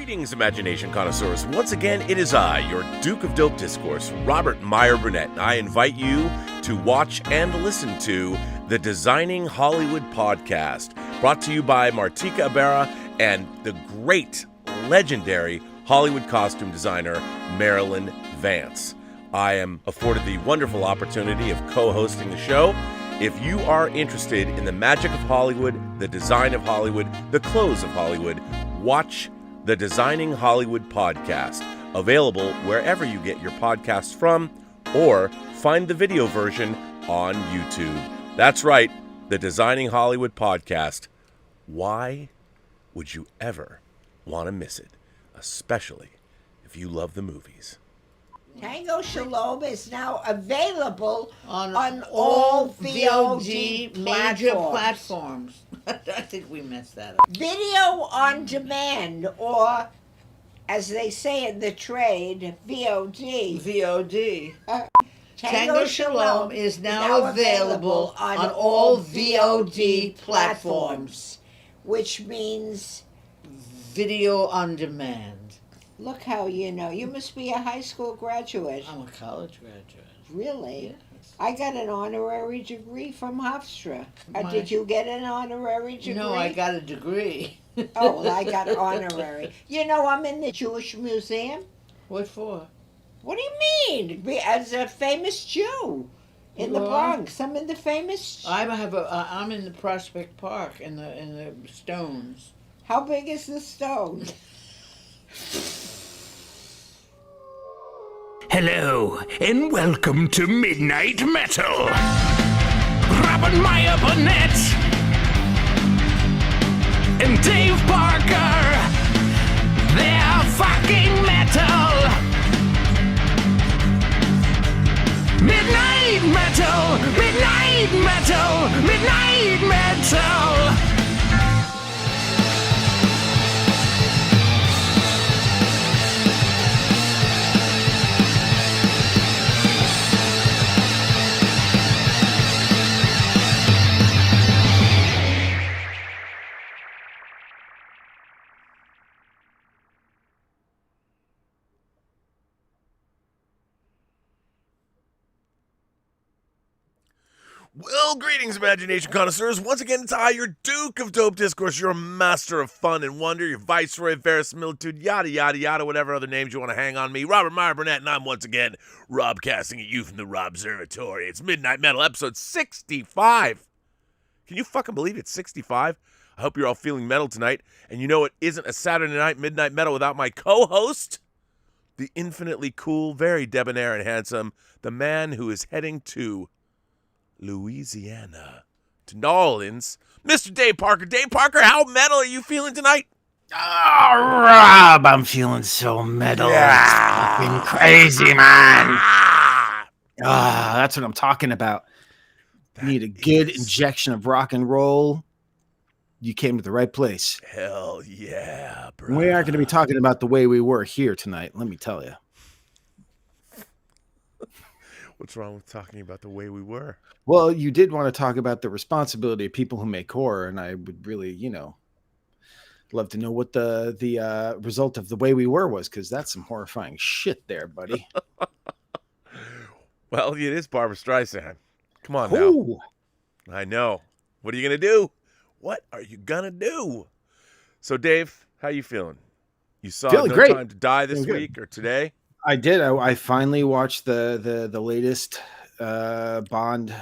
Greetings, imagination connoisseurs. Once again, it is I, your Duke of Dope Discourse, Robert Meyer Burnett. I invite you to watch and listen to the Designing Hollywood podcast, brought to you by Martika Ibarra and the great, legendary Hollywood costume designer, Marilyn Vance. I am afforded the wonderful opportunity of co-hosting the show. If you are interested in the magic of Hollywood, the design of Hollywood, the clothes of Hollywood, watch the Designing Hollywood podcast, available wherever you get your podcasts from, or find the video version on YouTube. That's right, the Designing Hollywood podcast. Why would you ever want to miss it, especially if you love the movies? Tango Shalom is now available on all VOD major platforms. I think we messed that up. Video on demand, or as they say in the trade, VOD. VOD. Tango Shalom is now available on all VOD platforms, which means video on demand. Look how you know. You must be a high school graduate. I'm a college graduate. Really? Yes. I got an honorary degree from Hofstra. Did you get an honorary degree? No, I got a degree. Oh, well, I got honorary. You know, I'm in the Jewish Museum. What for? What do you mean? As a famous Jew in the Bronx. I'm in the famous... I'm in the Prospect Park in the Stones. How big is the stone? Hello, and welcome to Midnight Metal. Robert Meyer Burnett and Dave Parker, they're fucking metal. Midnight Metal, Midnight Metal, Midnight Metal. Well, greetings, imagination connoisseurs. Once again, it's I, your Duke of Dope Discourse, your master of fun and wonder, your viceroy of verisimilitude, yada, yada, yada, whatever other names you want to hang on me. Robert Meyer Burnett, and I'm once again Robcasting at you from the Rob Observatory. It's Midnight Metal, episode 65. Can you fucking believe it's 65? I hope you're all feeling metal tonight. And you know it isn't a Saturday night Midnight Metal without my co-host, the infinitely cool, very debonair and handsome, the man who is heading to Louisiana, to New Orleans, Mr. Dave Parker. Dave Parker, how metal are you feeling tonight? Oh, Rob, I'm feeling so metal. Yeah. It's fucking crazy, man. That's what I'm talking about. Need a good injection of rock and roll. You came to the right place. Hell yeah, bro. We aren't going to be talking about the way we were here tonight, let me tell you. What's wrong with talking about the way we were? Well, you did want to talk about the responsibility of people who make horror, and I would really, love to know what the result of the way we were was, because that's some horrifying shit there, buddy. Well, it is Barbra Streisand. Come on Ooh. now. I know. What are you going to do? What are you going to do? So, Dave, how you feeling? You saw Feeling No great. Time to Die this week or today? I did. I finally watched the latest Bond,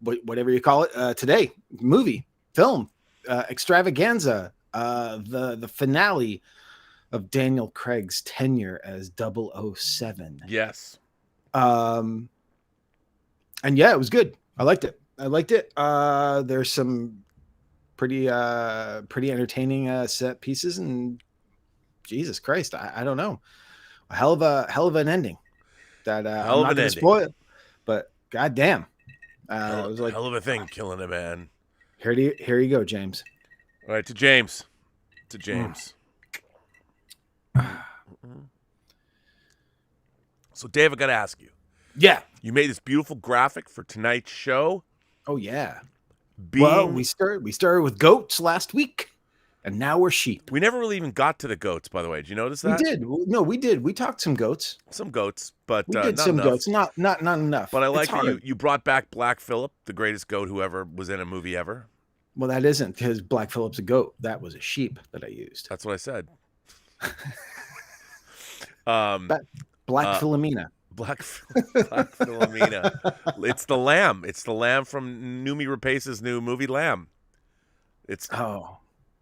whatever you call it, today. Film, extravaganza, the finale of Daniel Craig's tenure as 007. Yes. And yeah, it was good. I liked it. There's some pretty entertaining set pieces, and Jesus Christ, I don't know. A hell of an ending that I'm not going to spoil, but goddamn, it was like hell of a thing, killing a man. Here you go, James. All right, to James. So, Dave, I got to ask you. Yeah, you made this beautiful graphic for tonight's show. Oh yeah. Well, we started with goats last week. and now we're sheep. We never really even got to the goats, by the way. Did you notice We that? did. No, we did. We talked some goats. Some goats, but We did not some enough. goats. Not enough. But I like It's that hard. you brought back Black Phillip, the greatest goat who ever was in a movie ever. Well, that isn't because Black Phillip's a goat. That was a sheep that I used. That's what I said. Black Philomena. Black Philomena. It's the lamb. It's the lamb from Noomi Rapace's new movie Lamb. It's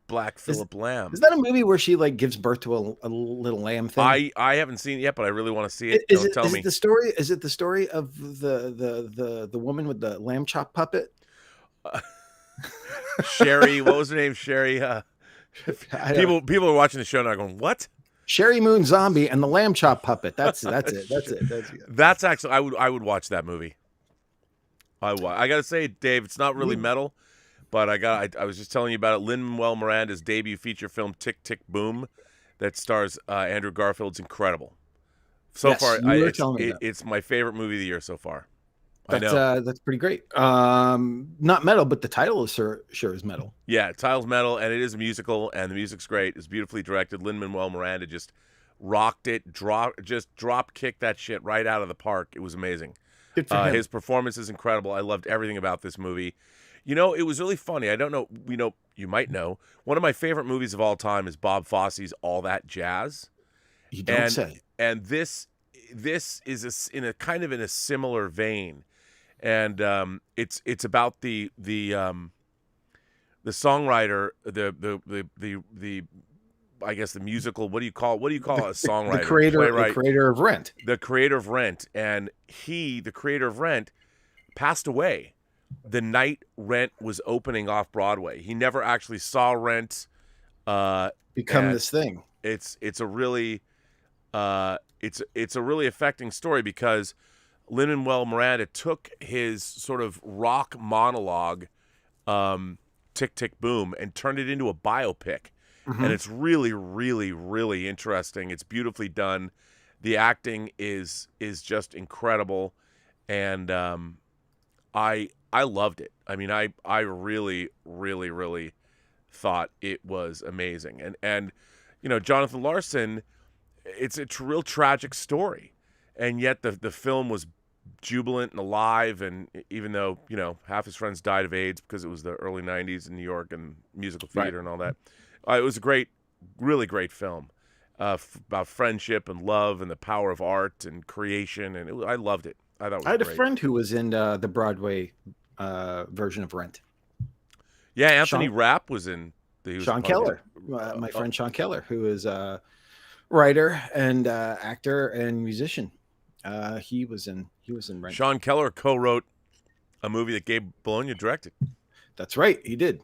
Black Phillip Lamb. Is that a movie where she like gives birth to a little lamb thing? I haven't seen it yet, but I really want to see it. Is Tell me. It the story? Is it the story of the woman with the lamb chop puppet? Sherry, what was her name? Sherry. People are watching the show now going, what? Sherry Moon Zombie and the lamb chop puppet. That's it. That's actually I would watch that movie. I gotta say, Dave, it's not really metal, but I was just telling you about it. Lin-Manuel Miranda's debut feature film Tick Tick Boom, that stars Andrew Garfield's incredible. So far, it's my favorite movie of the year so far. I know. That's pretty great. Not metal, but the title is sure is metal. Yeah, title's metal, and it is a musical, and the music's great. It's beautifully directed. Lin-Manuel Miranda just rocked it, drop kicked that shit right out of the park. It was amazing. Good for him. His performance is incredible. I loved everything about this movie. You know, it was really funny. I don't know. You might know. One of my favorite movies of all time is Bob Fosse's All That Jazz. You don't say. And this is in a similar vein. And it's about the songwriter, the I guess the musical. What do you call a songwriter? The creator of Rent. The creator of Rent, and the creator of Rent, passed away the night Rent was opening off Broadway. He never actually saw Rent become this thing. It's a really affecting story because Lin-Manuel Miranda took his sort of rock monologue, Tick Tick Boom, and turned it into a biopic. Mm-hmm. And it's really, really, really interesting. It's beautifully done. The acting is just incredible, and I loved it. I mean, I really, really, really thought it was amazing. And Jonathan Larson, it's a real tragic story. And yet the film was jubilant and alive, and even though half his friends died of AIDS because it was the early '90s in New York and musical theater and all that, it was a great, really great film about friendship and love and the power of art and creation, and I loved it. I thought it was I had great. a friend who was in the Broadway version of Rent. Yeah, Anthony Rapp was in. Sean Keller, my friend Sean Keller, who is a writer and actor and musician. He was in Rent. Sean Keller co-wrote a movie that Gabe Bologna directed. That's right, he did.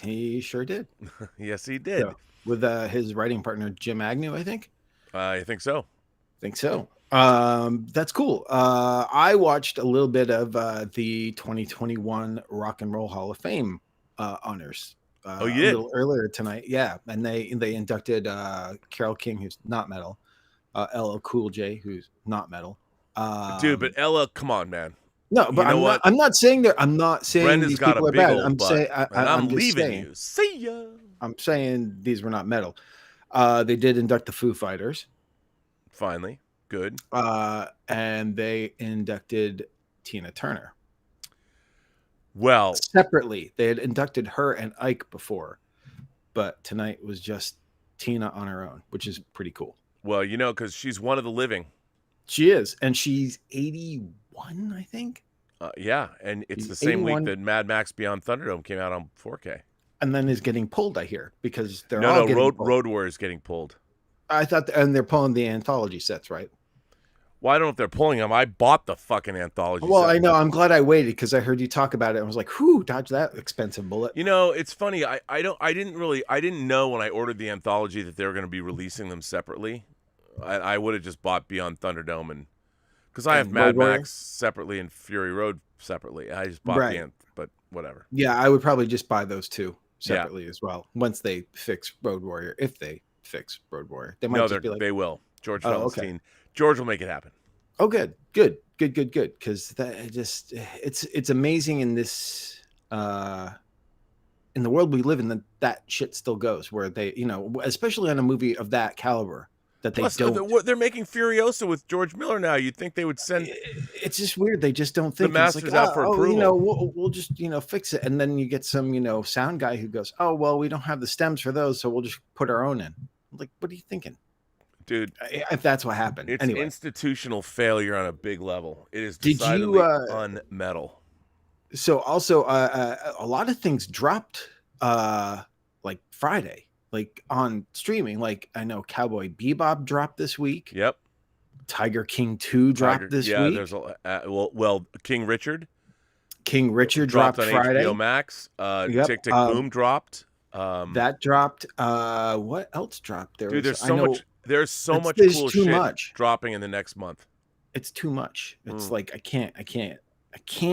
He sure did. Yes, he did. So, with his writing partner Jim Agnew, I think. I think so. That's cool. I watched a little bit of the 2021 Rock and Roll Hall of Fame honors. You did? A little earlier tonight, yeah, and they inducted Carole King, who's not metal, LL Cool J, who's not metal. Dude, but LL, come on, man. No, but I'm not saying they're. I'm not saying Brenda's these got people a are big bad. old I'm butt, saying I'm leaving you. See ya. I'm saying these were not metal. They did induct the Foo Fighters. Finally, good. And they inducted Tina Turner. Well, separately, they had inducted her and Ike before, but tonight was just Tina on her own, which is pretty cool. Well, because she's one of the living. She is, and she's 81, I think. Yeah, and it's the same 81. week that Mad Max Beyond Thunderdome came out on 4K. And then is getting pulled, I hear, because they're Road Warrior is getting pulled. I thought, and they're pulling the anthology sets, right? Well, I don't know if they're pulling them. I bought the fucking anthology. Well, I know. I'm glad I waited because I heard you talk about it. I was like, "Whew, dodge that expensive bullet." It's funny. I didn't know when I ordered the anthology that they were going to be releasing them separately. I would have just bought Beyond Thunderdome, and because I have Mad Max separately and Fury Road separately, I just bought the but whatever. Yeah, I would probably just buy those two separately as well once they fix Road Warrior. If they fix Road Warrior, they might just be like, they will. George Felsenstein. Okay. George will make it happen. Oh, good. Because that it's amazing in this in the world we live in, that shit still goes where they, especially on a movie of that caliber, that they Plus, don't. they're making Furiosa with George Miller now. You'd think they would send It's just weird. They just don't the think. And it's like, masters out for approval. we'll just, fix it. And then you get some, sound guy who goes, oh, well, we don't have the stems for those, so we'll just put our own in. I'm like, what are you thinking? Dude, if that's what happened. It's anyway. Institutional failure on a big level. It is Did decidedly you, unmetal. So also, a lot of things dropped like Friday, like on streaming. Like I know Cowboy Bebop dropped this week. Yep. Tiger King 2 dropped this week. Yeah, there's well, King Richard. King Richard dropped on Friday. HBO Max. Yep. Tick Tick Boom dropped. That dropped. What else dropped? There's so much. There's so much cool shit dropping in the next month. It's too much. It's like I can't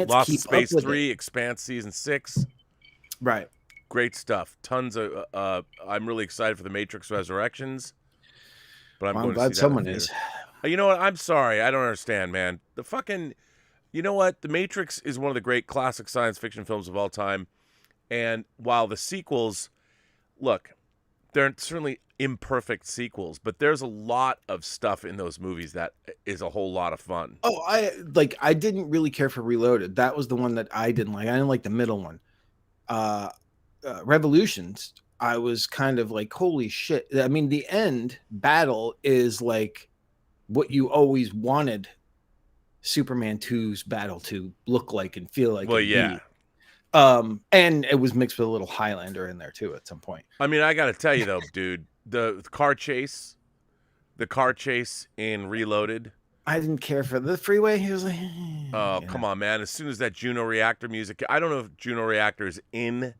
Lost keep in Space up with 3, it. Expanse Season 6. Right. Great stuff. Tons of I'm really excited for The Matrix Resurrections. But I'm glad someone is. You know what? I'm sorry. I don't understand, man. You know what? The Matrix is one of the great classic science fiction films of all time. And while the sequels, look, they're certainly imperfect sequels, but there's a lot of stuff in those movies that is a whole lot of fun. Oh, I didn't really care for Reloaded. That was the one that I didn't like. I didn't like the middle one. Revolutions, I was kind of like, holy shit. I mean, the end battle is like what you always wanted Superman 2's battle to look like and feel like. Well, yeah. Be. And it was mixed with a little Highlander in there too at some point. I mean, I got to tell you though, dude, the car chase in Reloaded. I didn't care for the freeway. He was like, oh, come on, man. As soon as that Juno Reactor music, I don't know if Juno Reactor is in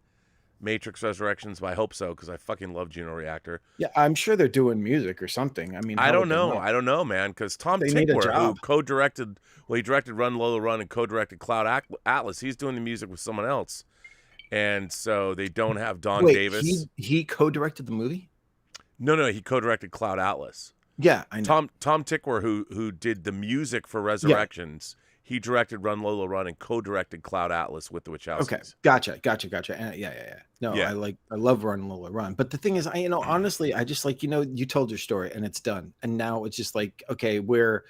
Matrix Resurrections, but I hope so, because I fucking love Juno Reactor. Yeah, I'm sure they're doing music or something. I mean, I don't know, man, because Tom Tykwer, who co-directed, he directed Run Lola Run and co-directed Cloud Atlas, he's doing the music with someone else. And so they don't have Don Davis. He co-directed the movie? No, he co-directed Cloud Atlas. Yeah, I know. Tom Tykwer, who did the music for Resurrections, he directed Run Lola Run and co-directed Cloud Atlas with the Wachowskis. Okay, gotcha. Yeah. No, yeah. I love Run Lola Run. But the thing is, honestly, I just like, you told your story and it's done. And now it's just like, okay, we're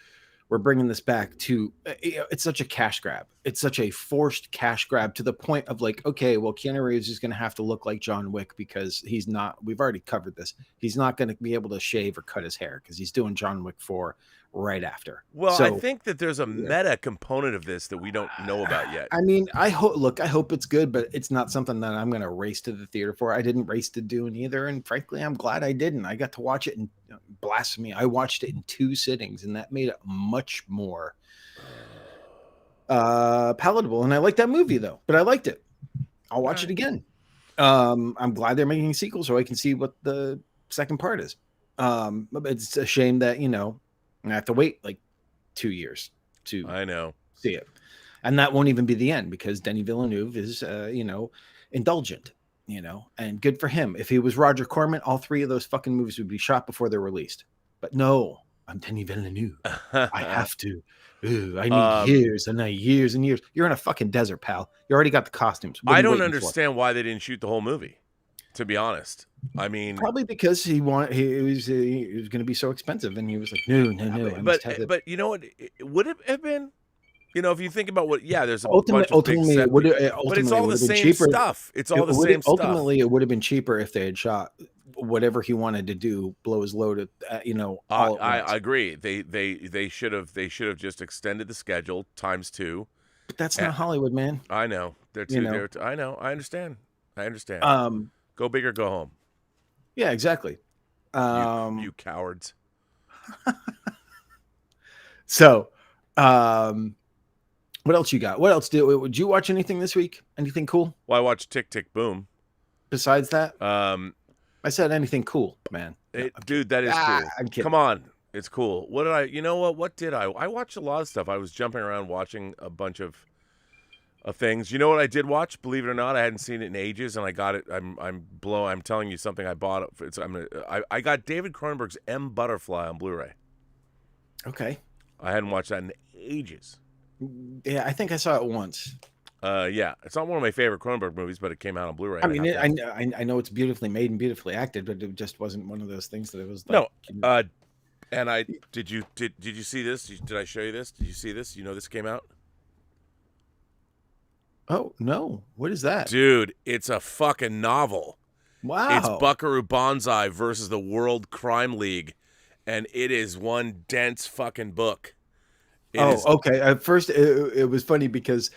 bringing this back to, it's such a cash grab. It's such a forced cash grab to the point of like, okay, well, Keanu Reeves is going to have to look like John Wick because we've already covered this. He's not going to be able to shave or cut his hair because he's doing John Wick 4 right after. Well, so, I think that there's a meta component of this that we don't know about yet. I mean, I hope it's good, but it's not something that I'm going to race to the theater for. I didn't race to Dune either. And frankly, I'm glad I didn't. I got to watch it in blasphemy. I watched it in 2 sittings and that made it much more palatable. And I like that movie though, but I liked it. I'll watch it again. I'm glad they're making a sequel so I can see what the second part is. It's a shame that, I have to wait like 2 years to see it. And that won't even be the end because Denis Villeneuve is, indulgent, and good for him. If he was Roger Corman, all 3 of those fucking movies would be shot before they're released. But no, I'm Denis Villeneuve. I have to. I need years and years and years. You're in a fucking desert, pal. You already got the costumes. I don't understand why they didn't shoot the whole movie, to be honest. I mean, probably because he was going to be so expensive, and he was like, no. But you know what? Would it have been? If you think about there's a ultimately, bunch of big but it's all the same stuff. It's all the same stuff. Ultimately, it would have been cheaper if they had shot whatever he wanted to do, blow his load at, I agree. They should have just extended the schedule times 2. But that's not Hollywood, man. I know. I know. I understand. Go big or go home. Yeah, exactly. You cowards. So, what else you got? What else would you watch anything this week? Anything cool? Well, I watched Tick Tick Boom. Besides that, I said anything cool, man. Dude, that is cool. I'm kidding. Come on, it's cool. What did I? You know what? What did I? I watched a lot of stuff. I was jumping around watching a bunch of things. You know what I did watch? Believe it or not, I hadn't seen it in ages, and I got it. I'm telling you something I bought. I got David Cronenberg's M Butterfly on Blu-ray. Okay. I hadn't watched that in ages. Yeah, I think I saw it once. Yeah, it's not one of my favorite Cronenberg movies, but it came out on Blu-ray. I mean, have to have I know it's beautifully made and beautifully acted, but it just wasn't one of those things that it was like. No, and I did you see this? Did I show you this? Did you see this? You know this came out? Oh no, what is that? Dude, it's a fucking novel. Wow, It's Buckaroo Banzai versus the World Crime League, and it is one dense fucking book. It is. Okay. At first, it was funny because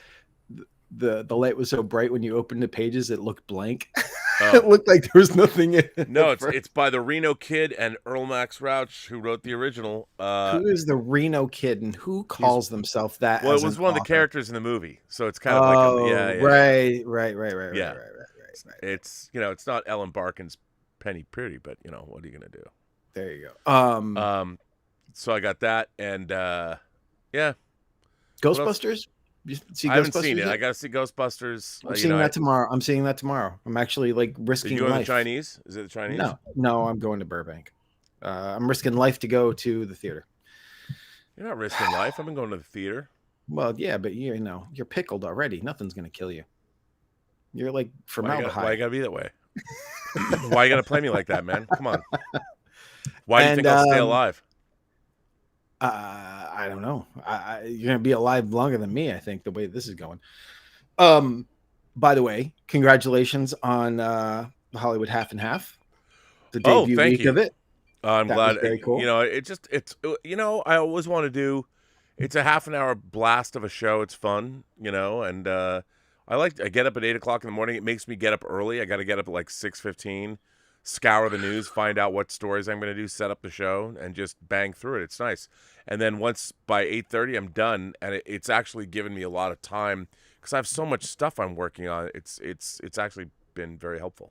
the light was so bright when you opened the pages, it looked blank. It looked like there was nothing in it. No, it's by the Reno Kid and Earl Max Rauch, who wrote the original. Who is the Reno Kid and who calls themselves that? Well, as it was an one of the author? characters in the movie, so it's kind of like yeah. Right. Yeah. It's it's not Ellen Barkin's Penny Pretty, but what are you gonna do? There you go. So I got that, and yeah, Ghostbusters. You see I haven't seen Ghostbusters it. yet? I gotta see Ghostbusters. I'm seeing that tomorrow. I'm seeing that tomorrow. I'm actually like Are risking you going to life. the Chinese? Is it the Chinese? No, I'm going to Burbank. I'm risking life to go to the theater. You're not risking life. I've been going to the theater. Well, yeah, but you're pickled already. Nothing's gonna kill you. You're like formaldehyde. Why you gotta be that way? Why you gotta play me like that, man? Come on. Why do you think I'll stay alive? I don't know. You're gonna be alive longer than me, I think, the way this is going. By the way, congratulations on Hollywood Half and Half, the debut thank week you. of it. I'm That glad. was very cool. I always want to do. It's a half an hour blast of a show. It's fun, and I get up at 8:00 in the morning. It makes me get up early. I got to get up at like 6:15, scour the news, find out what stories I'm going to do, set up the show, and just bang through it. It's nice. And then once by 8:30, I'm done, and it's actually given me a lot of time because I have so much stuff I'm working on. It's actually been very helpful.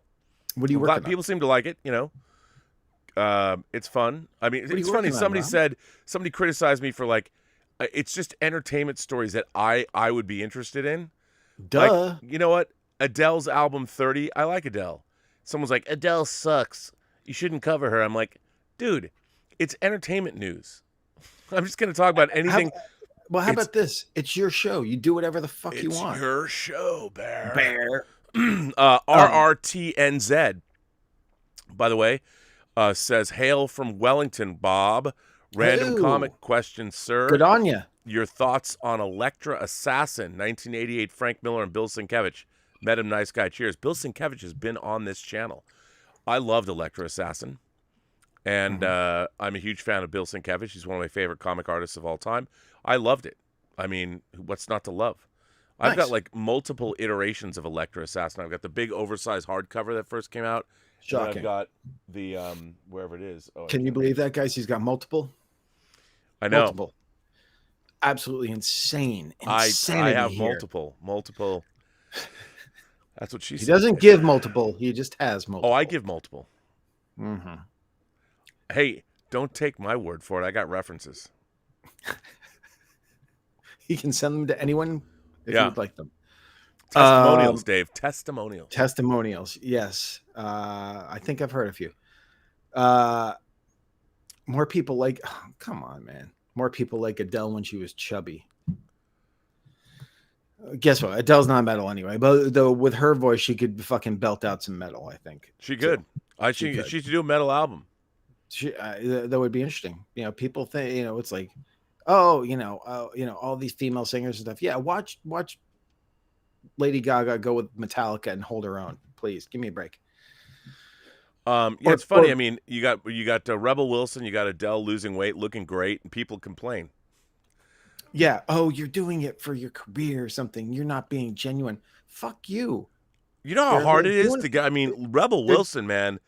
What are you working on? People seem to like it. It's fun. I mean, What are you it's funny. working on, Somebody criticized me for like, it's just entertainment stories that I would be interested in. Duh. Like, you know what? Adele's album 30. I like Adele. Someone's like, Adele sucks. You shouldn't cover her. I'm like, dude, it's entertainment news. I'm just going to talk about anything. How about this? It's your show. You do whatever the fuck you want. It's your show, Bear. Bear. RRTNZ, by the way, says, hail from Wellington, Bob. Random Hello. comic question, sir. Good on you. Your thoughts on Elektra Assassin, 1988, Frank Miller and Bill Sienkiewicz. Met him, nice guy. Cheers. Bill Sienkiewicz has been on this channel. I loved Elektra Assassin, and I'm a huge fan of Bill Sienkiewicz. He's one of my favorite comic artists of all time. I loved it. I mean, what's not to love? I've got like multiple iterations of Elektra Assassin. I've got the big oversized hardcover that first came out. Shocking. I've got the wherever it is. Oh, Can you believe that, guys? He's got multiple. I know. Multiple. Absolutely insane. I have here. multiple. That's what she said. He doesn't give multiple. He just has multiple. Oh, I give multiple. Mm-hmm. Hey, don't take my word for it. I got references. He can send them to anyone if you would like them. Testimonials, Dave. Testimonials. Testimonials. Yes. I think I've heard a few. More people like, come on, man. More people like Adele when she was chubby. Guess what? Adele's not metal anyway, but though with her voice, she could fucking belt out some metal. I think she could. She should do a metal album. That would be interesting. People think it's like, all these female singers and stuff. Yeah, watch Lady Gaga go with Metallica and hold her own. Please give me a break. It's funny. I mean, you got Rebel Wilson, you got Adele losing weight, looking great, and people complain. Yeah. Oh, you're doing it for your career or something. You're not being genuine. Fuck you. You know how hard it is to get. I mean, Rebel Wilson, man,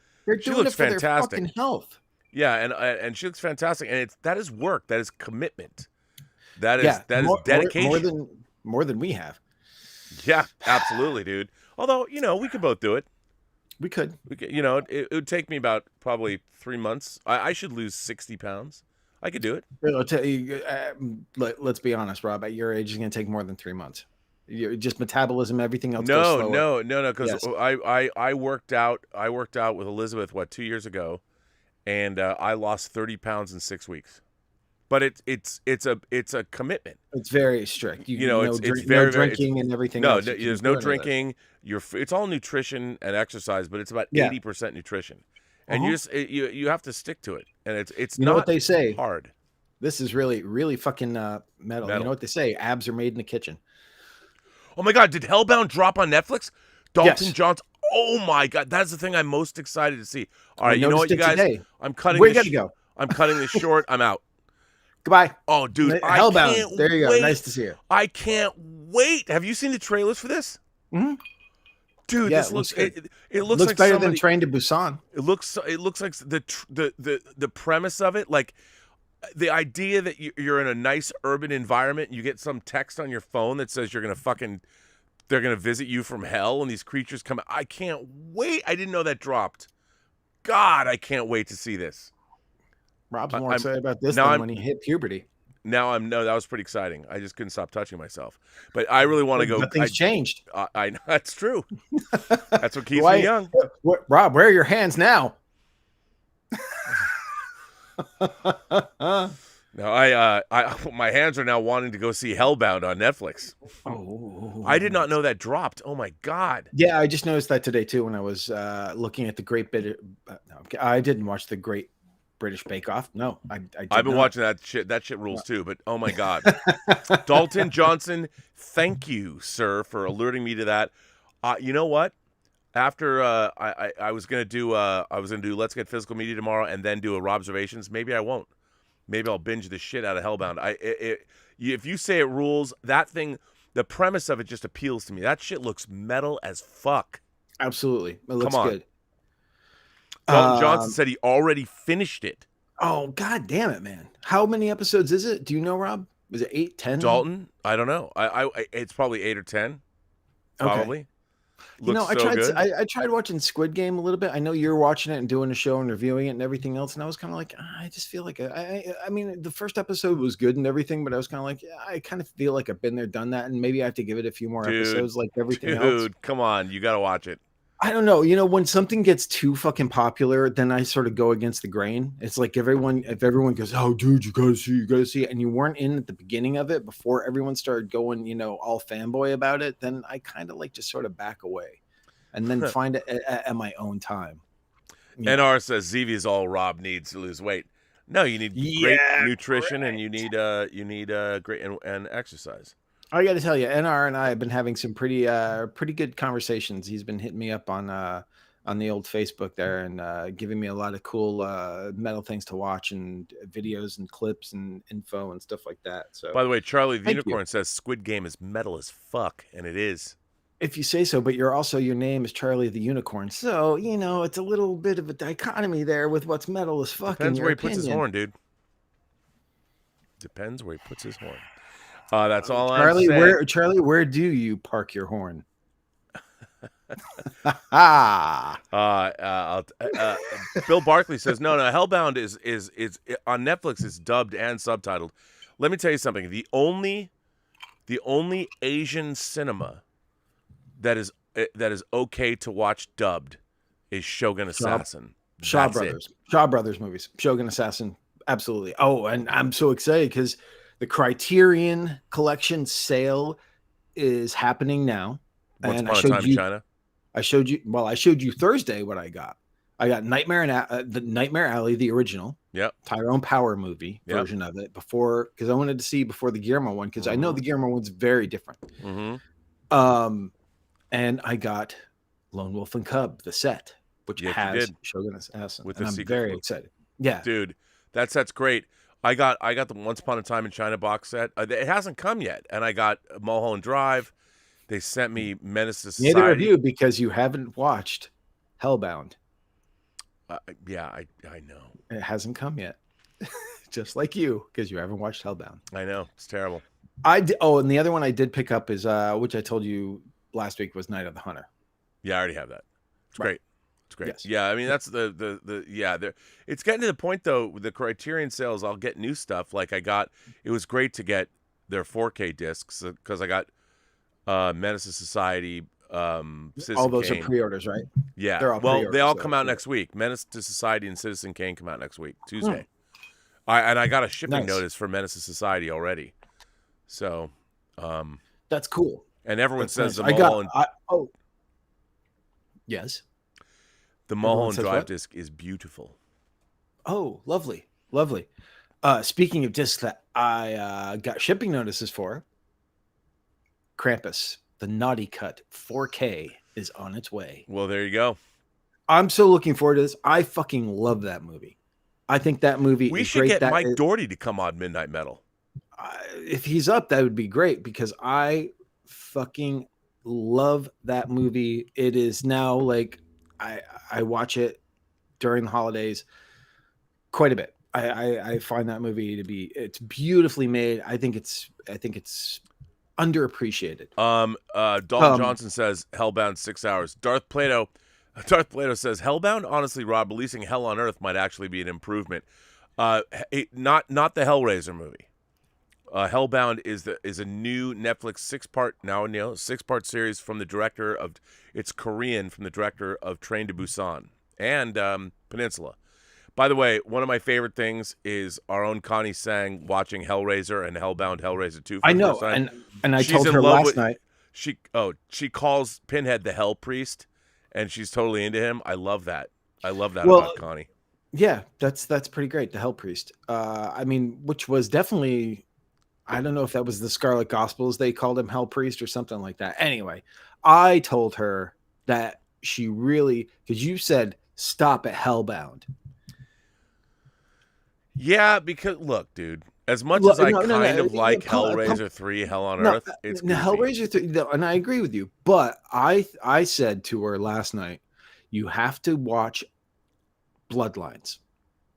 she looks fantastic. Their fucking health. Yeah, and she looks fantastic, and that is work. That is commitment. That is dedication. More than we have. Yeah, absolutely, dude. Although we could both do it. We could. It would take me about probably 3 months. I should lose 60 pounds. I could do it. I'll tell you, let's be honest, Rob. At your age, it's going to take more than 3 months. Just metabolism, everything else. No. Because I worked out. I worked out with Elizabeth 2 years ago, and I lost 30 pounds in 6 weeks. but it's a commitment. It's very strict. You know, it's no very drinking and everything else. You there's can't no do any of that. drinking. It's all nutrition and exercise, but it's about Yeah. 80% nutrition, and Uh-huh. you have to stick to it, and it's You know not what they say? hard. This is really fucking metal. You know Metal. what they say? Abs are made in the kitchen. Oh my God, did Hellbound drop on Netflix? Dalton Yes. Johnson. Oh my God, that's the thing I'm most excited to see. All I right, you know what, noticed you it guys? today. I'm cutting Where you this. gotta go? I'm cutting this short. I'm out. Goodbye. Oh, dude, I Hellbound. can't There you wait. go. Nice to see you. I can't wait. Have you seen the trailers for this? Mm-hmm. Dude, Yeah, this it looks looks good. it looks Looks like better somebody, than Train to Busan. It looks like the premise of it, like the idea that you're in a nice urban environment, and you get some text on your phone that says they're gonna visit you from hell, and these creatures come. I can't wait. I didn't know that dropped. God, I can't wait to see this. Rob's more I'm- excited about this now than I'm- when he hit puberty. Now no, that was pretty exciting. I just couldn't stop touching myself, but I really want to go. Nothing's changed. I know that's true. That's what keeps Why- me young. Rob, where are your hands now? No, I my hands are now wanting to go see Hellbound on Netflix. Oh, I did not know that dropped. Oh my God. Yeah, I just noticed that today too when I was looking at the Great Bit. No, I didn't watch the Great British Bake Off. No, I did I've been not. watching that shit. That shit rules too. But oh my God, Dalton Johnson, thank you, sir, for alerting me to that. You know what? After I was gonna do Let's Get Physical Media tomorrow, and then do a Robservations. Maybe I won't. Maybe I'll binge the shit out of Hellbound. If you say it rules, that thing, the premise of it just appeals to me. That shit looks metal as fuck. Absolutely, it looks on. good. Dalton Johnson said he already finished it. Oh, God damn it, man. How many episodes is it? Do you know, Rob? Was it 8, 10? Dalton? I don't know. It's probably 8 or 10. Probably. Okay. Looks I tried watching Squid Game a little bit. I know you're watching it and doing a show and reviewing it and everything else. And I was kind of like, I just feel like I mean, the first episode was good and everything, but I was kind of like, I kind of feel like I've been there, done that. And maybe I have to give it a few more episodes like everything else. Dude, come on. You got to watch it. I don't know. You know, when something gets too fucking popular, then I sort of go against the grain. It's like if everyone goes, oh, dude, you gotta see it. And you weren't in at the beginning of it before everyone started going, you know, all fanboy about it. Then I kind of like just sort of back away and then find it at my own time. NR says ZV is all Rob needs to lose weight. No, you need great nutrition and you need great and exercise. I got to tell you, NR and I have been having some pretty good conversations. He's been hitting me up on the old Facebook there and giving me a lot of cool metal things to watch and videos and clips and info and stuff like that. So, by the way, Charlie the Thank Unicorn you. says Squid Game is metal as fuck, and it is. If you say so, but your name is Charlie the Unicorn, so you know it's a little bit of a dichotomy there with what's metal as fuck. Depends in where your he puts his opinion. horn, dude. Depends where he puts his horn. That's all Charlie, I'm saying. Where do you park your horn? Bill Barkley says no. Hellbound is on Netflix. It's dubbed and subtitled. Let me tell you something. The only Asian cinema that is okay to watch dubbed is Shogun Assassin. Shaw That's Brothers. Shaw Brothers movies. Shogun Assassin. Absolutely. Oh, and I'm so excited because the Criterion Collection sale is happening now. Once And Upon a Time in China. I showed you Thursday what I got. I got the Nightmare Alley, the original. Yep. Tyrone Power movie version of it because I wanted to see before the Guillermo one because I know the Guillermo one's very different. Mm-hmm. And I got Lone Wolf and Cub, the set, which Yes, you has did. Shogun Assassin. With And the I'm secret very book. excited. Yeah. Dude, that set's great. I got the Once Upon a Time in China box set. It hasn't come yet, and I got Mulholland Drive. They sent me Menace to Society. Neither of you because you haven't watched Hellbound. Yeah, I know. It hasn't come yet. Just like you because you haven't watched Hellbound. I know. It's terrible. And the other one I did pick up is which I told you last week was Night of the Hunter. Yeah, I already have that. It's Right. great. It's great. Yes. Yeah, I mean that's it's getting to the point though with the Criterion sales. I'll get new stuff. Like it was great to get their 4K discs because I got Menace to Society. Citizen All those Kane. are pre-orders, right? Yeah. They're all well, they all pre-orders, come so, out yeah. next week. Menace to Society and Citizen Kane come out next week, Tuesday. I got a shipping Nice. notice for Menace to Society already. So, That's cool. and everyone That's says nice. Yes. the Everyone Mulholland says Drive what? disc is beautiful. Oh, lovely, lovely. Speaking of discs that I got shipping notices for, Krampus, the Naughty Cut 4K is on its way. Well, there you go. I'm so looking forward to this. I fucking love that movie. I think that movie We is should great. get Mike Doherty to come on Midnight Metal. If he's up, that would be great because I fucking love that movie. It is now like I watch it during the holidays quite a bit. I find that movie to be it's beautifully made. I think it's underappreciated. Dalton Johnson says Hellbound 6 hours. Darth Plato says Hellbound. Honestly, Rob, releasing Hell on Earth might actually be an improvement. Not the Hellraiser movie. Hellbound is a new Netflix 6-part series from the director of it's Korean from the director of Train to Busan and Peninsula. By the way, one of my favorite things is our own Connie Sang watching Hellraiser and Hellraiser 2 for I the know, first time. and I She's told in her love last night. She calls Pinhead the Hell Priest, and she's totally into him. I love that. Well, About Connie. Yeah, that's pretty great. The Hell Priest. I mean, which was definitely, I don't know if that was the Scarlet Gospels. They called him Hell Priest or something like that. Anyway, I told her that she really, because you said stop at Hellbound. Yeah, because look, dude, as much as I like Hellraiser 3, Hell on Earth, it's goofy. Hellraiser 3, and I agree with you. But I said to her last night, you have to watch Bloodlines.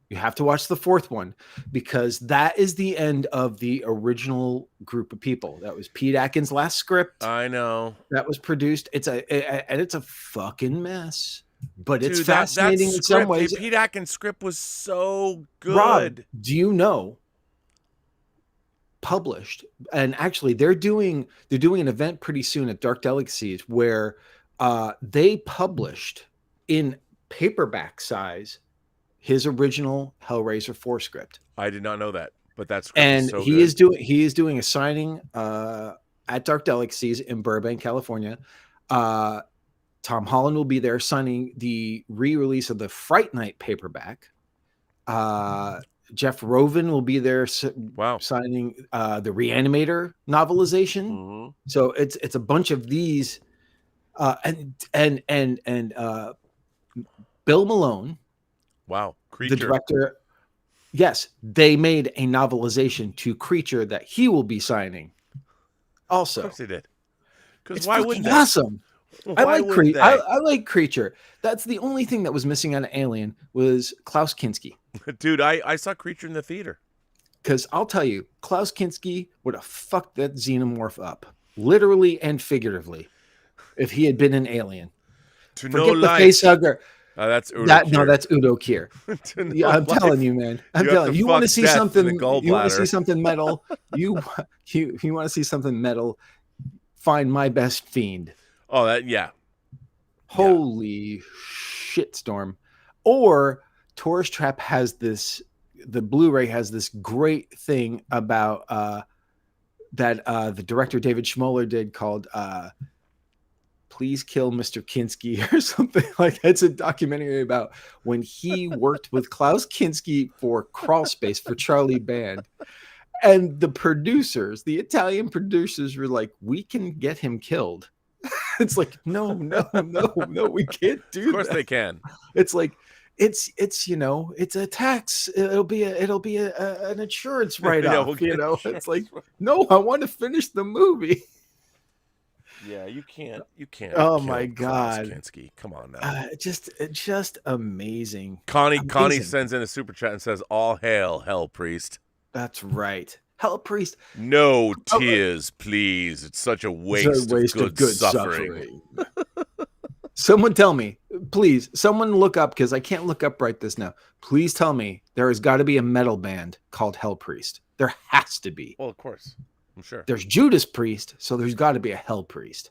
You have to watch the fourth one because that is the end of the original group of people. That was Pete Atkins' last script. I know that was produced. It's a fucking mess, but dude, it's fascinating in some ways. Pete Atkins' script was so good. Rob, do you know? Published, and actually, they're doing an event pretty soon at Dark Delicacies where they published in paperback size his original Hellraiser 4 script. I did not know that, but that's and so he good. is doing a signing at Dark Delicacies in Burbank, California. Tom Holland will be there signing the re-release of the Fright Night paperback. Jeff Roven will be there signing the Reanimator novelization. Mm-hmm. So it's a bunch of these and Bill Malone. Wow, Creature. The director. Yes, they made a novelization to Creature that he will be signing. Also, of course they did. Because why wouldn't they? Awesome. I like Creature. That's the only thing that was missing out of Alien was Klaus Kinski. Dude, I saw Creature in the theater. Because I'll tell you, Klaus Kinski would have fucked that xenomorph up, literally and figuratively, if he had been an alien. To Forget no the life. face hugger. That's Udo Kier. No, that's Udo Kier. Yeah, I'm telling you, man. I'm telling you. You want to see something? You want to see something metal? You want to see something metal? Find My Best Fiend. Oh, that yeah. Holy shitstorm! Or Tourist Trap has this. The Blu-ray has this great thing about that the director David Schmoller did called Please Kill Mr. Kinski or something like that. It's a documentary about when he worked with Klaus Kinski for Crawl Space for Charlie Band. And the producers, the Italian producers were like, we can get him killed. It's like, no, we can't do that. Of course they can. It's like, it's it's a tax. It'll be an insurance write-off. It's like, no, I want to finish the movie. Yeah, you can't. Oh my God, Kinski, come on now. Just amazing. Connie sends in a super chat and says, "All hail, Hell Priest." That's right, Hell Priest. No tears, please. It's such a waste of good suffering. Someone tell me, please. Someone look up because I can't look up right this now. Please tell me there has got to be a metal band called Hell Priest. There has to be. Well, of course. I'm sure. There's Judas Priest, so there's got to be a Hell Priest.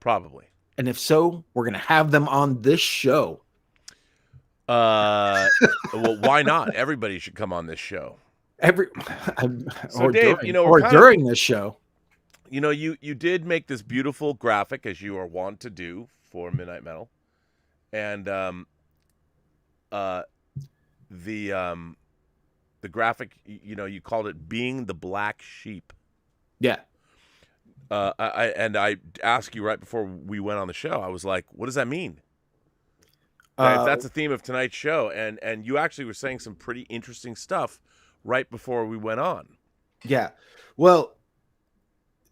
Probably. And if so, we're going to have them on this show. Well, why not? Everybody should come on this show. Every So, Dave, during this show. You did make this beautiful graphic, as you are wont to do for Midnight Metal, and the graphic, you called it "Being the Black Sheep." Yeah. I asked you right before we went on the show. I was like, "What does that mean?" If that's the theme of tonight's show, and you actually were saying some pretty interesting stuff right before we went on. Yeah. Well,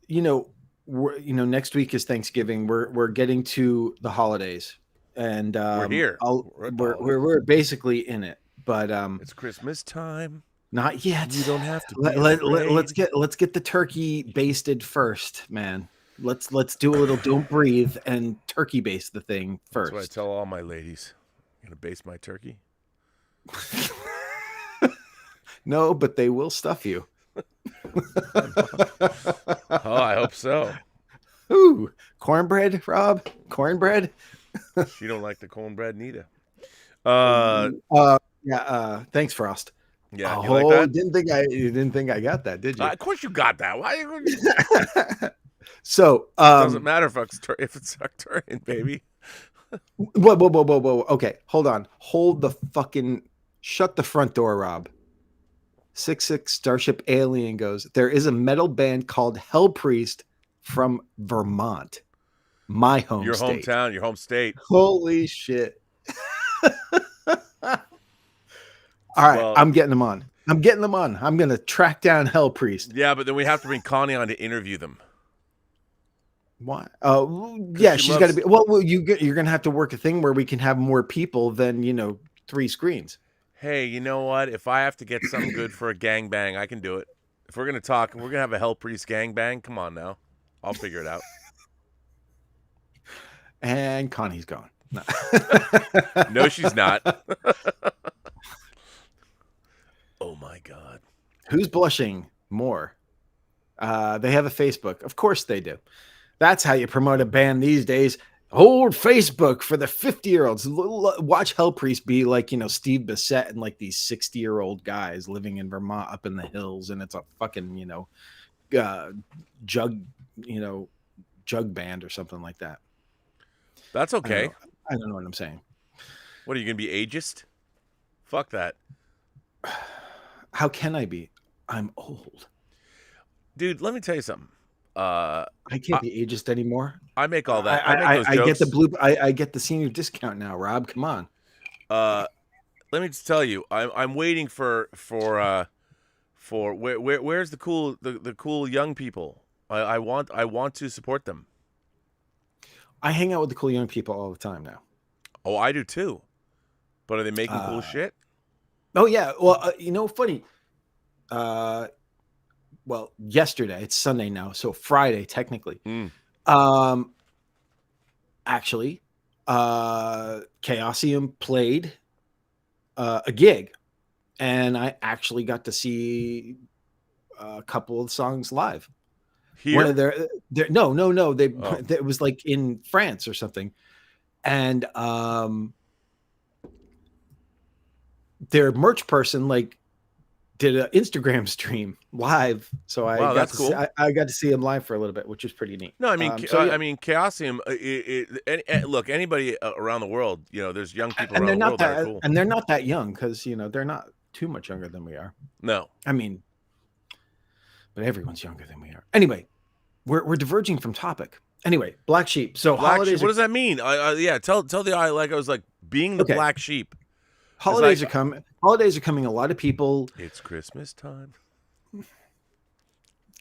next week is Thanksgiving. We're getting to the holidays, and We're here. We're basically in it, but it's Christmas time. Not yet. You don't have to. Let's get the turkey basted first, man. Let's do a little don't breathe and turkey baste the thing first. That's what I tell all my ladies. I'm gonna baste my turkey. No, but they will stuff you. Oh, I hope so. Ooh, cornbread, Rob. Cornbread. She don't like the cornbread neither. Yeah. Thanks, Frost. Yeah, you like that? You didn't think I got that, did you? Of course you got that. Why? So doesn't matter if it's Arcturian, baby. Whoa. Okay, hold on. Shut the front door, Rob. 66 Starship Alien goes, there is a metal band called Hell Priest from Vermont. My home your state. Hometown, your home state. Holy shit. All right, well, I'm getting them on. I'm going to track down Hell Priest. Yeah, but then we have to bring Connie on to interview them. Why? Yeah, she's got to be. Well, you're going to have to work a thing where we can have more people than, 3 screens. Hey, you know what? If I have to get something good for a gangbang, I can do it. If we're going to talk and we're going to have a Hell Priest gangbang, come on now. I'll figure it out. And Connie's gone. No, no she's not. Oh, my God. Who's blushing more? They have a Facebook. Of course they do. That's how you promote a band these days. Old Facebook for the 50-year-olds. Watch Hell Priest be like, Steve Bissett and like these 60-year-old guys living in Vermont up in the hills. And it's a fucking, jug band or something like that. That's okay. I don't know what I'm saying. What are you going to be ageist? Fuck that. How can I be? I'm old. Dude, let me tell you something. I can't be ageist anymore. I make all that. I get the blue. I get the senior discount now, Rob. Come on. Let me just tell you, I'm waiting for where's the cool young people? I want to support them. I hang out with the cool young people all the time now. Oh, I do too. But are they making cool shit? Oh yeah. Well, funny. Well, yesterday, it's Sunday now, so Friday technically. Actually, Chaosium played a gig, and I actually got to see a couple of songs live. Here? One of their no. It was like in France or something, and their merch person did an Instagram stream live, so I got to see him live for a little bit, which is pretty neat. No, I mean, Chaosium. Look, anybody around the world, there's young people around the world that are cool, and they're not that young because they're not too much younger than we are. No, I mean, but everyone's younger than we are. Anyway, we're diverging from topic. Anyway, Black Sheep. So holidays. What does that mean? Yeah, tell the eye like I was like being the Black Sheep. Holidays are coming. Holidays are coming. A lot of people. It's Christmas time.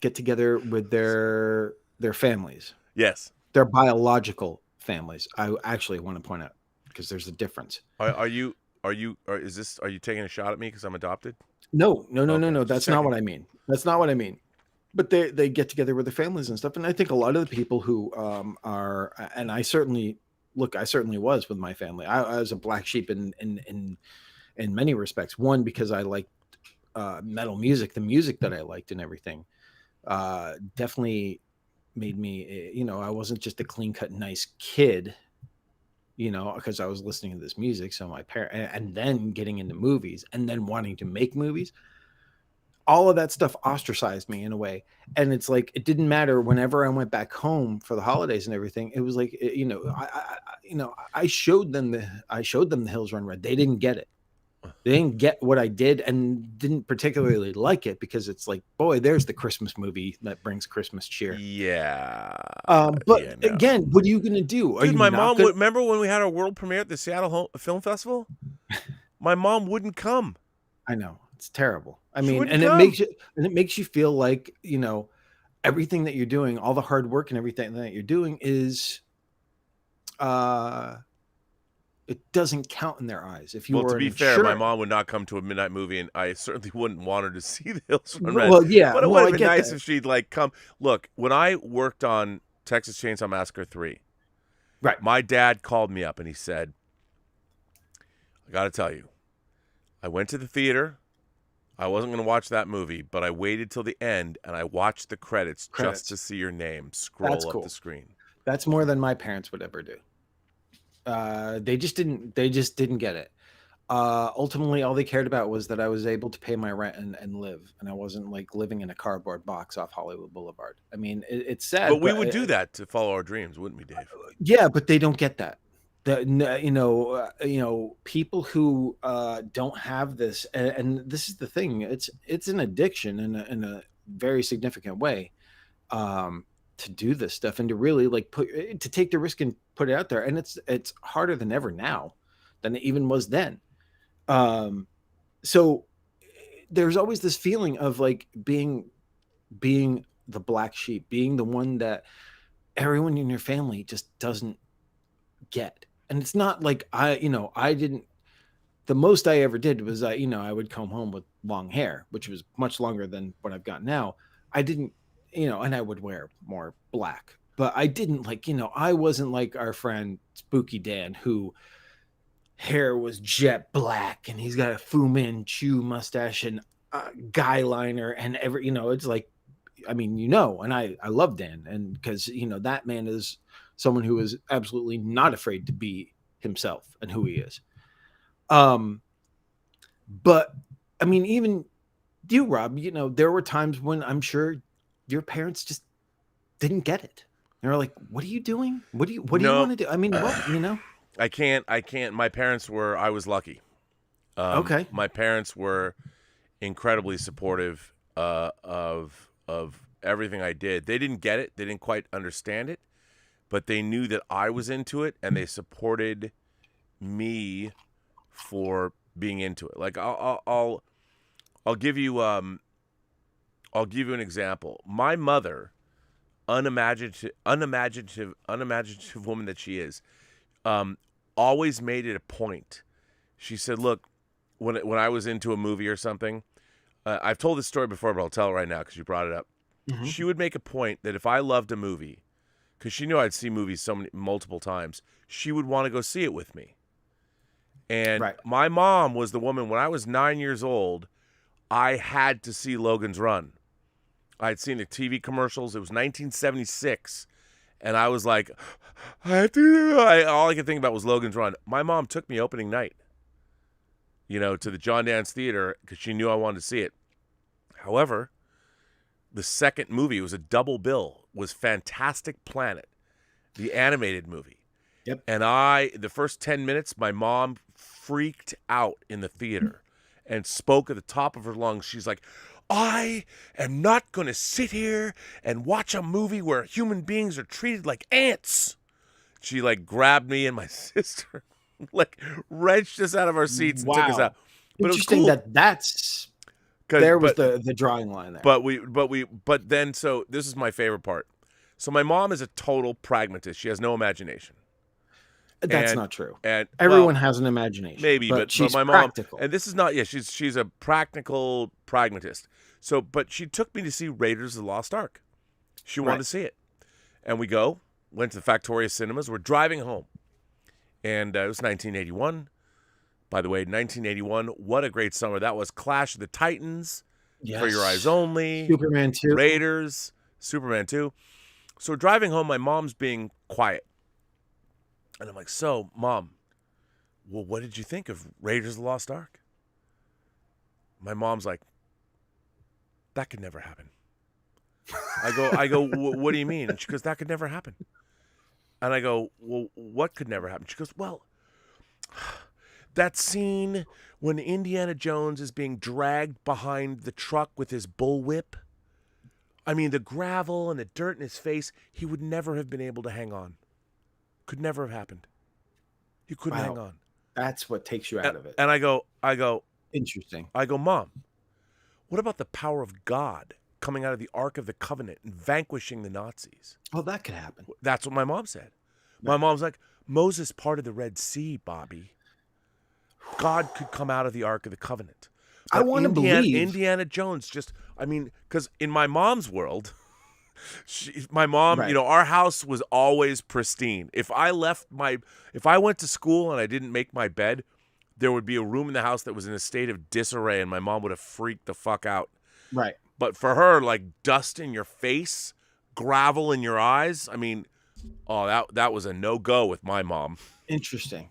Get together with their families. Yes. Their biological families. I actually want to point out because there's a difference. Are you taking a shot at me because I'm adopted? No. That's not what I mean. But they get together with their families and stuff. And I think a lot of the people who are, and I certainly was with my family. I was a black sheep in many respects. One, because I liked metal music, the music that I liked and everything, definitely made me, I wasn't just a clean cut, nice kid. because I was listening to this music. So my parent, and then getting into movies and then wanting to make movies, all of that stuff ostracized me in a way. And it's like, it didn't matter whenever I went back home for the holidays and everything. It was like, I showed them the Hills Run Red. They didn't get it. They didn't get what I did and didn't particularly like it, because it's like, boy, there's the Christmas movie that brings Christmas cheer. Yeah. But Yeah, no. again, what are you going to do? Dude, my mom would remember when we had our world premiere at the Seattle Film Festival? My mom wouldn't come. I know, it's terrible. I She mean, wouldn't and come. it makes you feel like, everything that you're doing, all the hard work and everything that you're doing is, it doesn't count in their eyes. If you Well, were to be fair, my mom would not come to a midnight movie, and I certainly wouldn't want her to see the Hills Run Red. Well, yeah, but it no, would I have been get nice that. if she'd like come. Look, when I worked on Texas Chainsaw Massacre 3, right, my dad called me up and he said, I got to tell you, I went to the theater. I wasn't going to watch that movie, but I waited till the end and I watched the credits just to see your name scroll That's up cool. the screen. That's more than my parents would ever do. They just didn't get it. Ultimately, all they cared about was that I was able to pay my rent and live, and I wasn't like living in a cardboard box off Hollywood Boulevard. I mean, it's sad, But we would do that to follow our dreams, wouldn't we, Dave? Yeah, but they don't get that. People who don't have this, and this is the thing. It's an addiction in a very significant way. To do this stuff and to really like to take the risk and put it out there, and it's harder than ever now than it even was then. So there's always this feeling of like being the black sheep, being the one that everyone in your family just doesn't get. And it's not like I didn't. The most I ever did was I would come home with long hair, which was much longer than what I've got now. I didn't, and I would wear more black, but I didn't I wasn't like our friend Spooky Dan, who hair was jet black and he's got a Fu Manchu mustache and guy liner and it's like, I mean, and I love Dan, and because that man is someone who is absolutely not afraid to be himself and who he is. But I mean, even you, Rob, there were times when I'm sure your parents just didn't get it. They were like, "What are you doing? What do you want to do?" I mean, what. I can't. My parents were. I was lucky. Okay. My parents were incredibly supportive of everything I did. They didn't get it. They didn't quite understand it, but they knew that I was into it, and they supported me for being into it. Like I'll give you an example. My mother, unimaginative woman that she is, always made it a point. She said, "Look, when I was into a movie or something, I've told this story before, but I'll tell it right now because you brought it up." Mm-hmm. She would make a point that if I loved a movie, because she knew I'd see movies multiple times, she would want to go see it with me. And right. My mom was the woman, when I was 9 years old, I had to see Logan's Run. I had seen the TV commercials. It was 1976. And I was like, all I could think about was Logan's Run. My mom took me opening night, to the John Dance Theater because she knew I wanted to see it. However, the second movie, was a double bill, was Fantastic Planet, the animated movie. Yep. And the first 10 minutes, my mom freaked out in the theater and spoke at the top of her lungs. She's like, "I am not going to sit here and watch a movie where human beings are treated like ants." She grabbed me and my sister, wrenched us out of our seats and took us out. But interesting, it was cool. that's there was the drawing line there. But then this is my favorite part. So my mom is a total pragmatist. She has no imagination. That's not true. And everyone has an imagination. Maybe, but she's my mom, practical. and this is not. Yeah, she's a practical pragmatist. So, but she took me to see Raiders of the Lost Ark. She wanted to see it, and went to the Factoria Cinemas. We're driving home, and it was 1981. By the way, 1981. What a great summer that was! Clash of the Titans, yes. For Your Eyes Only, Superman 2, Raiders, Superman 2. So driving home, my mom's being quiet. And I'm like, so, Mom, well, what did you think of Raiders of the Lost Ark? My mom's like, that could never happen. I go, what do you mean? And she goes, that could never happen. And I go, well, what could never happen? She goes, well, that scene when Indiana Jones is being dragged behind the truck with his bullwhip. I mean, the gravel and the dirt in his face, he would never have been able to hang on. Could never have happened. He couldn't hang on. That's what takes you out of it. And I go, Interesting. I go, Mom, what about the power of God coming out of the Ark of the Covenant and vanquishing the Nazis? Oh, that could happen. That's what my mom said. My mom's like, Moses parted the Red Sea, Bobby. God could come out of the Ark of the Covenant. I want to believe Indiana Jones just, I mean, because in my mom's world, my mom, Right. you know, our house was always pristine. If I went to school and I didn't make my bed, there would be a room in the house that was in a state of disarray, and my mom would have freaked the fuck out. Right. But for her, like dust in your face, gravel in your eyes, I mean, oh, that was a no-go with my mom. Interesting.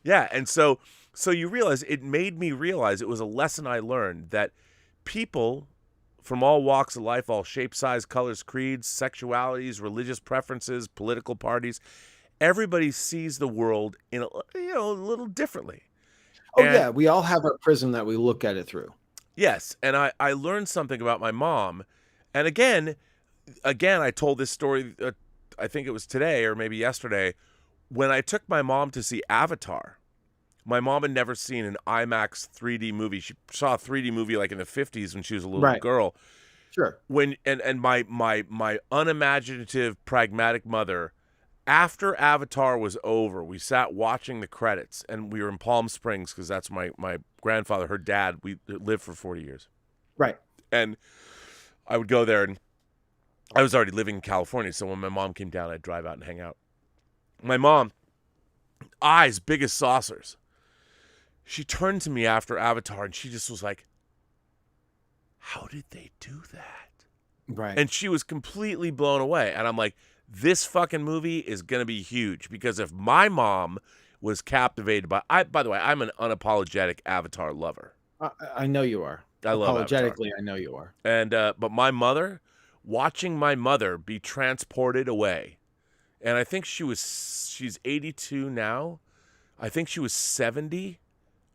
Yeah, and so you realize, it made me realize, it was a lesson I learned, that people from all walks of life, all shapes, size, colors, creeds, sexualities, religious preferences, political parties, everybody sees the world in a little differently. Oh, yeah, we all have our prism that we look at it through. Yes, and I learned something about my mom, and again, I told this story, I think it was today or maybe yesterday, when I took my mom to see Avatar. My mom had never seen an IMAX 3D movie. She saw a 3D movie like in the 50s when she was a little girl. Sure. And my unimaginative, pragmatic mother, after Avatar was over, we sat watching the credits, and we were in Palm Springs because that's my grandfather, her dad, we lived for 40 years. Right. And I would go there, and I was already living in California, so when my mom came down, I'd drive out and hang out. My mom, eyes big as saucers. She turned to me after Avatar, and she just was like, how did they do that? Right. And she was completely blown away. And I'm like, this fucking movie is going to be huge, because if my mom was captivated by the way, I'm an unapologetic Avatar lover. I know you are. I love Apologetically, Avatar. I know you are. And but my mother, watching my mother be transported away, and I think she's 82 now. I think she was 70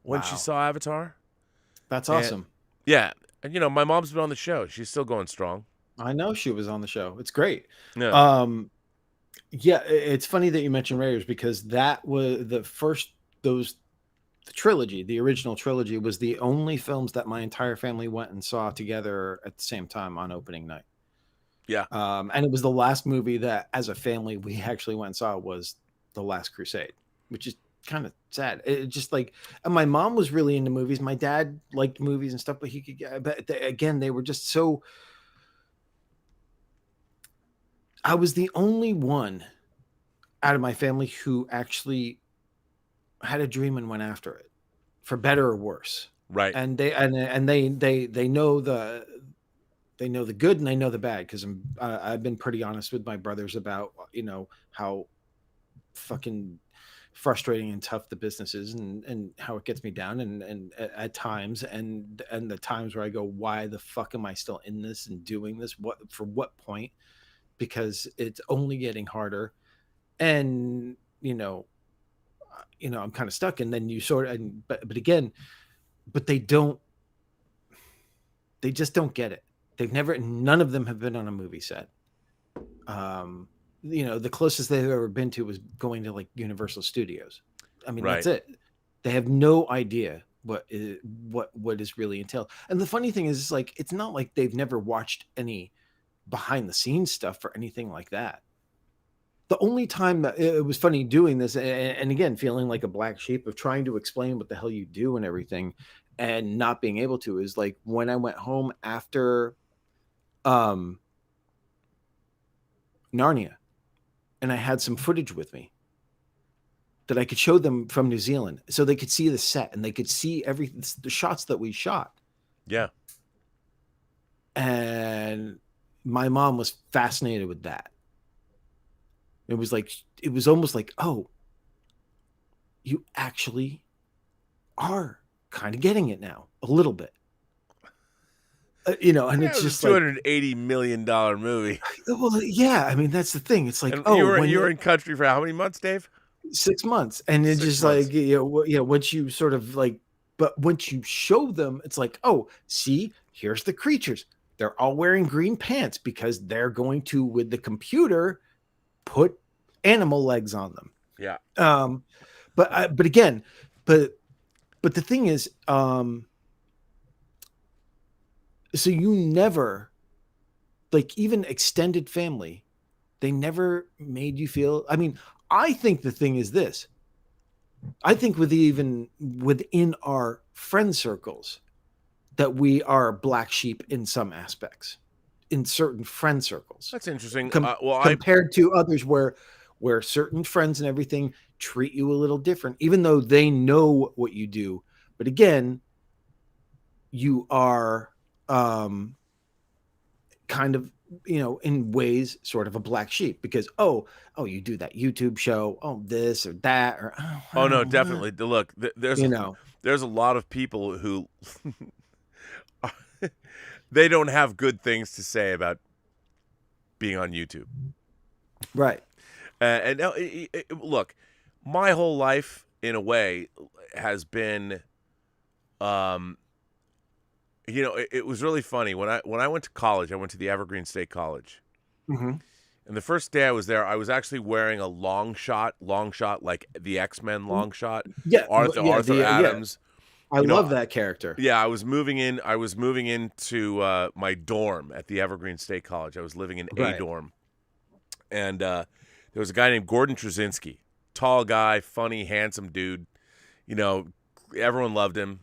when she saw Avatar. That's awesome. Yeah. And my mom's been on the show. She's still going strong. I know she was on the show. It's great. Yeah. Yeah, it's funny that you mentioned Raiders, because that was the first, the trilogy, the original trilogy, was the only films that my entire family went and saw together at the same time on opening night. Yeah. And it was the last movie that as a family we actually went and saw, was The Last Crusade, which is kind of sad. It just like, and my mom was really into movies. My dad liked movies and stuff, but again, they were just so, I was the only one out of my family who actually had a dream and went after it, for better or worse. Right. And they know the good and they know the bad, because I've been pretty honest with my brothers about how fucking frustrating and tough the business is, and how it gets me down, and at times, and the times where I go, why the fuck am I still in this and doing this? For what point? Because it's only getting harder, and I'm kind of stuck. And then you sort of, but they just don't get it. None of them have been on a movie set. The closest they've ever been to was going to like Universal Studios. I mean, That's it. They have no idea what is really entailed. And the funny thing is, like, it's not like they've never watched any behind the scenes stuff or anything like that. The only time that it was funny doing this, and again, feeling like a black sheep of trying to explain what the hell you do and everything, and not being able to, is like when I went home after Narnia, and I had some footage with me that I could show them from New Zealand, so they could see the set and they could see the shots that we shot. Yeah. And my mom was fascinated with that. It was almost like, oh, you actually are kind of getting it now a little bit. And That it's was a just like, $280 million movie. well, yeah, I mean, that's the thing. It's like, And when you were in country for how many months, Dave? 6 months, and it's 6 just months. like, once you sort of like, but once you show them, it's like, oh, see, here's the creatures. They're all wearing green pants because they're going to, with the computer, put animal legs on them. Yeah. But again, but the thing is, so you never, like, even extended family, they never made you feel. I mean, I think the thing is this. I think even within our friend circles, that we are black sheep in some aspects, in certain friend circles. That's interesting. Compared to others where certain friends and everything treat you a little different, even though they know what you do. But again, you are kind of, in ways sort of a black sheep because, oh, you do that YouTube show, oh, this or that, or Oh no, definitely. Look, there's a lot of people who they don't have good things to say about being on YouTube. Right. And now, look, my whole life, in a way, has been, it was really funny when I went to college. I went to the Evergreen State College, Mm-hmm. and the first day I was there, I was actually wearing a long shot, like the X-Men long shot. Yeah, Arthur Adams. I love that character. Yeah, I was moving into my dorm at the Evergreen State College. I was living in a dorm, and there was a guy named Gordon Trzynski, tall guy, funny, handsome dude. Everyone loved him.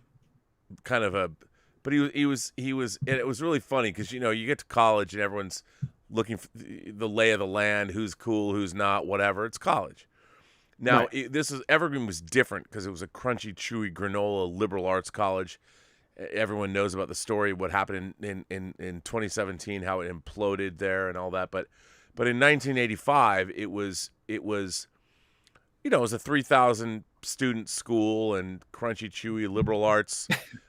But he was, and it was really funny because you get to college and everyone's looking for the lay of the land, who's cool, who's not, whatever. It's college. Now, Evergreen was different because it was a crunchy, chewy granola liberal arts college. Everyone knows about the story, what happened in 2017, how it imploded there and all that. But in 1985, it was it was a 3,000 student school and crunchy, chewy liberal arts.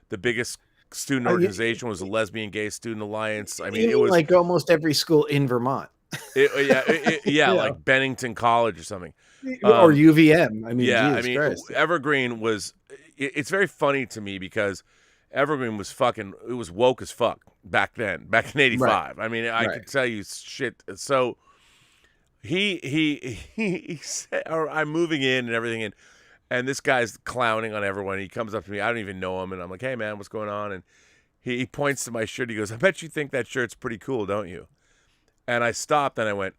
The biggest student organization was the Lesbian Gay Student Alliance. I mean, it was like almost every school in Vermont. Like Bennington College or something. Or UVM. I mean, yeah, geez, Christ. Evergreen was. It's very funny to me because Evergreen was it was woke as fuck back then, back in '85. Right. I mean, I could tell you shit. So he said, or I'm moving in and everything, and this guy's clowning on everyone. He comes up to me. I don't even know him, and I'm like, "Hey, man, what's going on?" And he points to my shirt. He goes, "I bet you think that shirt's pretty cool, don't you?" And I stopped and I went,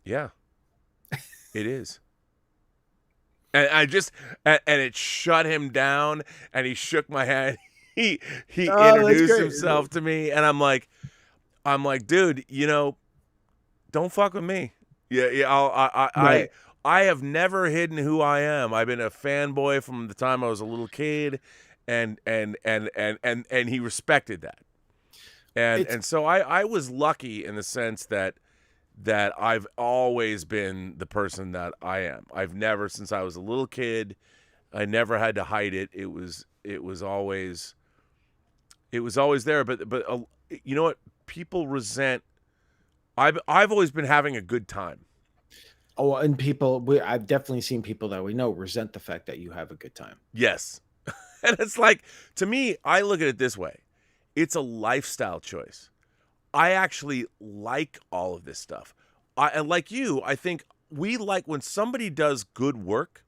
"Yeah, it is." And and it shut him down. And he shook my hand. He introduced himself to me, and I'm like, dude, don't fuck with me. Yeah. I have never hidden who I am. I've been a fanboy from the time I was a little kid, and he respected that. And so I was lucky in the sense that I've always been the person that I am. I've never, since I was a little kid, I never had to hide it. It was always there. But you know what? People resent. I've always been having a good time. Oh, and I've definitely seen people that we know resent the fact that you have a good time. Yes. And it's like, to me, I look at it this way. It's a lifestyle choice. I actually like all of this stuff. And like you, I think we like when somebody does good work,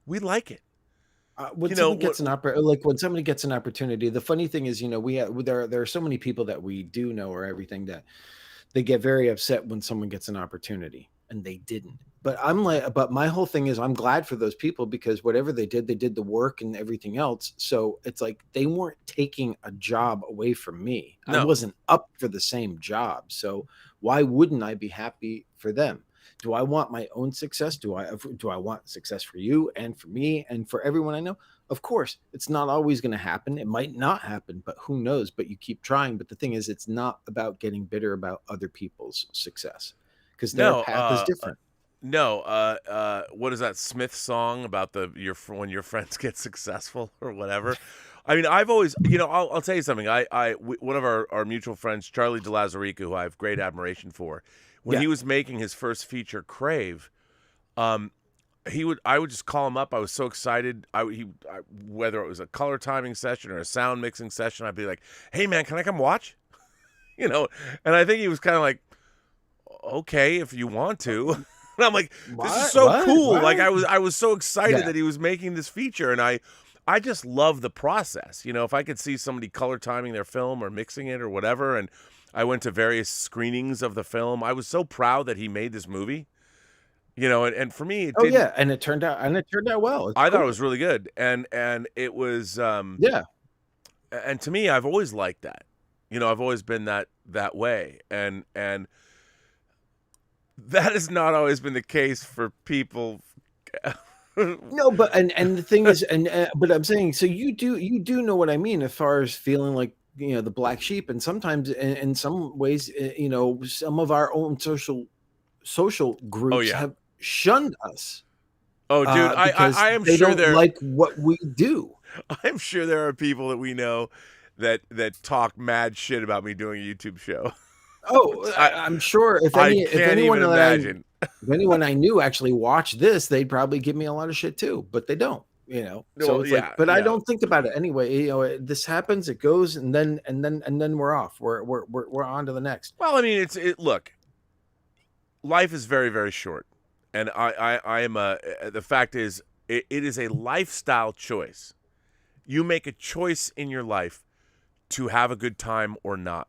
we like it. When somebody gets an opportunity, the funny thing is, there are so many people that we do know or everything that they get very upset when someone gets an opportunity and they didn't. But my whole thing is I'm glad for those people because whatever they did the work and everything else. So it's like they weren't taking a job away from me. No. I wasn't up for the same job. So why wouldn't I be happy for them? Do I want my own success? Do I want success for you and for me and for everyone I know? Of course, it's not always going to happen. It might not happen, but who knows? But you keep trying. But the thing is, it's not about getting bitter about other people's success because their path is different. No, what is that Smith song about when your friends get successful or whatever? I mean, I've always, I'll tell you something. One of our mutual friends, Charlie DeLazarica, who I have great admiration for, when Yeah. he was making his first feature, Crave, um, I would just call him up. I was so excited. Whether it was a color timing session or a sound mixing session, I'd be like, "Hey man, can I come watch?" And I think he was kind of like, "Okay, if you want to." And I'm like, "This is so cool!" What? Like I was so excited Yeah. that he was making this feature, and I just love the process. If I could see somebody color timing their film or mixing it or whatever, and I went to various screenings of the film. I was so proud that he made this movie. And for me, it Oh didn't. yeah, and it turned out well. It's I thought it cool. was really good, and it was. Yeah. And to me, I've always liked that. I've always been that way, and that has not always been the case for people. No, but and the thing is, but I'm saying, so you do know what I mean as far as feeling like the black sheep, and sometimes in some ways, some of our own social Oh groups yeah. have shunned us Oh, dude, because I am they sure don't like what we do. I'm sure there are people that we know that talk mad shit about me doing a YouTube show. Oh, I I'm sure I if can't anyone even imagine. if anyone I knew actually watched this, they'd probably give me a lot of shit too, but they don't. So Well, it's like, yeah, but I yeah. don't think about it anyway. This happens, it goes, and then we're off. We're on to the next. Well, I mean, look, life is very, very short, and I am the fact is, it is a lifestyle choice. You make a choice in your life to have a good time or not.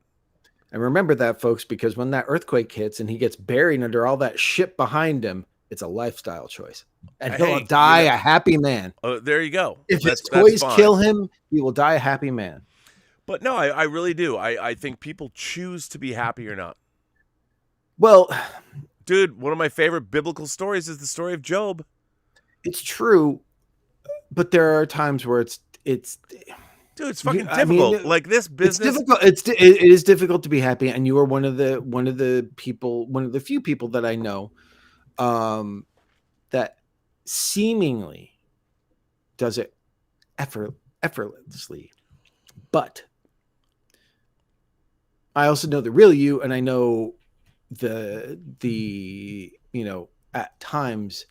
And remember that, folks, because when that earthquake hits and he gets buried under all that shit behind him, it's a lifestyle choice, and he'll Hey, die a happy man. there you go. If his That's toys fine. kill him, he will die a happy man. But no, I really do. I think people choose to be happy or not. Well, Dude, one of my favorite biblical stories is the story of Job. it's true, but there are times where it's Dude, it's fucking I mean, difficult. Like this it's business. difficult. It is difficult to be happy, and you are one of the few people that I know that seemingly does it effortlessly. But I also know the real you, and I know the at times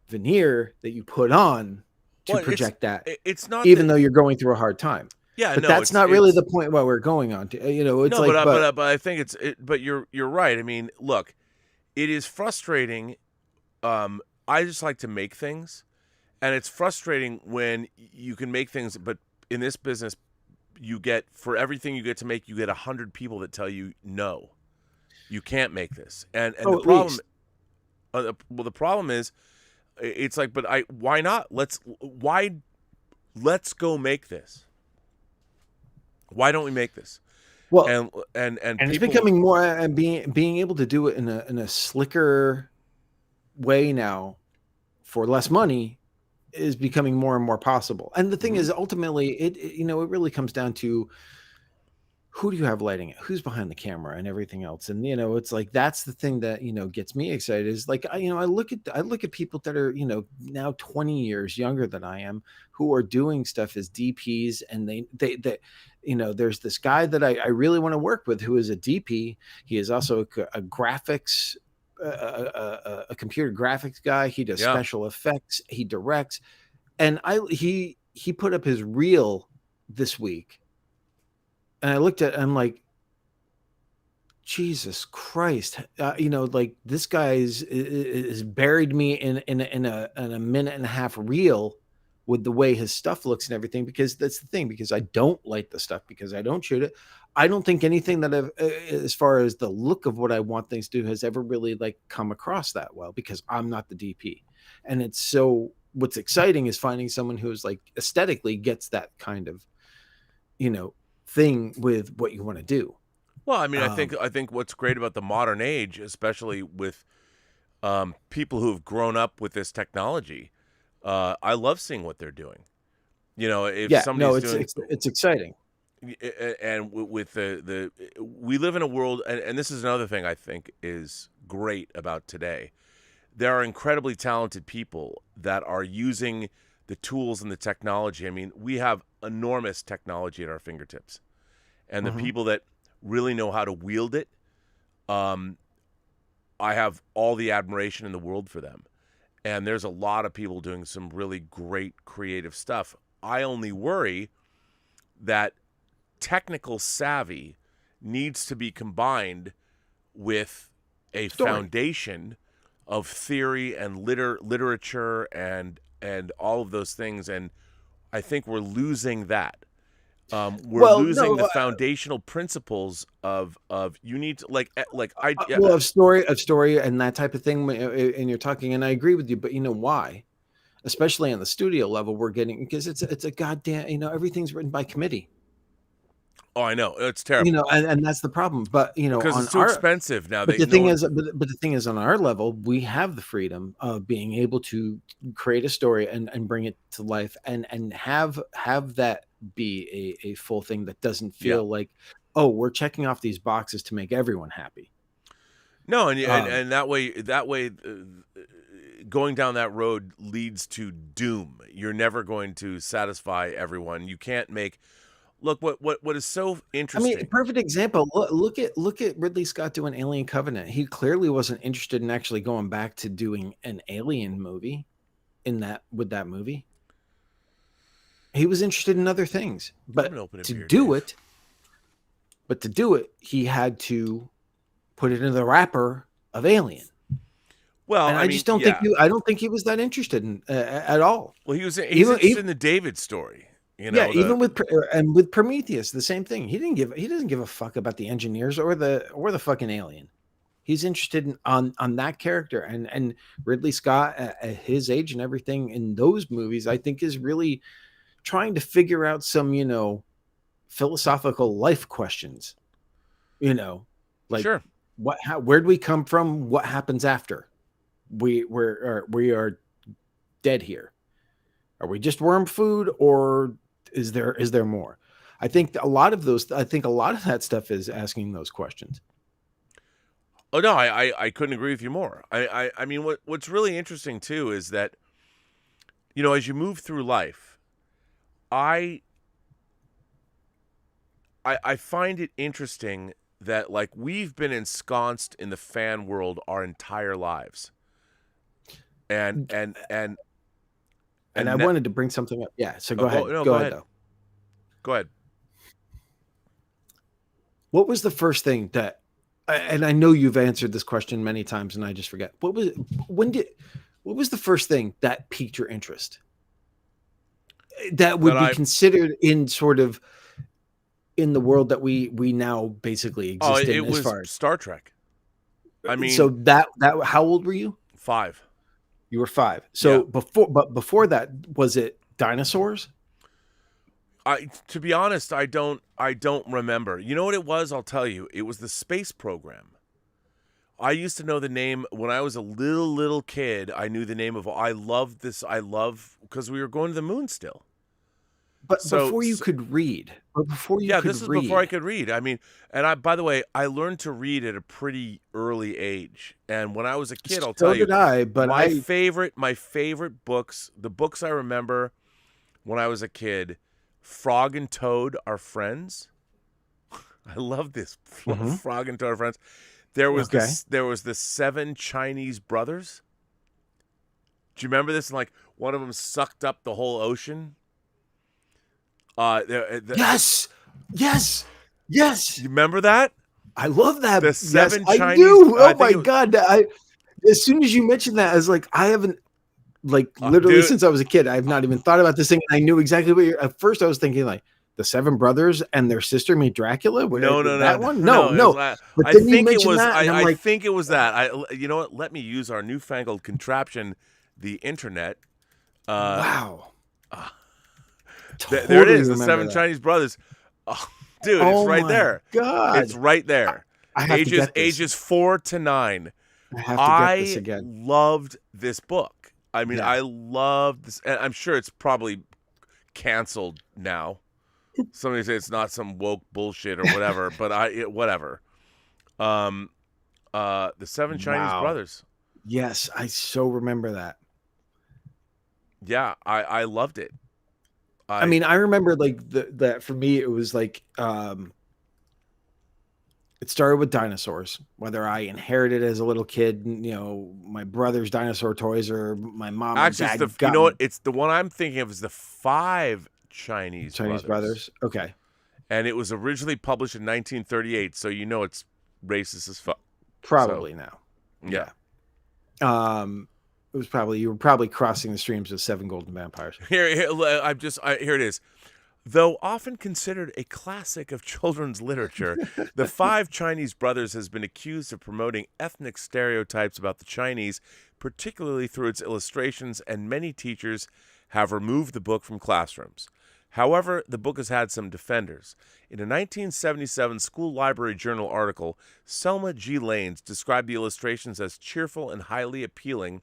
veneer that you put on to Well, project that, it's not even that. though you're going through a hard time. Yeah, But no, that's not really the point where we're going on to. It's no, like, but I think but you're right. I mean, look, it is frustrating. I just like to make things, and it's frustrating when you can make things, but in this business, for everything you get to make, you get 100 people that tell you no, you can't make this, and the problem. Well, the problem is, it's like, but why not? Let's go make this. Why don't we make this? Well, and it's becoming more, and being able to do it in a slicker way now for less money is becoming more and more possible. And the thing is, ultimately, it really comes down to who do you have lighting it, who's behind the camera, and everything else. And it's like, that's the thing that gets me excited, is like, I look at people that are now 20 years younger than I am, who are doing stuff as DPs, and they there's this guy that I really want to work with, who is a DP. He is also a graphics a computer graphics guy. He does special effects, he directs, and he put up his reel this week. And I looked at it, I'm like, Jesus Christ, like, this guy is buried me in a minute and a half reel with the way his stuff looks and everything. Because that's the thing, because I don't like the stuff, because I don't shoot it. I don't think anything that as far as the look of what I want things to do, has ever really like come across that well, because I'm not the DP. And it's so, what's exciting is finding someone who's like aesthetically gets that kind of, thing with what you want to do. Well, I mean, I think what's great about the modern age, especially with people who've grown up with this technology, I love seeing what they're doing. If somebody's doing, it's exciting. And with we live in a world, and this is another thing I think is great about today. There are incredibly talented people that are using the tools and the technology. I mean, we have enormous technology at our fingertips. And the people that really know how to wield it, I have all the admiration in the world for them. And there's a lot of people doing some really great creative stuff. I only worry that technical savvy needs to be combined with a foundation of theory and literature and all of those things, and I think we're losing that. We're losing the foundational principles of you need to of story and that type of thing. And you're talking, and I agree with you, but you know why? Especially on the studio level, we're getting, because it's a goddamn, everything's written by committee. Oh, I know, it's terrible. And that's the problem. But because it's too expensive now. But the thing is, on our level, we have the freedom of being able to create a story and bring it to life, and have that be a full thing that doesn't feel like, oh, we're checking off these boxes to make everyone happy. No, and that way, going down that road leads to doom. You're never going to satisfy everyone. You can't make. Look, what is so interesting. I mean, perfect example. Look at Ridley Scott doing Alien Covenant. He clearly wasn't interested in actually going back to doing an Alien movie with that movie. He was interested in other things, but to do it, he had to put it in the wrapper of Alien. Well, and I just don't think I don't think he was that interested in at all. Well, he's interested in the David story. Even with Prometheus, the same thing. He doesn't give a fuck about the engineers or the fucking alien. He's interested on that character, and Ridley Scott at his age and everything in those movies, I think, is really trying to figure out some philosophical life questions. Sure. Where'd we come from? What happens after we are dead here? Are we just worm food, or is there more? I think a lot of that stuff is asking those questions. Oh no, I couldn't agree with you more. I mean, what's really interesting too is that, as you move through life, I find it interesting that we've been ensconced in the fan world our entire lives, and I wanted to bring something up. Yeah, so go ahead. Go ahead. Go ahead. What was the first thing that, and I know you've answered this question many times and I just forget. What was the first thing that piqued your interest? That would be considered in sort of in the world that we now basically exist in. It was Star Trek. I mean, so that how old were you? 5. You were 5. So before that, was it dinosaurs? To be honest, I don't remember. You know what it was? I'll tell you. It was the space program. I used to know the name when I was a little kid. I knew the name of. I loved this. Because we were going to the moon still. But before you could read, before I could read. I mean, by the way, I learned to read at a pretty early age. And when I was a kid, I'll tell you, my favorite books, the books I remember when I was a kid, Frog and Toad Are Friends. I love this. Frog and Toad Are Friends. There was the 7 Chinese brothers. Do you remember this? And one of them sucked up the whole ocean. Yes. You remember that? I love that. The 7 Chinese. I do. Oh my god! As soon as you mentioned that, I was like, I haven't literally since I was a kid. I have not even thought about this thing. I knew exactly what you're. At first, I was thinking the 7 brothers and their sister meet Dracula. No. But I then think you it was. That, I think it was that. You know what? Let me use our newfangled contraption, the internet. Wow. There it is, the 7 Chinese brothers. Oh, dude, it's right there. God. It's right there. Ages 4 to 9. I have to get this again. Loved this book. I mean, I loved this. And I'm sure it's probably canceled now. Somebody say it's not some woke bullshit or whatever, but whatever. The Seven Chinese Wow. Brothers. Yes, I so remember that. Yeah, I loved it. I mean, I remember like that for me, it was like it started with dinosaurs. Whether I inherited as a little kid, my brother's dinosaur toys, or my mom or actually, it's dad you got know me what? It's the one I'm thinking of is the Five Chinese Chinese Brothers. brothers. Okay, And it was originally published in 1938, so it's racist as fuck. probably now. Yeah. It was probably you were probably crossing the streams with Seven Golden Vampires. Here here it is. Though often considered a classic of children's literature, The Five Chinese Brothers has been accused of promoting ethnic stereotypes about the Chinese, particularly through its illustrations, and many teachers have removed the book from classrooms. However, the book has had some defenders. In a 1977 School Library Journal article, Selma G. Lanes described the illustrations as cheerful and highly appealing,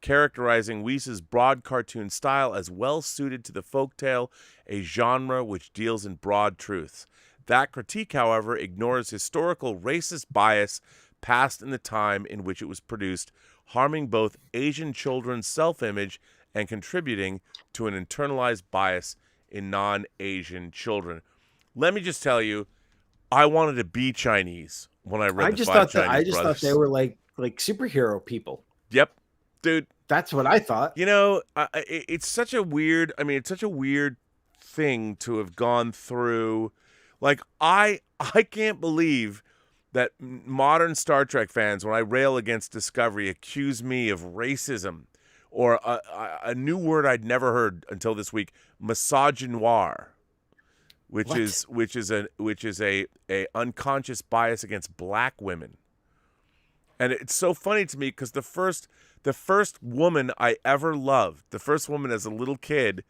characterizing Weiss's broad cartoon style as well suited to the folktale, a genre which deals in broad truths. That critique, however, ignores historical racist bias past in the time in which it was produced, harming both Asian children's self-image and contributing to an internalized bias in non-Asian children. Let me just tell you, I wanted to be Chinese when I read The Five Chinese Brothers. Thought they were like superhero people. Yep. Dude, that's what I thought. It's such a weird, it's such a weird thing to have gone through. Like, I can't believe that modern Star Trek fans, when I rail against Discovery, accuse me of racism or a new word I'd never heard until this week, misogynoir, which is a unconscious bias against black women. And it's so funny to me because the first woman I ever loved, the first woman as a little kid,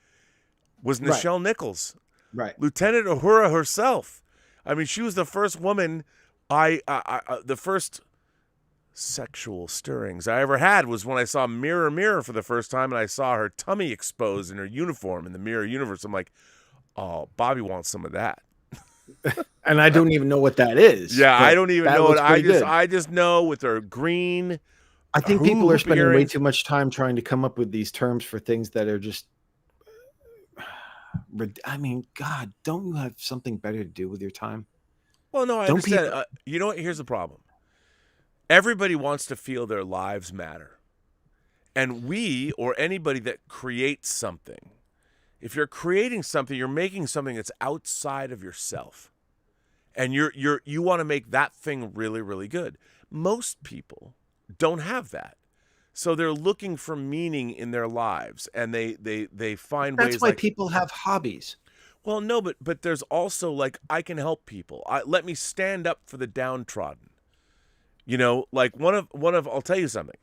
was Nichelle Nichols, right? Lieutenant Uhura herself. I mean, she was the first woman the first sexual stirrings I ever had was when I saw Mirror Mirror for the first time, and I saw her tummy exposed in her uniform in the Mirror universe. I'm like, oh, Bobby wants some of that. And I don't even know what that is. Yeah, I don't even know it. I just know with her green. I think people are spending way too much time trying to come up with these terms for things that are just. I mean, God, don't you have something better to do with your time? Well, no, I understand. You know what? Here's the problem. Everybody wants to feel their lives matter. And we, or anybody that creates something, if you're creating something, you're making something that's outside of yourself. And you want to make that thing really, really good. Most people don't have that. So they're looking for meaning in their lives, and they find ways. That's why people have hobbies. Well, no, but there's also like, I can help people. Let me stand up for the downtrodden. Like one of I'll tell you something.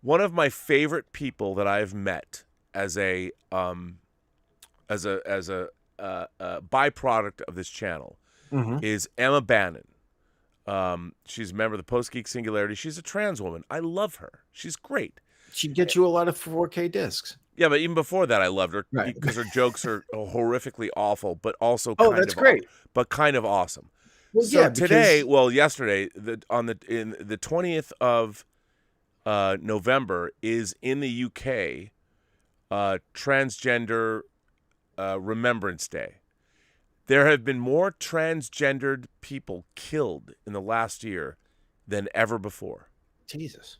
One of my favorite people that I've met as a byproduct of this channel is Emma Bannon. She's a member of the Post-Geek Singularity. She's a trans woman. I love her. She's great. She'd get you a lot of 4K discs. Yeah, but even before that, I loved her because her jokes are horrifically awful, but also great, but kind of awesome. Well, so yesterday, on the 20th of November is in the UK, Transgender Remembrance Day. There have been more transgendered people killed in the last year than ever before. Jesus.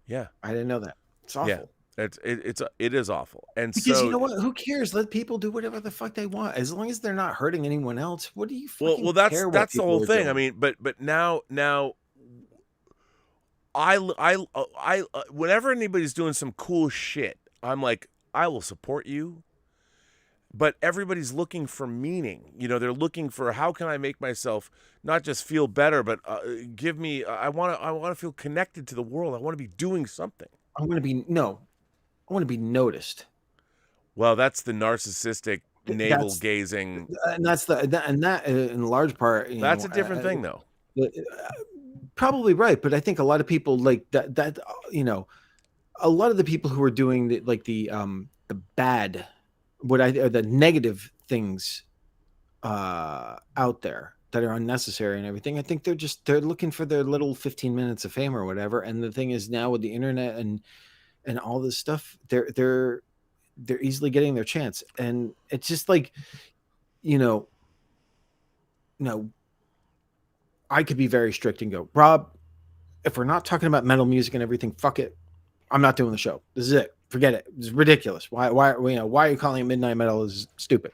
Yeah, I didn't know that. It's awful. Yeah. It is awful, and because you know what? Who cares? Let people do whatever the fuck they want, as long as they're not hurting anyone else. What do you fucking well, that's care that's what the whole thing. doing? I mean, but now, I whenever anybody's doing some cool shit, I'm like, I will support you. But everybody's looking for meaning. They're looking for, how can I make myself not just feel better, but give me. I want to feel connected to the world. I want to be doing something. I want to be noticed. Well, that's the narcissistic navel gazing, and that's that in large part. That's a different thing, though. Probably right, but I think a lot of people like that. A lot of the people who are doing the bad, the negative things out there, that are unnecessary and everything. I think they're looking for their little 15 minutes of fame or whatever. And the thing is, now with the internet and all this stuff, they're easily getting their chance. And it's just like, you know, no, I could be very strict and go, Rob, if we're not talking about metal music and everything, fuck it. I'm not doing the show. This is it. Forget it. It's ridiculous. Why are you calling it midnight metal? Is stupid.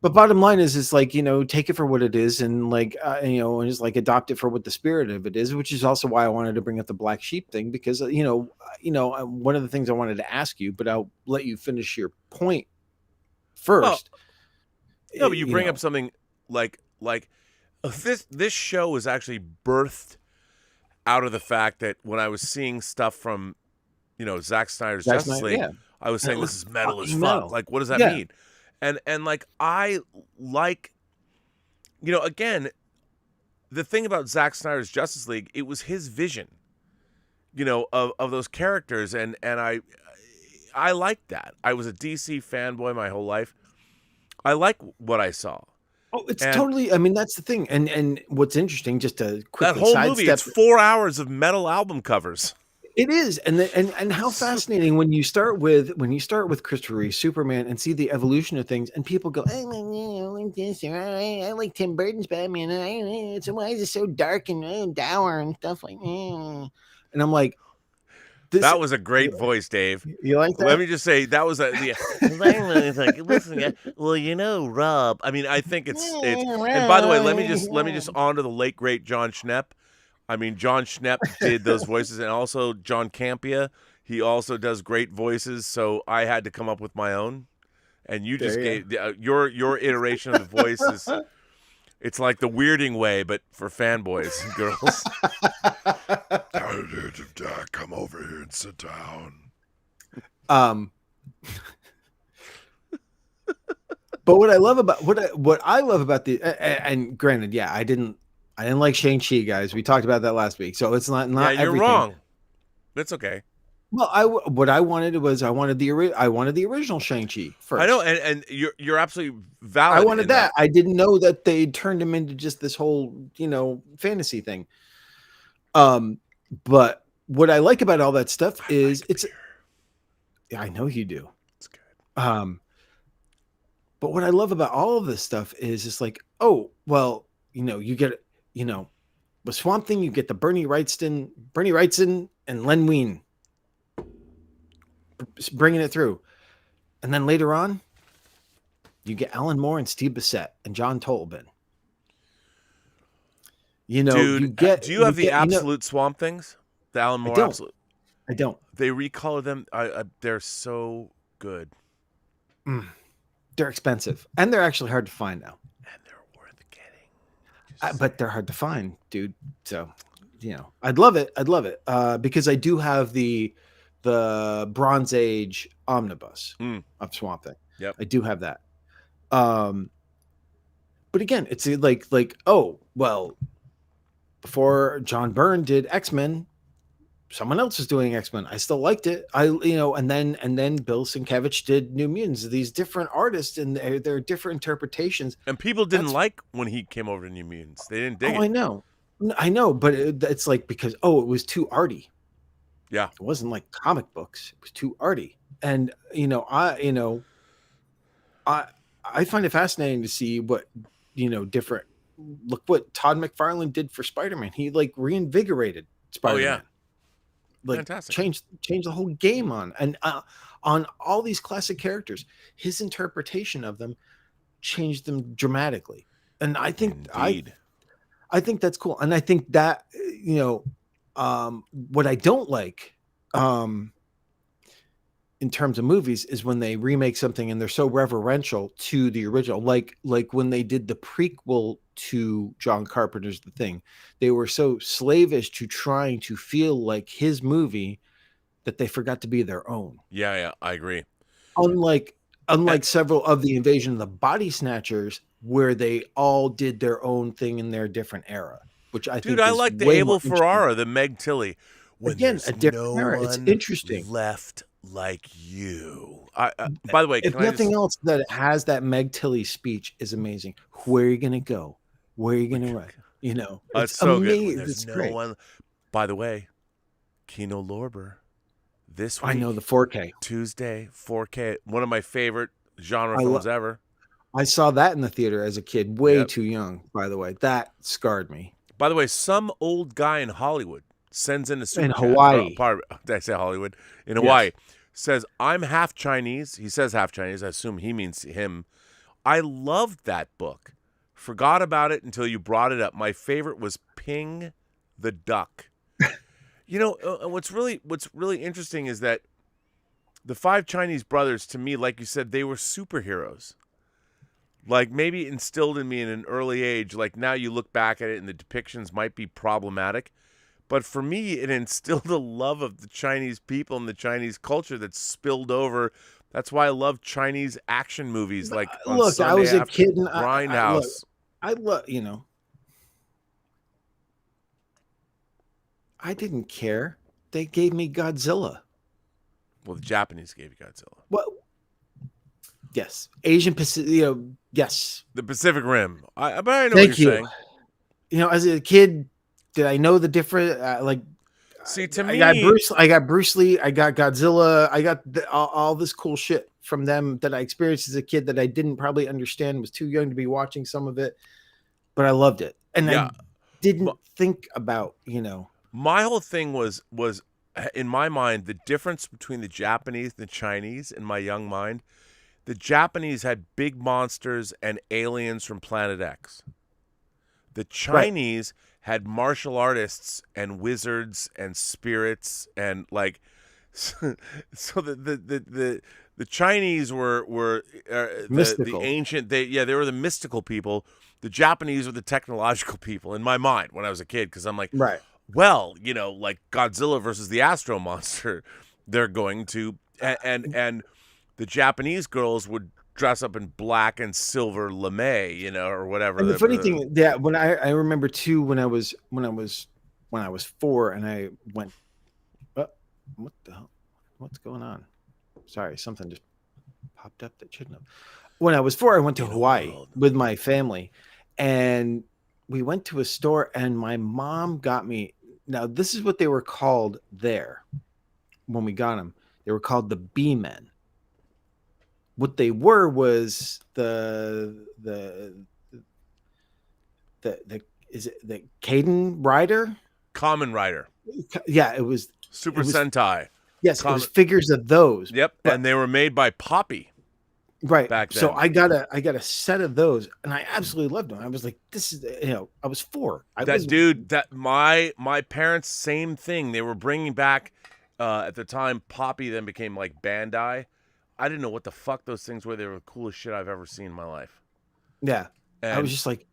But bottom line is like, take it for what it is, and like, and just like adopt it for what the spirit of it is, which is also why I wanted to bring up the Black Sheep thing, because, one of the things I wanted to ask you, but I'll let you finish your point first. Well, no, but you bring up something like this show was actually birthed out of the fact that when I was seeing stuff from, Zack Snyder's Justice League, I was saying this is metal as fuck. Metal. Like, what does that mean? And like, I like, again, the thing about Zack Snyder's Justice League, it was his vision, of those characters, and I liked that. I was a DC fanboy my whole life. I like what I saw. Oh, it's totally. I mean, that's the thing. And what's interesting, just to quickly that whole sidestep, movie, it's 4 hours of metal album covers. It is, and how fascinating when you start with Christopher Reeve, Superman, and see the evolution of things, and people go, I like this, or I like Tim Burton's Batman. So why is it so dark and dour and stuff like? And I'm like, that was a great voice, Dave. You like that? Let me just say that was listen, well, Rob. I mean, I think it's. And by the way, let me just honor the late great John Schnepp. I mean, John Schnepp did those voices, and also John Campia. He also does great voices, so I had to come up with my own. And you just gave your iteration of the voice is. It's like the Weirding Way, but for fanboys and girls. Come over here and sit down. But what I love about what I love about the and granted, I didn't like Shang-Chi, guys. We talked about that last week, so it's not you're everything. Wrong. That's okay. Well, what I wanted the original Shang-Chi first. I know, and you're absolutely valid. I wanted that. I didn't know that they turned him into just this whole fantasy thing. But what I like about all that stuff is I know you do. It's good. But what I love about all of this stuff is it's like, oh well, you get with Swamp Thing, you get the Bernie Wrightson, and Len Wein bringing it through, and then later on, you get Alan Moore and Steve Bissette and John Tolbin. Dude, do you have the absolute Swamp Things? The Alan Moore absolute? I don't. They recolor them. They're so good. They're expensive, and they're actually hard to find now. And they're worth getting. But they're hard to find, dude. So, I'd love it. Because I do have the Bronze Age omnibus of Swamp Thing. Yep. I do have that. But again, it's like, oh, well, before John Byrne did X-Men, someone else was doing X-Men. I still liked it. And then Bill Sienkiewicz did New Mutants. These different artists and their different interpretations. And people didn't like when he came over to New Mutants. They didn't dig it. I know, but it's like because it was too arty. Yeah, it wasn't like comic books. It was too arty, and I find it fascinating to see what different. Look what Todd McFarlane did for Spider-Man. He like reinvigorated Spider-Man. Oh yeah, like fantastic. Changed the whole game on all these classic characters. His interpretation of them changed them dramatically, and I think I think that's cool, and I think that what I don't like in terms of movies is when they remake something and they're so reverential to the original, like when they did the prequel to John Carpenter's The Thing. They were so slavish to trying to feel like his movie that they forgot to be their own. Yeah, I agree. Unlike several of the Invasion of the Body Snatchers, where they all did their own thing in their different era, which I think. Dude, I like the Abel Ferrara, the Meg Tilly. When again, a different era. It's interesting. Left like you. By the way, if nothing else, that it has that Meg Tilly speech is amazing. Where are you gonna go? Where are you gonna run? You know, It's it's so good. When amazing. there's It's no great. one. By the way, Kino Lorber this I week, know the 4K. Tuesday, 4K. One of my favorite genre I films lo- ever. I saw that in the theater as a kid, way Yep. too young, by the way. That scarred me. By the way, some old guy in Hollywood sends in a super In chat. Hawaii. Did I say Hollywood? In Yes. Hawaii. Says, I'm half Chinese. He says half Chinese. I assume he means him. I loved that book. Forgot about it until you brought it up. My favorite was Ping the Duck. You know, what's really interesting is that the five Chinese brothers, to me, like you said, they were superheroes. Like maybe instilled in me in an early age. Like now you look back at it and the depictions might be problematic. But for me, it instilled a love of the Chinese people and the Chinese culture that spilled over. That's why I love Chinese action movies, like on Look, I Sunday was a after kid, and Grindhouse. I love, you know, I didn't care. They gave me Godzilla. Well, the Japanese gave you Godzilla. Well, yes, Asian Pacific. You know, yes. The Pacific Rim. But I know what Thank you're you. saying. You know, as a kid, did I know the different? See, to I me, got Bruce Lee. I got Godzilla. I got all this cool shit from them that I experienced as a kid that I didn't probably understand. Was too young to be watching some of it, but I loved it, and yeah, I didn't think about, you know. my whole thing was in my mind the difference between the Japanese and the Chinese. In my young mind, the Japanese had big monsters and aliens from Planet X. The Chinese had martial artists and wizards and spirits and like so the Chinese were the Mystical. ancient they were the mystical people. The Japanese were the technological people in my mind when I was a kid, because I'm like, Right. well, you know, like Godzilla versus the Astro Monster, they're going to and the Japanese girls would dress up in black and silver lame, you know, or whatever. And the funny thing, yeah, when I remember too, when I was 4, and I went, what the hell? What's going on? Sorry, something just popped up that shouldn't have. When I was 4, I went to Hawaii with my family, and we went to a store, and my mom got me. Now, this is what they were called there when we got them. They were called the B-Men. What they were was the is it the Kaiden Rider? Kamen Rider. Yeah, it was Super Sentai. Yes, it was figures of those. Yep, and they were made by Poppy. Right. Back then. So I got a set of those, and I absolutely loved them. I was like, this is, you know, I was 4. My parents, same thing. They were bringing back at the time Poppy then became like Bandai. I didn't know what the fuck those things were. They were the coolest shit I've ever seen in my life. Yeah. And I was just like,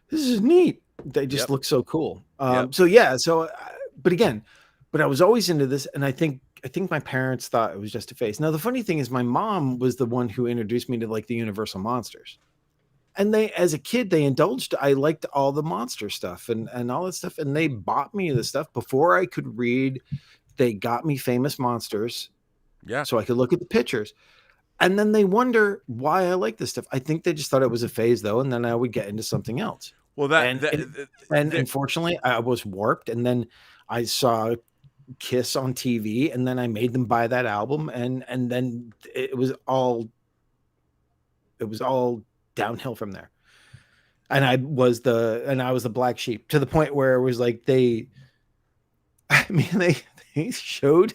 this is neat. They just look so cool. Yep. So yeah, but I was always into this, and I think my parents thought it was just a phase. Now the funny thing is, my mom was the one who introduced me to like the Universal monsters, and they, as a kid, they indulged. I liked all the monster stuff and all that stuff, and they bought me the stuff before I could read. They got me Famous Monsters, so I could look at the pictures. And then they wonder why I like this stuff. I think they just thought it was a phase, though, and then I would get into something else. Well, unfortunately, I was warped, and then I saw Kiss on TV, and then I made them buy that album, and then it was all downhill from there. And I was the black sheep, to the point where it was like they showed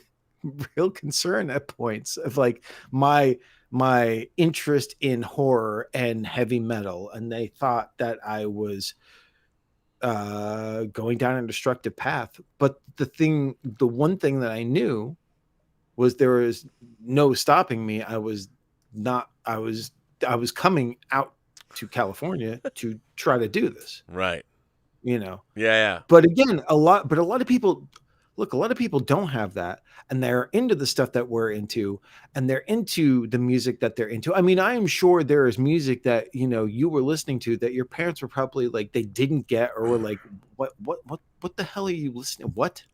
real concern at points of like my interest in horror and heavy metal, and they thought that I was going down a destructive path. But the one thing that I knew was there was no stopping me. I was coming out to California to try to do this. Right. You know? Yeah. But again, a lot of people don't have that, and they're into the stuff that we're into, and they're into the music that they're into. I mean, I am sure there is music that, you know, you were listening to that your parents were probably like, they didn't get, or were like, what the hell are you listening? What?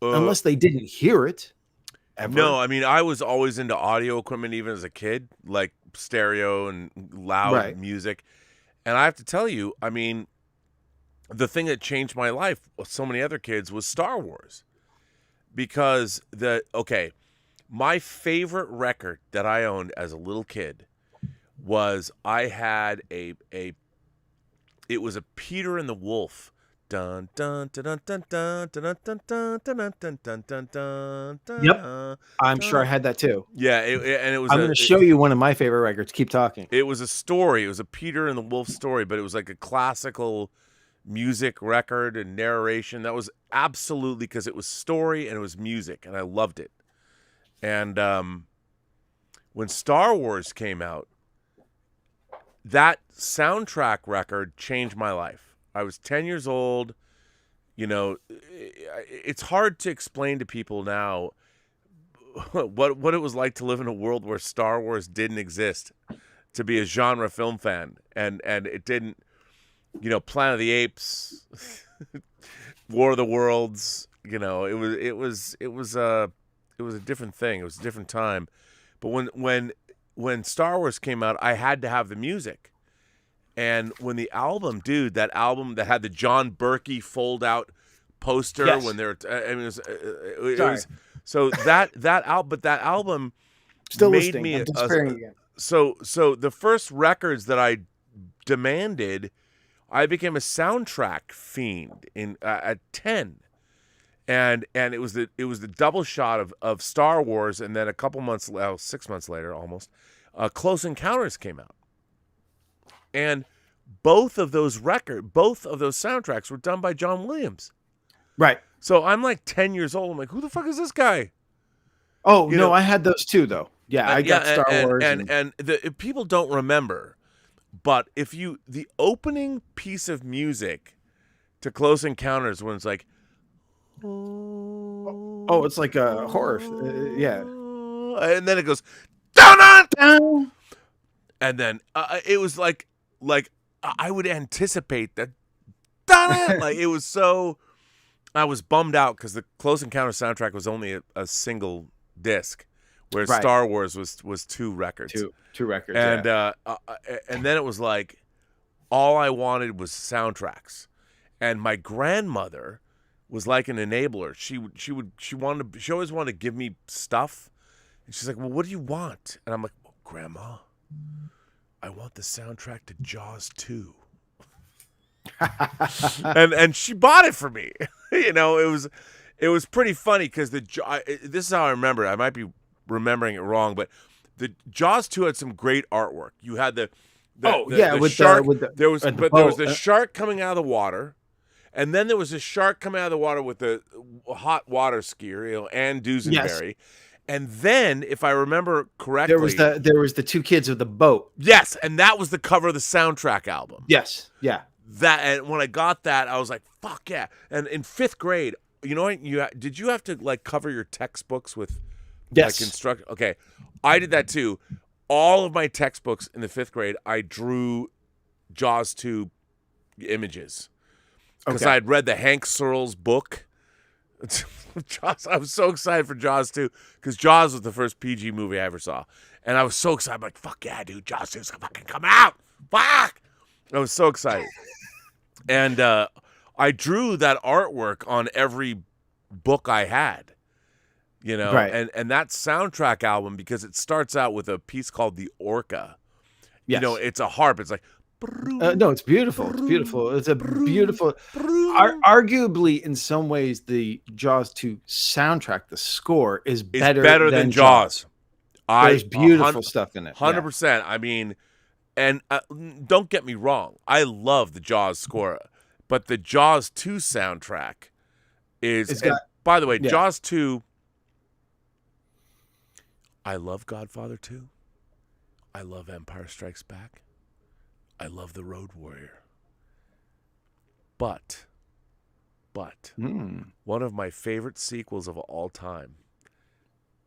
Unless they didn't hear it. ever? No, I mean, I was always into audio equipment even as a kid, like stereo and loud Right. music. And I have to tell you, I mean, the thing that changed my life with so many other kids was Star Wars. Because my favorite record that I owned as a little kid was I had it was a Peter and the Wolf. Dun dun dun dun dun dun dun dun dun dun dun dun dun dun Yep. dun. I'm sure I had that too. Yeah, and it was I'm going to show you one of my favorite records. Keep talking. it was a story. It was a Peter and the Wolf story, but it was like a classical music record and narration. That was absolutely because it was story and it was music, and I loved it. And when Star Wars came out, that soundtrack record changed my life. I was 10 years old. You know, it's hard to explain to people now what it was like to live in a world where Star Wars didn't exist, to be a genre film fan, and it didn't, Planet of the Apes, War of the Worlds, it was a different thing. It was a different time. But when Star Wars came out, I had to have the music. And when the album, dude, that album that had the John Berkey fold out poster, Yes. when they're, it was so that album Still made listening. me I'm despairing again. so the first records that I demanded, I became a soundtrack fiend at 10. And it was the double shot of Star Wars, and then a couple months, 6 months later, almost, Close Encounters came out, and both of those soundtracks were done by John Williams. Right. So I'm like 10 years old. I'm like, who the fuck is this guy? Oh, no, I had those too, though. Yeah, I got Star Wars. And if people don't remember, but the opening piece of music to Close Encounters, when it's like, oh, it's like a horror. Yeah. And then it goes, dun! And then it was like I would anticipate that, dun! Like, it was so. I was bummed out because the Close Encounters soundtrack was only a single disc, whereas Right. Star Wars was two records. Two records. And yeah. and then it was like all I wanted was soundtracks, and my grandmother was like an enabler. She always wanted to give me stuff, and she's like, "Well, what do you want?" And I'm like, "Well, Grandma, I want the soundtrack to Jaws 2." and she bought it for me. It was pretty funny because this is how I remember it. I might be remembering it wrong, but the Jaws 2 had some great artwork. You had the shark. There was the shark coming out of the water, and then there was a shark coming out of the water with the hot water skier, Ann Dusenberry. Yes. And then, if I remember correctly, there was the two kids with the boat. Yes, and that was the cover of the soundtrack album. Yes, yeah. And when I got that, I was like, "Fuck yeah!" And in 5th grade, did you have to like cover your textbooks with yes, like instruct? Okay, I did that too. All of my textbooks in the 5th grade, I drew Jaws 2 images because I had read the Hank Searles book. Jaws, I was so excited for Jaws 2 because Jaws was the first PG movie I ever saw, and I was so excited. I'm like, "Fuck yeah, dude! Jaws 2's fucking coming out! Fuck!" I was so excited. And I drew that artwork on every book I had, right. and that soundtrack album, because it starts out with a piece called The Orca. Yes. It's a harp. It's like, no, it's beautiful. It's beautiful. It's a beautiful, arguably in some ways, the Jaws 2 soundtrack, the score is better than Jaws. There's beautiful stuff in it. 100%. Yeah. I mean, and don't get me wrong, I love the Jaws score, but the Jaws 2 soundtrack is. By the way, yeah. Jaws 2. I love Godfather 2. I love Empire Strikes Back. I love The Road Warrior. But one of my favorite sequels of all time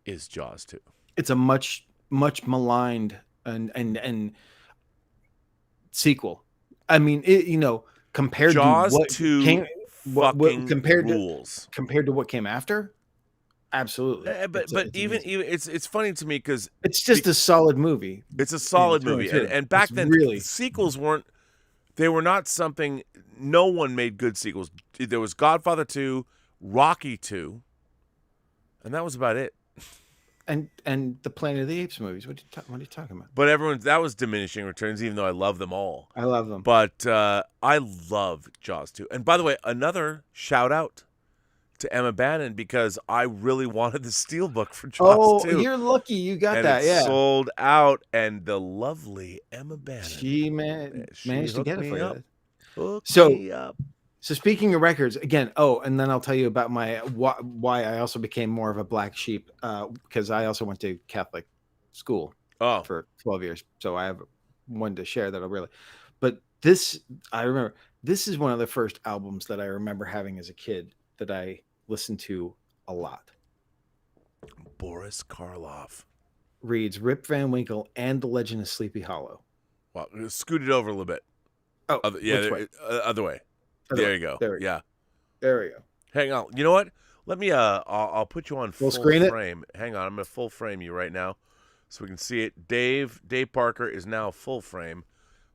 is Jaws 2. It's a much maligned and sequel. I mean, compared Jaws to what 2 came, fucking compared rules. Compared to what came after. Absolutely. But It's even amazing. even it's funny to me because It's just a solid movie. it's a solid Through and movie, and through. and back It's then the really sequels weren't. They were not something. No one made good sequels. There was Godfather 2, Rocky 2, and that was about it. and the Planet of the Apes movies. What are you talking about? But that was diminishing returns, even though I love them all. I love them. But I love Jaws 2. And by the way, another shout out to Emma Bannon because I really wanted the Steelbook for Jaws Oh, 2. you're lucky you got And that. it Yeah, sold out. And the lovely Emma Bannon, she she managed to hooked get it for me up. you. Hooked So me up. So speaking of records again, and then I'll tell you about why I also became more of a black sheep because I also went to Catholic school Oh, for 12 years. So I have one to share that but I remember this is one of the first albums that I remember having as a kid that I listened to a lot. Boris Karloff. Reads Rip Van Winkle and The Legend of Sleepy Hollow. Well, scoot it over a little bit. Oh, Yeah, which way? other way. Other There way. you go. There we Yeah. There we go. Hang on. You know what? Let me I'll put you on full screen it? frame. Hang on. I'm gonna full frame you right now so we can see it. Dave Parker is now full frame.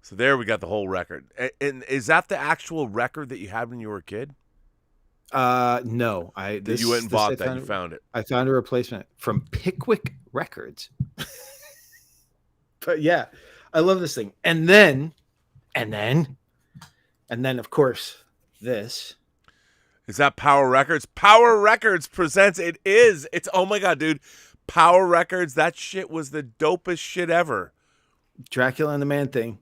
So there we got the whole record. And is that the actual record that you had when you were a kid? No. You went and bought that. You found it. I found a replacement from Pickwick Records. But yeah, I love this thing. And then of course this. Is that Power Records? Power Records presents it is. It's oh my god, dude. Power Records, that shit was the dopest shit ever. Dracula and the Man Thing.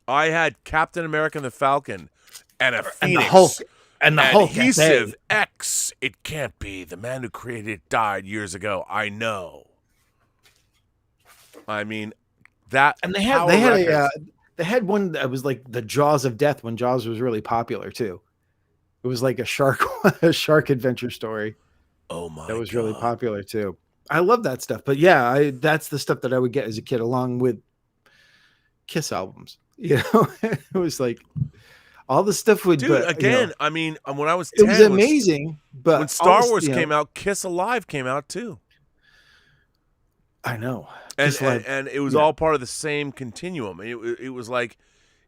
I had Captain America and the Falcon and a Phoenix. And the Hulk. And the Hulk. Adhesive X. It can't be. The man who created it died years ago. I know. I mean, that. And they had one that was like the Jaws of Death when Jaws was really popular too. It was like a shark adventure story. Oh my! That was really popular too. I love that stuff. But yeah, that's the stuff that I would get as a kid, along with Kiss albums. You know, it was like all the stuff would. Dude, but, again, I mean, when I was 10, it was amazing. But when Star Wars came out, Kiss Alive came out too. I know, and it was all part of the same continuum. It was like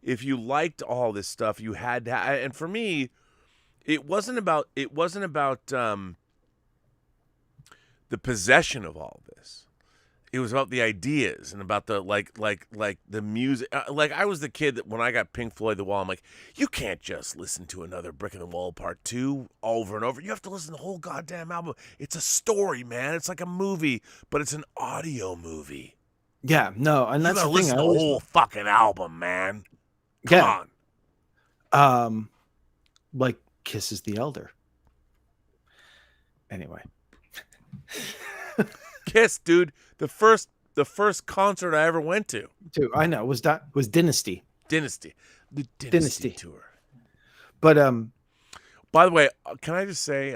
if you liked all this stuff, you had to. And for me, it wasn't about the possession of all this. It was about the ideas and about the like the music. Like I was the kid that when I got Pink Floyd The Wall, I'm like, you can't just listen to another Brick in the Wall Part 2 over and over. You have to listen to the whole goddamn album. It's a story, man. It's like a movie, but it's an audio movie. Yeah, no, and that's you gotta the listen thing. to the whole fucking album, man. Come on. Like Kiss is the Elder. Anyway. Kiss, dude. The first concert I ever went to. I know was Dynasty. The Dynasty tour. But by the way, can I just say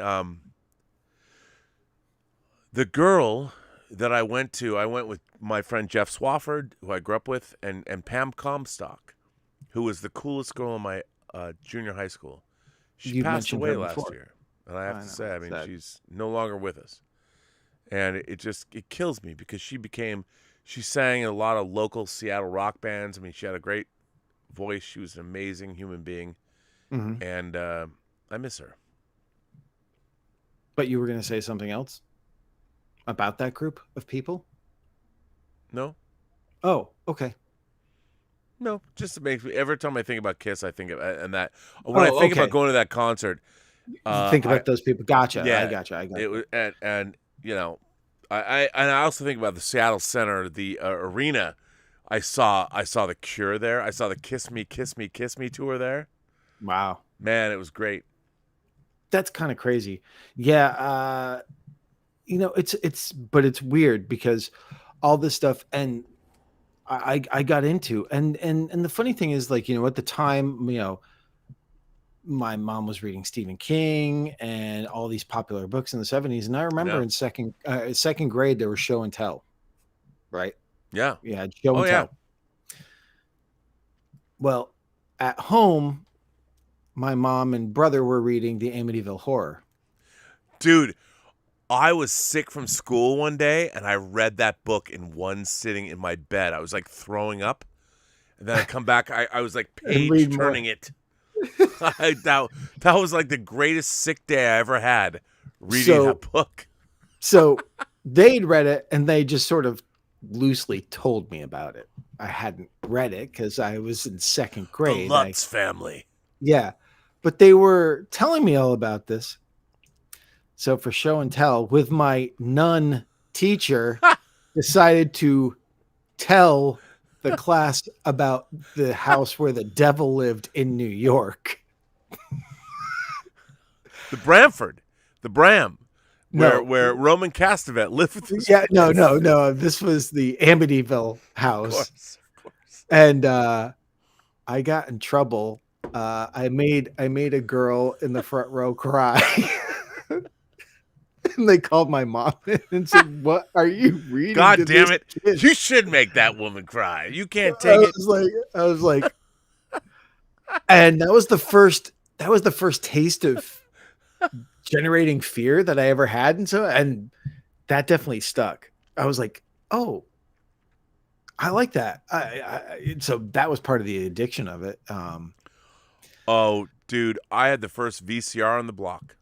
the girl that I went with my friend Jeff Swafford, who I grew up with, and Pam Comstock, who was the coolest girl in my junior high school. She passed away last year. And I have to say, I mean, she's no longer with us. And it kills me because she sang in a lot of local Seattle rock bands. I mean, she had a great voice. She was an amazing human being. Mm-hmm. And I miss her. But you were going to say something else about that group of people? No. Oh, okay. No, just to make me, every time I think about Kiss, I think of and that when I think about going to that concert, think about those people. Gotcha. Yeah, I gotcha. It was, and you know, I also think about the Seattle Center, the arena. I saw the Cure there. I saw the Kiss Me, Kiss Me, Kiss Me tour there. Wow, man, it was great. That's kind of crazy. Yeah, you know, but it's weird because all this stuff and. I got into and the funny thing is, like, you know, at the time, you know, my mom was reading Stephen King and all these popular books in the 70s, and I remember in second grade there was show and tell, right? Yeah, show and tell. Well, at home, my mom and brother were reading the Amityville Horror. Dude, I was sick from school one day, and I read that book in one sitting in my bed. I was like throwing up, and then I come back. I was like And read page more. turning it. That was like the greatest sick day I ever had reading that book. So they'd read it, and they just sort of loosely told me about it. I hadn't read it because I was in second grade. The Lutz family. Yeah, but they were telling me all about this. So for show and tell, with my nun teacher, decided to tell the class about the house where the devil lived in New York. The Bram, No. where Roman Castevet lived with his No. This was the Amityville house. Of course. And I got in trouble. I made a girl in the front row cry. And they called my mom and said, "What are you reading? God damn it. Kid? You should make that woman cry. You can't take it." I was like, and that was the first taste of generating fear that I ever had. And that definitely stuck. I was like, oh, I like that. So that was part of the addiction of it. Oh, dude, I had the first VCR on the block.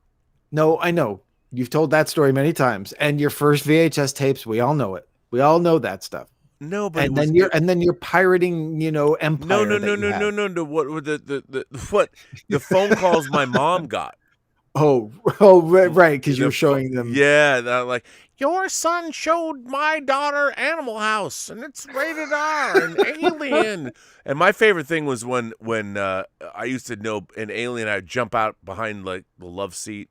No, I know. You've told that story many times. And your first VHS tapes, we all know it. We all know that stuff. No, but then you're pirating, Empire. No. What were the phone calls my mom got? Oh, right, because you were showing them. Yeah, like, your son showed my daughter Animal House, and it's rated R and Alien. And my favorite thing was when I used to know an Alien, I'd jump out behind like the love seat,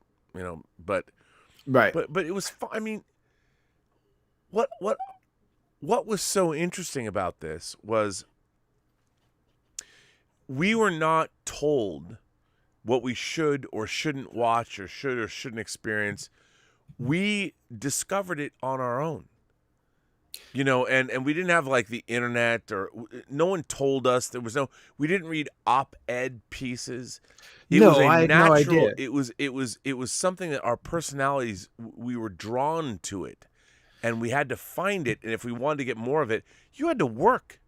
but right. But it was fun. I mean, what was so interesting about this was we were not told what we should or shouldn't watch or should or shouldn't experience. We discovered it on our own, and we didn't have like the internet, or no one told us. We didn't read op-ed pieces. I had no idea. It was something that our personalities, we were drawn to it, and we had to find it. And if we wanted to get more of it, you had to work.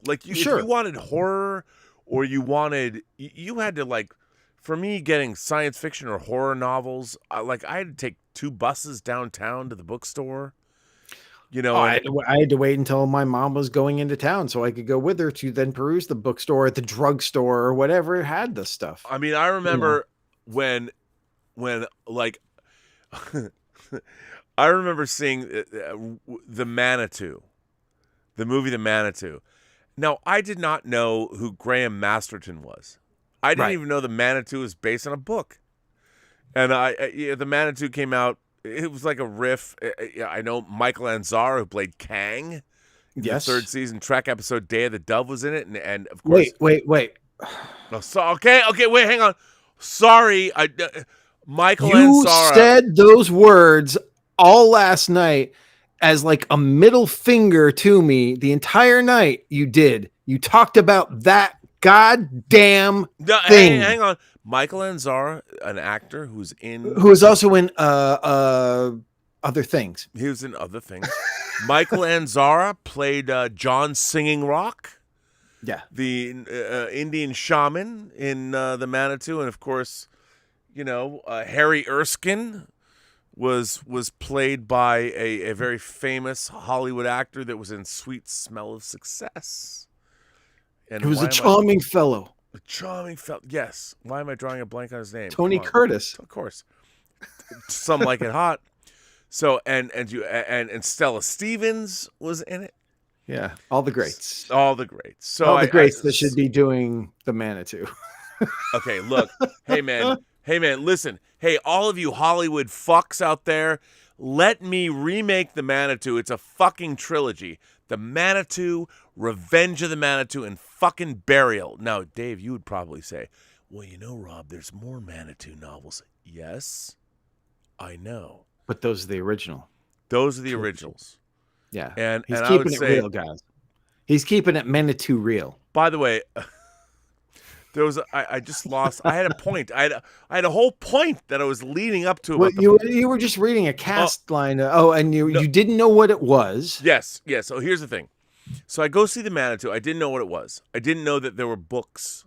Like if you wanted horror, or you had to, like, for me, getting science fiction or horror novels, I had to take 2 buses downtown to the bookstore. I had to wait until my mom was going into town so I could go with her to then peruse the bookstore at the drugstore or whatever had the stuff. I mean, I remember when like, I remember seeing the Manitou, the movie The Manitou. Now, I did not know who Graham Masterton was. I didn't even know the Manitou was based on a book. And the Manitou came out. It was like a riff. I know Michael Anzara, who played Kang in the 3rd season Trek episode Day of the Dove, was in it, and of course. Wait. No, okay, wait, hang on. Sorry, Michael You Anzara said those words all last night as like a middle finger to me the entire night. You did. You talked about that goddamn thing. Hang on. Michael Anzara, an actor who is also in other things. He was in other things. Michael Anzara played John Singing Rock. Yeah. The Indian shaman in the Manitou, and of course, Harry Erskine was played by a very famous Hollywood actor that was in Sweet Smell of Success. And he was a charming fellow. A charming fellow. Yes. Why am I drawing a blank on his name? Tony Curtis. Of course. Some Like It Hot. So and Stella Stevens was in it. Yeah, all the greats. All the greats. So all the greats that should be doing the Manitou. Okay, look. Hey man, listen. Hey, all of you Hollywood fucks out there, let me remake the Manitou. It's a fucking trilogy. The Manitou, Revenge of the Manitou, and fucking Burial. Now, Dave, you would probably say, well, Rob, there's more Manitou novels. Yes, I know. But those are the original. Those are the originals. Yeah. And he's and keeping it real, guys. He's keeping it Manitou real. By the way, I just lost. I had a point. I had a whole point that I was leading up to Well, about the you were just reading a cast line. And no. you didn't know what it was. Yes. So here's the thing. So I go see the Manitou. I didn't know what it was. I didn't know that there were books.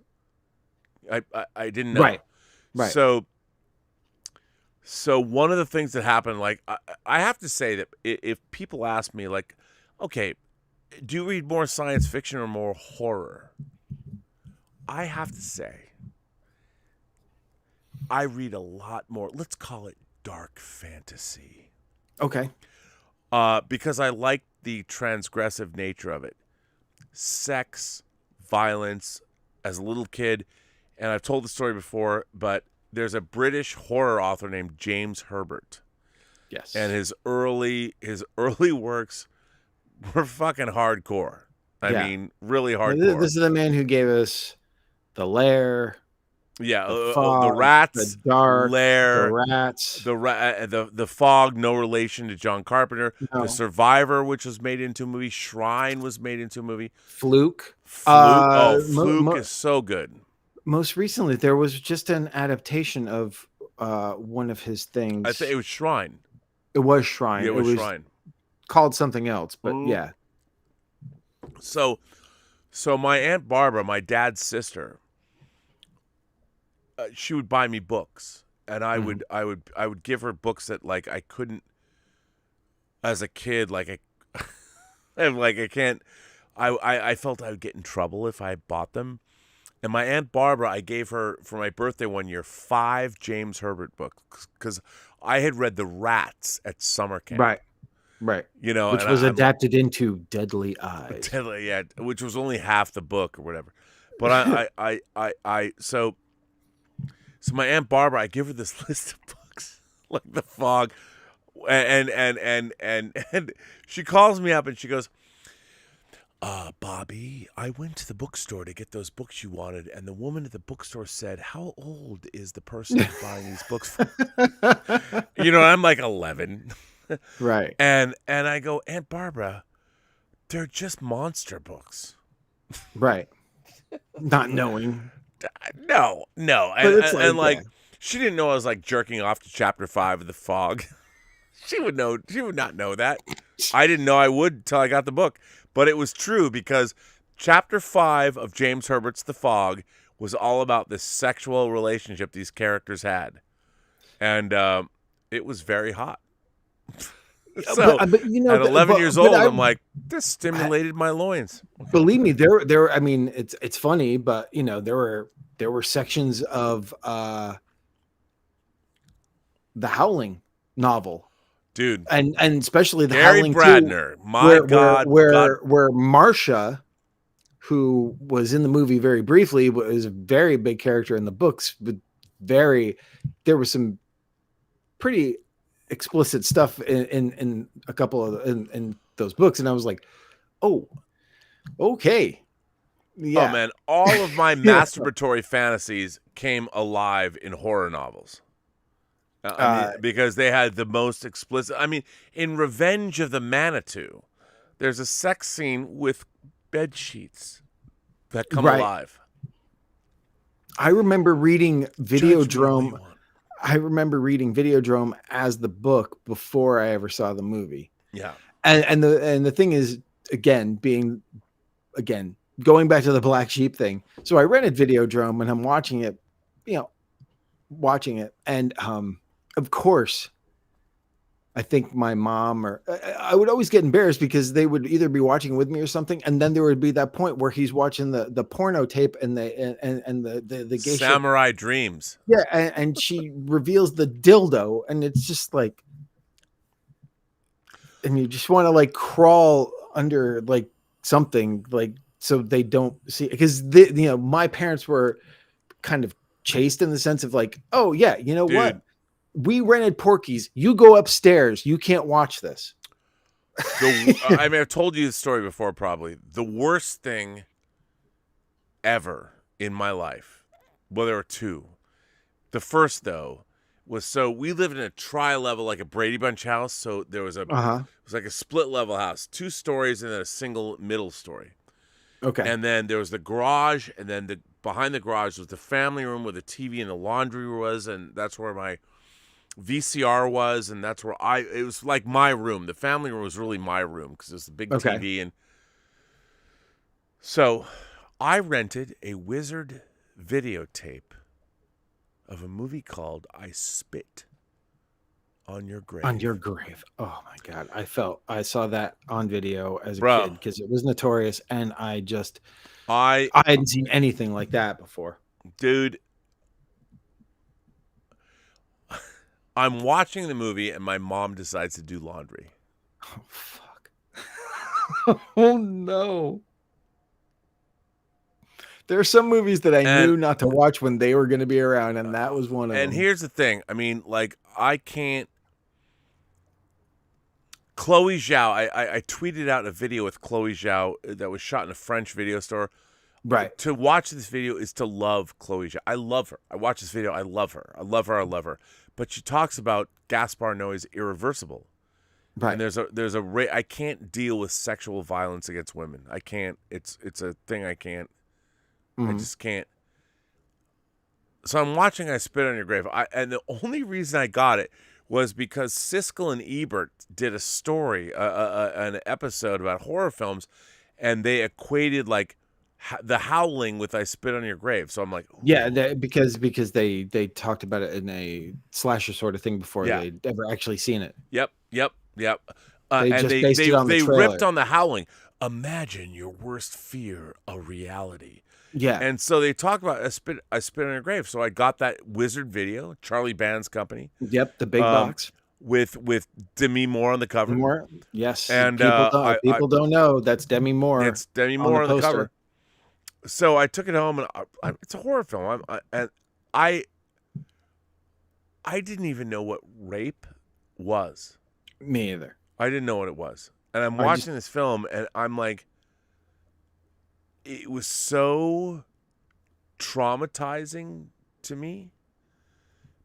I didn't know. Right. So one of the things that happened, like I have to say that if people ask me, like, okay, do you read more science fiction or more horror? I have to say, I read a lot more. Let's call it dark fantasy. Okay. Because I like the transgressive nature of it. Sex, violence, as a little kid, and I've told the story before, but there's a British horror author named James Herbert. Yes. And his early works were fucking hardcore. I mean, really hardcore. This is the man who gave us The Lair. Yeah, The Fog, the Rats, The Dark, Lair, The Rats, the Fog, no relation to John Carpenter. No. The Survivor, which was made into a movie. Shrine was made into a movie. Fluke. Fluke is so good. Most recently, there was just an adaptation of one of his things. I think it was Shrine. It was Shrine. Yeah, it was Shrine. Called something else, but yeah. So my Aunt Barbara, my dad's sister, she would buy me books, and I would give her books that, like, I couldn't, as a kid, like I can't. I felt I would get in trouble if I bought them. And my Aunt Barbara, I gave her, for my birthday one year, 5 James Herbert books, because I had read The Rats at summer camp. Right. You know, which was adapted into Deadly Eyes. Yeah, which was only half the book or whatever. But so my Aunt Barbara, I give her this list of books, like The Fog, and she calls me up and she goes, Bobby, I went to the bookstore to get those books you wanted, and the woman at the bookstore said, how old is the person who's buying these books for? You know, I'm like 11. Right. And I go, Aunt Barbara, they're just monster books. Right. Not knowing. No. And she didn't know I was like jerking off to chapter 5 of The Fog. She would not know that. I didn't know I would until I got the book. But it was true, because chapter 5 of James Herbert's The Fog was all about this sexual relationship these characters had. And it was very hot. So but you know, at 11 years old, I'm like, this stimulated my loins. Believe me, there. I mean, it's funny, but you know, there were sections of the Howling novel, dude, and especially the Gary Howling Bradner. 2, where Marcia, who was in the movie very briefly, was a very big character in the books. But there was some pretty explicit stuff in a couple of in those books, and I was like, oh, okay, yeah. Oh man, all of my masturbatory fantasies came alive in horror novels. I mean, because they had the most explicit. I mean, in Revenge of the Manitou, there's a sex scene with bed sheets that come alive. I remember reading Videodrome. I remember reading Videodrome as the book before I ever saw the movie. Yeah. And the thing is, again, going back to the Black Sheep thing. So I rented Videodrome and I'm watching it, and of course, I think my mom or I would always get embarrassed because they would either be watching with me or something, and then there would be that point where he's watching the porno tape and the gay Samurai Dreams. Yeah, and she reveals the dildo, and it's just like, and you just want to like crawl under like something like so they don't see, because my parents were kind of chaste in the sense of like, oh yeah, you know, dude, what? We rented Porky's. You go upstairs. You can't watch this. I mean, I've told you the story before, probably. The worst thing ever in my life. Well, there were two. The first, though, was so we lived in a tri-level, like a Brady Bunch house. So there was it was like a split-level house, 2 stories and then a single middle story. Okay. And then there was the garage and then the behind the garage was the family room where the TV and the laundry was, and that's where my VCR was, and that's where it was like my room. The family room was really my room because it was the big Okay. TV. And so I rented a Wizard videotape of a movie called I Spit on Your Grave. On Your Grave. Oh my God. I saw that on video as a Bro. kid because it was notorious, and I I hadn't seen anything like that before. Dude, I'm watching the movie and my mom decides to do laundry. Oh fuck. Oh no. There are some movies that I knew not to watch when they were going to be around, and that was one of them. And here's the thing. I mean, like, I can't. Chloe Zhao, I tweeted out a video with Chloe Zhao that was shot in a French video store. Right. To watch this video is to love Chloe Zhao. I love her. I watch this video. I love her. I love her. I love her. But she talks about Gaspar Noé's Irreversible. Right. And I can't deal with sexual violence against women. I can't. It's a thing I can't. I just can't. So I'm watching I Spit on Your Grave. And the only reason I got it was because Siskel and Ebert did a story, an episode about horror films, and they equated like The Howling with I Spit on Your Grave. So I'm like, ooh. Yeah, because they talked about it in a slasher sort of thing before they'd ever actually seen it. Yep. They just based it on the trailer. Ripped on The Howling. Imagine your worst fear a reality. Yeah. And so they talk about I Spit on Your Grave. So I got that Wizard video, Charlie Band's company. Yep, the big box. With Demi Moore on the cover. Moore, yes. And people don't know that's Demi Moore. It's Demi Moore on the cover. So I took it home, and it's a horror film. I didn't even know what rape was. Me either. I didn't know what it was. And I'm watching this film, and I'm like, it was so traumatizing to me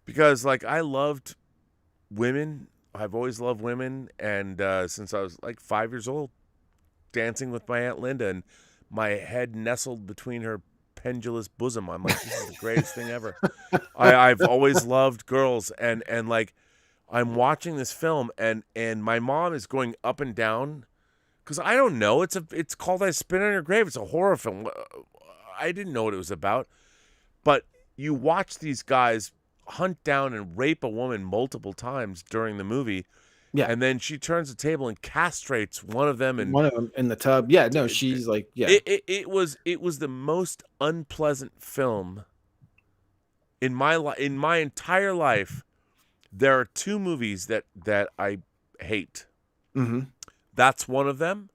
because, like, I loved women. I've always loved women, and since I was like 5 years old, dancing with my Aunt Linda, and my head nestled between her pendulous bosom. I'm like, this is the greatest thing ever. I've always loved girls, and like, I'm watching this film, and my mom is going up and down because I don't know. It's called I Spit on Your Grave. It's a horror film. I didn't know what it was about, but you watch these guys hunt down and rape a woman multiple times during the movie. Yeah, and then she turns the table and castrates one of them in the tub. Yeah, no, she's like, yeah. It was the most unpleasant film in my entire life. There are two movies that I hate. Mm-hmm. That's one of them,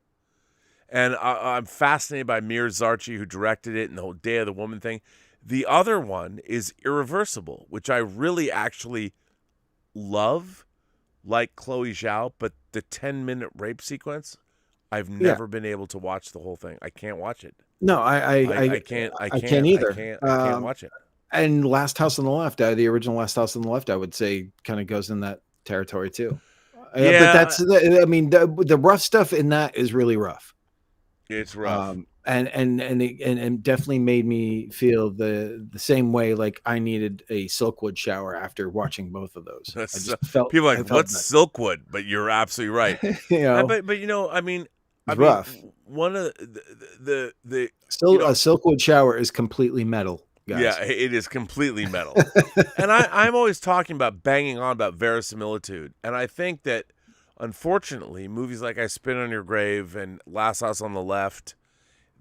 and I'm fascinated by Mir Zarchi, who directed it, and the whole Day of the Woman thing. The other one is Irreversible, which I really actually love, like Chloe Zhao, but the 10-minute rape sequence, I've never been able to watch the whole thing. I can't watch it. No, I can't either. I can't watch it. And Last House on the Left, the original Last House on the Left, I would say kind of goes in that territory too. Yeah, but the rough stuff in that is really rough. It's rough. And it definitely made me feel the same way. Like I needed a Silkwood shower after watching both of those. I just felt people are like, what's Silkwood? But you're absolutely right. But you know, I mean, rough. One of the a Silkwood shower is completely metal. Guys. Yeah, it is completely metal. And I'm always talking about banging on about verisimilitude. And I think that, unfortunately, movies like I Spit on Your Grave and Last House on the Left,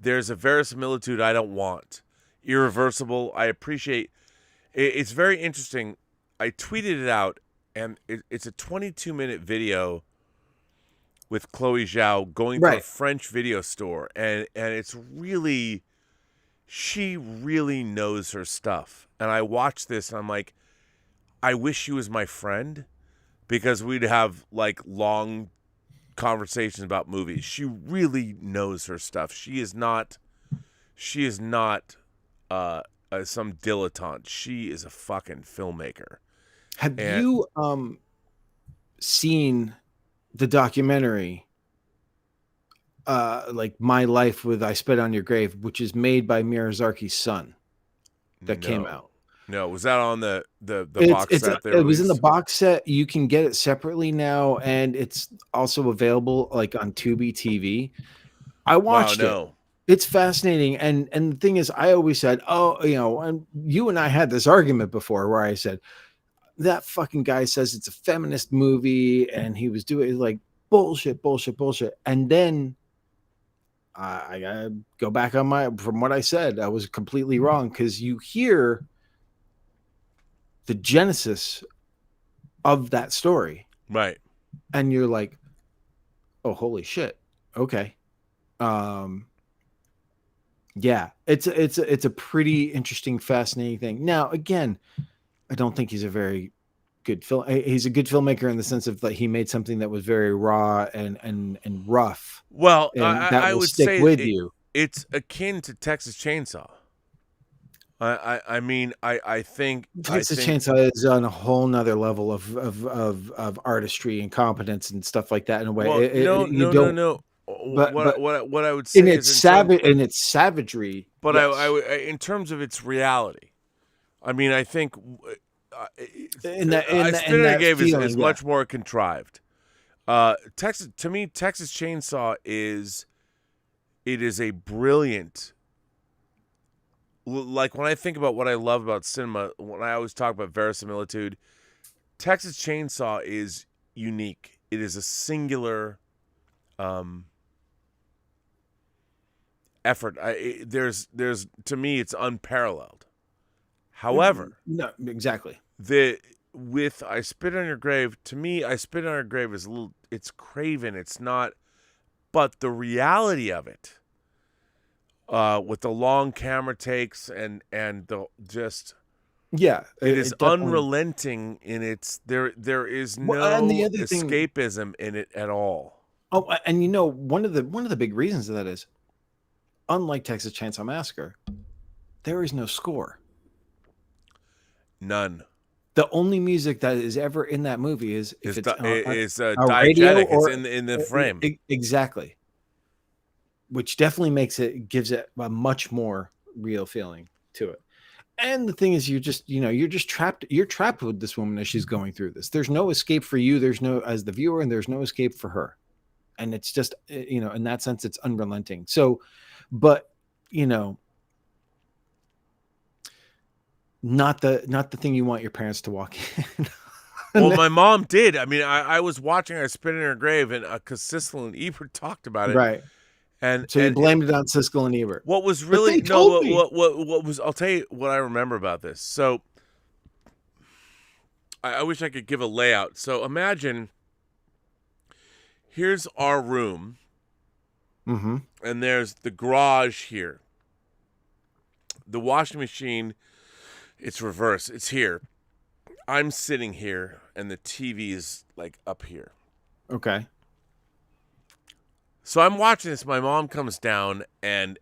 there's a verisimilitude I don't want. Irreversible, I appreciate. It's very interesting. I tweeted it out, and it's a 22-minute video with Chloe Zhao going to a French video store. And it's really... She really knows her stuff. And I watched this and I'm like, I wish she was my friend because we'd have like long conversations about movies. She really knows her stuff. She is not some dilettante. She is a fucking filmmaker. Have you seen the documentary like My Life with I Spit on Your Grave, which is made by Miyazarki's son? that came out. No, was that on the box set? It was in the box set. You can get it separately now, and it's also available like on Tubi TV. I watched it. It's fascinating, and the thing is, I always said, oh, you know, and you and I had this argument before where I said that fucking guy says it's a feminist movie, and he was doing like bullshit, and then I go back on from what I said. I was completely wrong, because you hear the genesis of that story, right? And you're like, oh, holy shit, okay. Yeah, it's a pretty interesting, fascinating thing. Now, again, I don't think he's a very good film. He's a good filmmaker in the sense of that he made something that was very raw and rough. Well, and I would stick say with you. It's akin to Texas Chainsaw. I mean, I think Texas Chainsaw is on a whole nother level of artistry and competence and stuff like that. In a way, well, no. But what I would say is in its savagery. But yes. I in terms of its reality, I mean, I think in that is much more contrived. Texas Chainsaw is a brilliant. Like when I think about what I love about cinema, when I always talk about verisimilitude, Texas Chainsaw is unique. It is a singular effort. There's to me, it's unparalleled. However, no, exactly. With I Spit on Your Grave, to me, I Spit on Your Grave is it's craven. It's not, but the reality of it, with the long camera takes and the just. Yeah, it is unrelenting in its. There is no escapism in it at all. Oh, and you know, one of the big reasons of that is, unlike Texas Chainsaw Massacre, there is no score. None. The only music that is ever in that movie is diegetic. It's in the frame. Exactly. Which definitely gives it a much more real feeling to it. And the thing is, you're just trapped. You're trapped with this woman as she's going through this. There's no escape for you. There's no, as the viewer, and there's no escape for her. And it's just, in that sense, it's unrelenting. So, but, not the thing you want your parents to walk in. Well, my mom did. I mean, I was watching I Spit in Her Grave, and because Siskel and Ebert talked about it, right? And so you blamed it on Siskel and Ebert. What was really what was? I'll tell you what I remember about this. So I wish I could give a layout. So imagine here's our room, and there's the garage here. The washing machine. It's reverse. It's here. I'm sitting here, and the TV is like up here. Okay. So I'm watching this. My mom comes down, and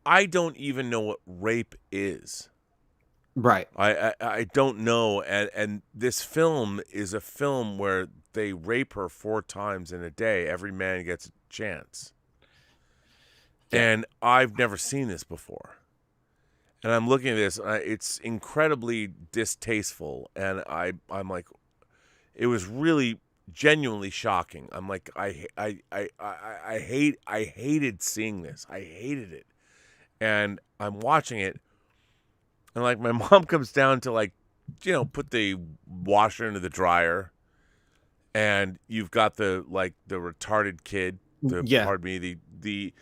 I don't even know what rape is. Right. I don't know. And this film is a film where they rape her 4 times in a day. Every man gets a chance. Yeah. And I've never seen this before. And I'm looking at this. It's incredibly distasteful, and I'm like, it was really genuinely shocking. I'm like, I hated seeing this. I hated it, and I'm watching it, and like my mom comes down to put the washer into the dryer, and you've got the retarded kid. Pardon me, the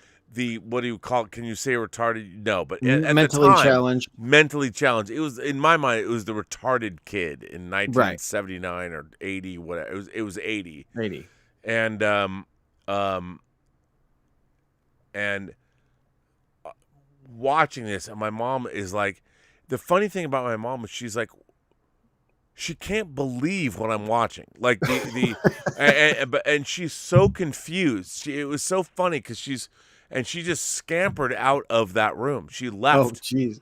what do you call it? Can you say retarded? No, but at mentally the time, challenged. Mentally challenged. It was, in my mind, it was the retarded kid in 1979 or 80, whatever. It was 80. 80. And watching this, and my mom is like, the funny thing about my mom is she's like, she can't believe what I'm watching. Like and she's so confused. It was so funny because she just scampered out of that room. She left. Oh, Jesus.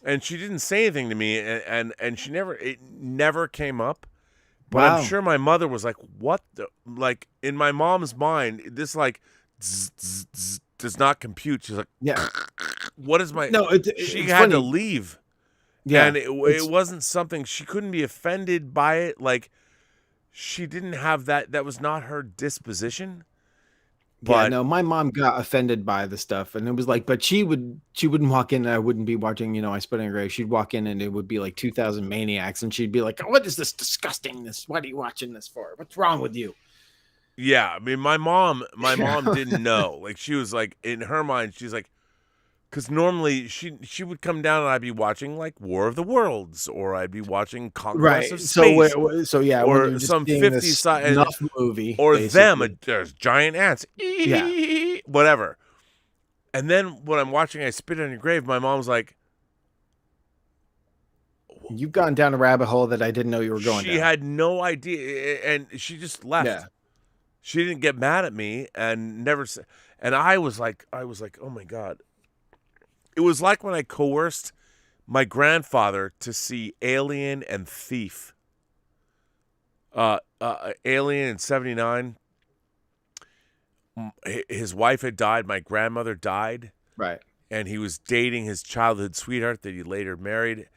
And she didn't say anything to me, and it never came up. But wow. I'm sure my mother was like, what the, like, in my mom's mind, this does not compute. She's like, Yeah. what is my? No, She it's had to funny. leave, Yeah. and it wasn't something she couldn't be offended by it. Like she didn't have that. That was not her disposition. Yeah, But no, my mom got offended by the stuff, and it was like, but she wouldn't walk in, and I wouldn't be watching, I Spit on Your Grave. She'd walk in, and it would be like 2000 Maniacs, and she'd be like, "What is this disgustingness? What are you watching this for? What's wrong with you?" yeah, I mean, my mom Yeah. didn't know. Like she was like in her mind, she's like, because normally she would come down and I'd be watching like War of the Worlds, or I'd be watching Conquest of Right. So, Space, so yeah, when or you're just some seeing 50 this side, snuff movie, or them, basically. there's giant ants, Yeah. whatever. And then when I'm watching I Spit on Your Grave, my mom's like, You've gone down a rabbit hole that I didn't know you were going she down. had no idea, and she just left. Yeah. She didn't get mad at me, and never said. And I was like, oh my god. It was like when I coerced my grandfather to see Alien and Thief. Alien in '79. His wife had died. My grandmother died, Right. and he was dating his childhood sweetheart that he later married.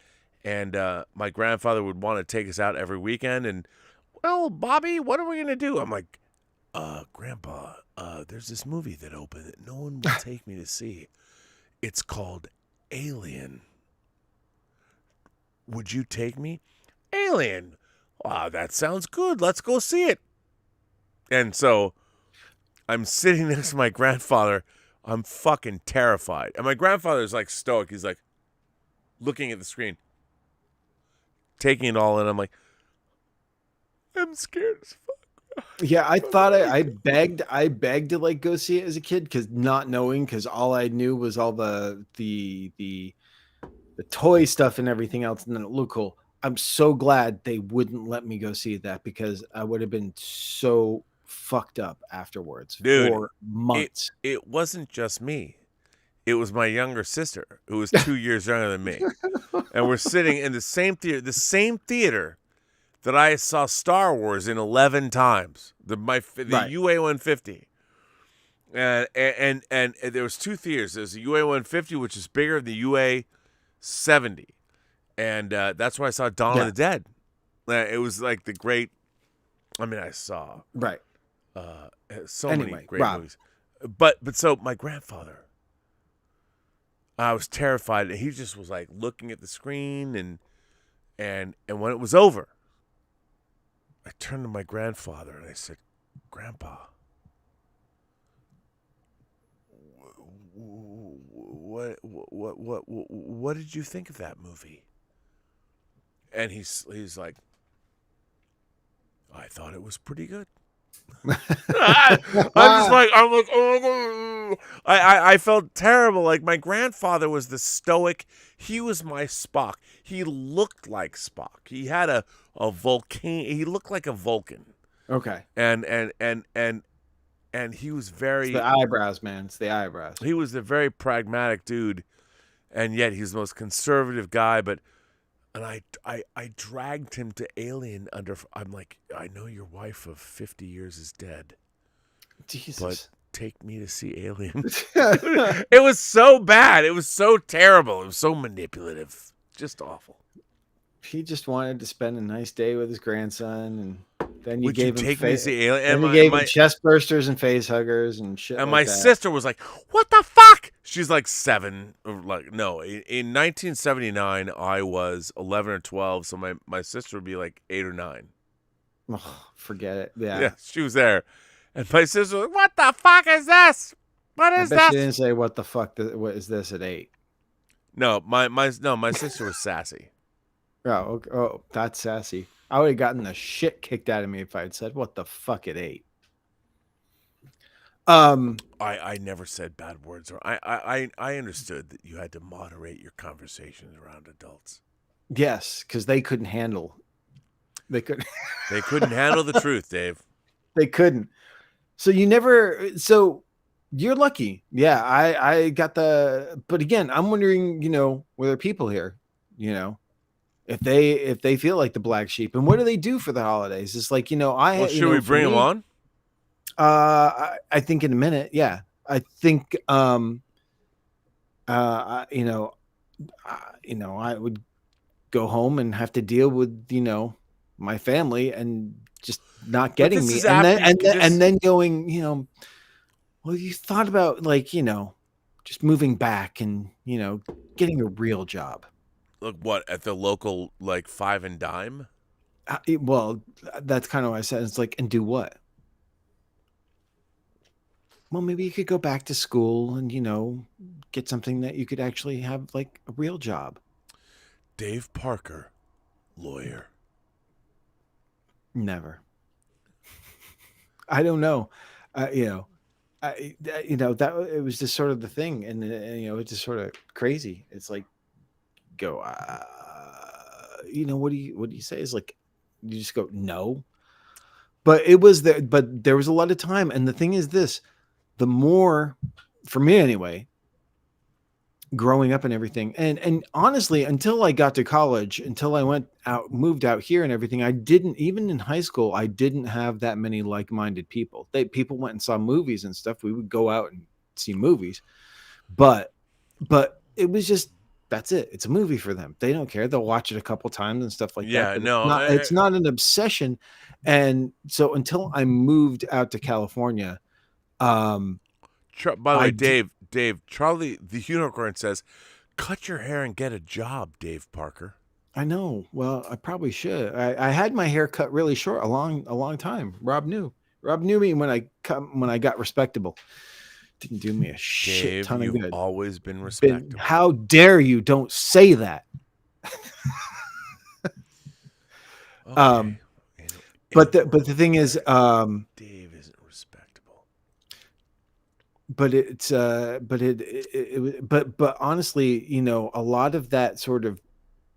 And my grandfather would want to take us out every weekend. And, well, Bobby, what are we going to do? I'm like, Grandpa, there's this movie that opened that no one will take me to see. It's called Alien. Would you take me? Alien. Wow, that sounds good. Let's go see it. And so I'm sitting next to my grandfather. I'm fucking terrified. And my grandfather's like stoic. He's like looking at the screen, taking it all in. I'm like, I'm scared as fuck. Yeah, I thought I begged to like go see it as a kid, because not knowing, because all I knew was all the toy stuff and everything else, and then it looked cool. I'm so glad they wouldn't let me go see that, because I would have been so fucked up afterwards, Dude, for months. It wasn't just me. It was my younger sister, who was 2 years younger than me. And we're sitting in the same theater that I saw Star Wars in 11 times. The Right. UA-150. And there was two theaters. There's the UA-150, which is bigger than the UA-70. And that's where I saw Dawn of the Dead. It was like the great, I mean, I saw Right. so many great Rob. movies. But so my grandfather, I was terrified. He just was like looking at the screen, and when it was over, I turned to my grandfather and I said, "Grandpa, what did you think of that movie?" And he's like, "I thought it was pretty good." I'm like, oh, I felt terrible. Like my grandfather was the stoic. He was my Spock. He looked like Spock. He had a Vulcan. He looked like a Vulcan. Okay. And he was very. It's the eyebrows, man. It's the eyebrows. He was a very pragmatic dude, and yet he's the most conservative guy. And I dragged him to Alien under. I'm like, I know your wife of 50 years is dead, Jesus. but take me to see Alien. It was so bad. It was so terrible. It was so manipulative. Just awful. He just wanted to spend a nice day with his grandson, and then you Would gave you him take me to see Alien? and you gave him chest bursters and face huggers and shit. And like my that. sister was like, "What the fuck?" She's like 7. Like no, in 1979 I was 11 or 12, so my sister would be like 8 or 9. Oh, forget it. Yeah. Yeah, she was there, and my sister was like, "What the fuck is this? What I is bet this?" she didn't say what the fuck. What is this at 8? No, my sister was sassy. Oh, okay. Oh, that's sassy. I would have gotten the shit kicked out of me if I had said what the fuck at 8. I never said bad words, or I understood that you had to moderate your conversations around adults. Yes, because they couldn't handle. They couldn't. They couldn't handle the truth, Dave. They couldn't. So you never. So you're lucky. Yeah, I got the. But again, I'm wondering. Were there people here? If they feel like the black sheep, and what do they do for the holidays? It's like, Well, should we bring them on? I think in a minute, yeah. I think you know, I would go home and have to deal with, my family and just not But getting this me. is And then after and this. then going, well, you thought about like, just moving back and, getting a real job. Look, what at the local like Five and Dime? Well, that's kind of what I said. It's like, and do what? Well, maybe you could go back to school and, get something that you could actually have like a real job. Dave Parker, lawyer. Never. I don't know. That it was just sort of the thing. And it's just sort of crazy. It's like, go, what do you say? Is like, you just go, no. But but there was a lot of time. And the thing is this, the more, for me anyway, growing up and everything, and honestly, until I got to college, until I moved out here and everything, I didn't, even in high school, I didn't have that many like-minded people. People went and saw movies and stuff. We would go out and see movies, but it was just, that's it. It's a movie for them. They don't care. They'll watch it a couple times and stuff like that. Yeah, But no. it's not an obsession. And so until I moved out to California, By the I way, did. Dave, Charlie the Unicorn says, "Cut your hair and get a job, Dave Parker." I know. Well, I probably should. I had my hair cut really short a long time. Rob knew. Rob knew me when I got respectable. Didn't do me a shit Dave, ton of you've good. always been respectable. How dare you? Don't say that. Okay. But the thing is, Dave isn't respectable. but it's but honestly, a lot of that sort of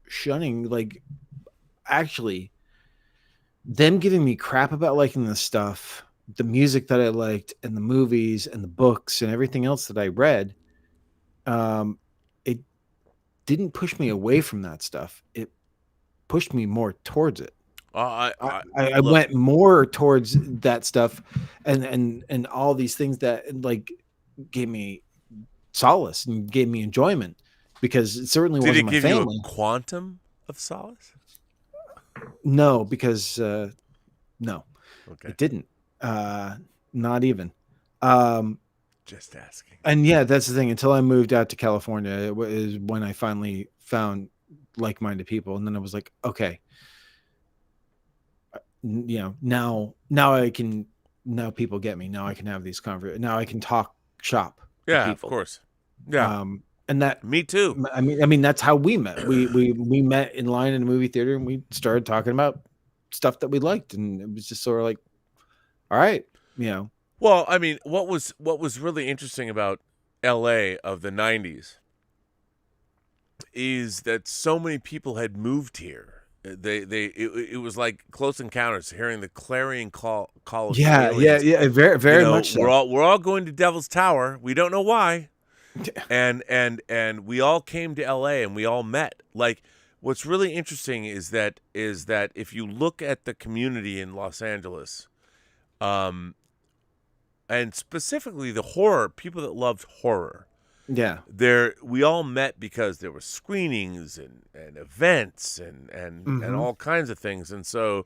shunning, like, actually, them giving me crap about liking the stuff, the music that I liked, and the movies and the books and everything else that I read, it didn't push me away from that stuff. It pushed me more towards it. I look, went more towards that stuff, and all these things that like gave me solace and gave me enjoyment, because it certainly did it wasn't my give you a family. quantum of solace? No, because no, Okay. it didn't. Not even. Um, Just asking. and yeah, that's the thing. Until I moved out to California, is when I finally found like-minded people, and then I was like, okay, now people get me. Now I can have these conversations. Now I can talk shop to Yeah, of people. course. Yeah. And that, Me too. I mean, that's how we met. We met in line in a movie theater, and we started talking about stuff that we liked, and it was just sort of like, all right, Well, I mean, what was really interesting about LA of the 90s is that so many people had moved here. It was like Close Encounters, hearing the clarion call of the aliens. very, very much so. We're all going to Devil's Tower. We don't know why. And we all came to LA and we all met. Like, what's really interesting is that if you look at the community in Los Angeles, and specifically the horror, people that loved horror, Yeah. we all met because there were screenings and events and all kinds of things. And so,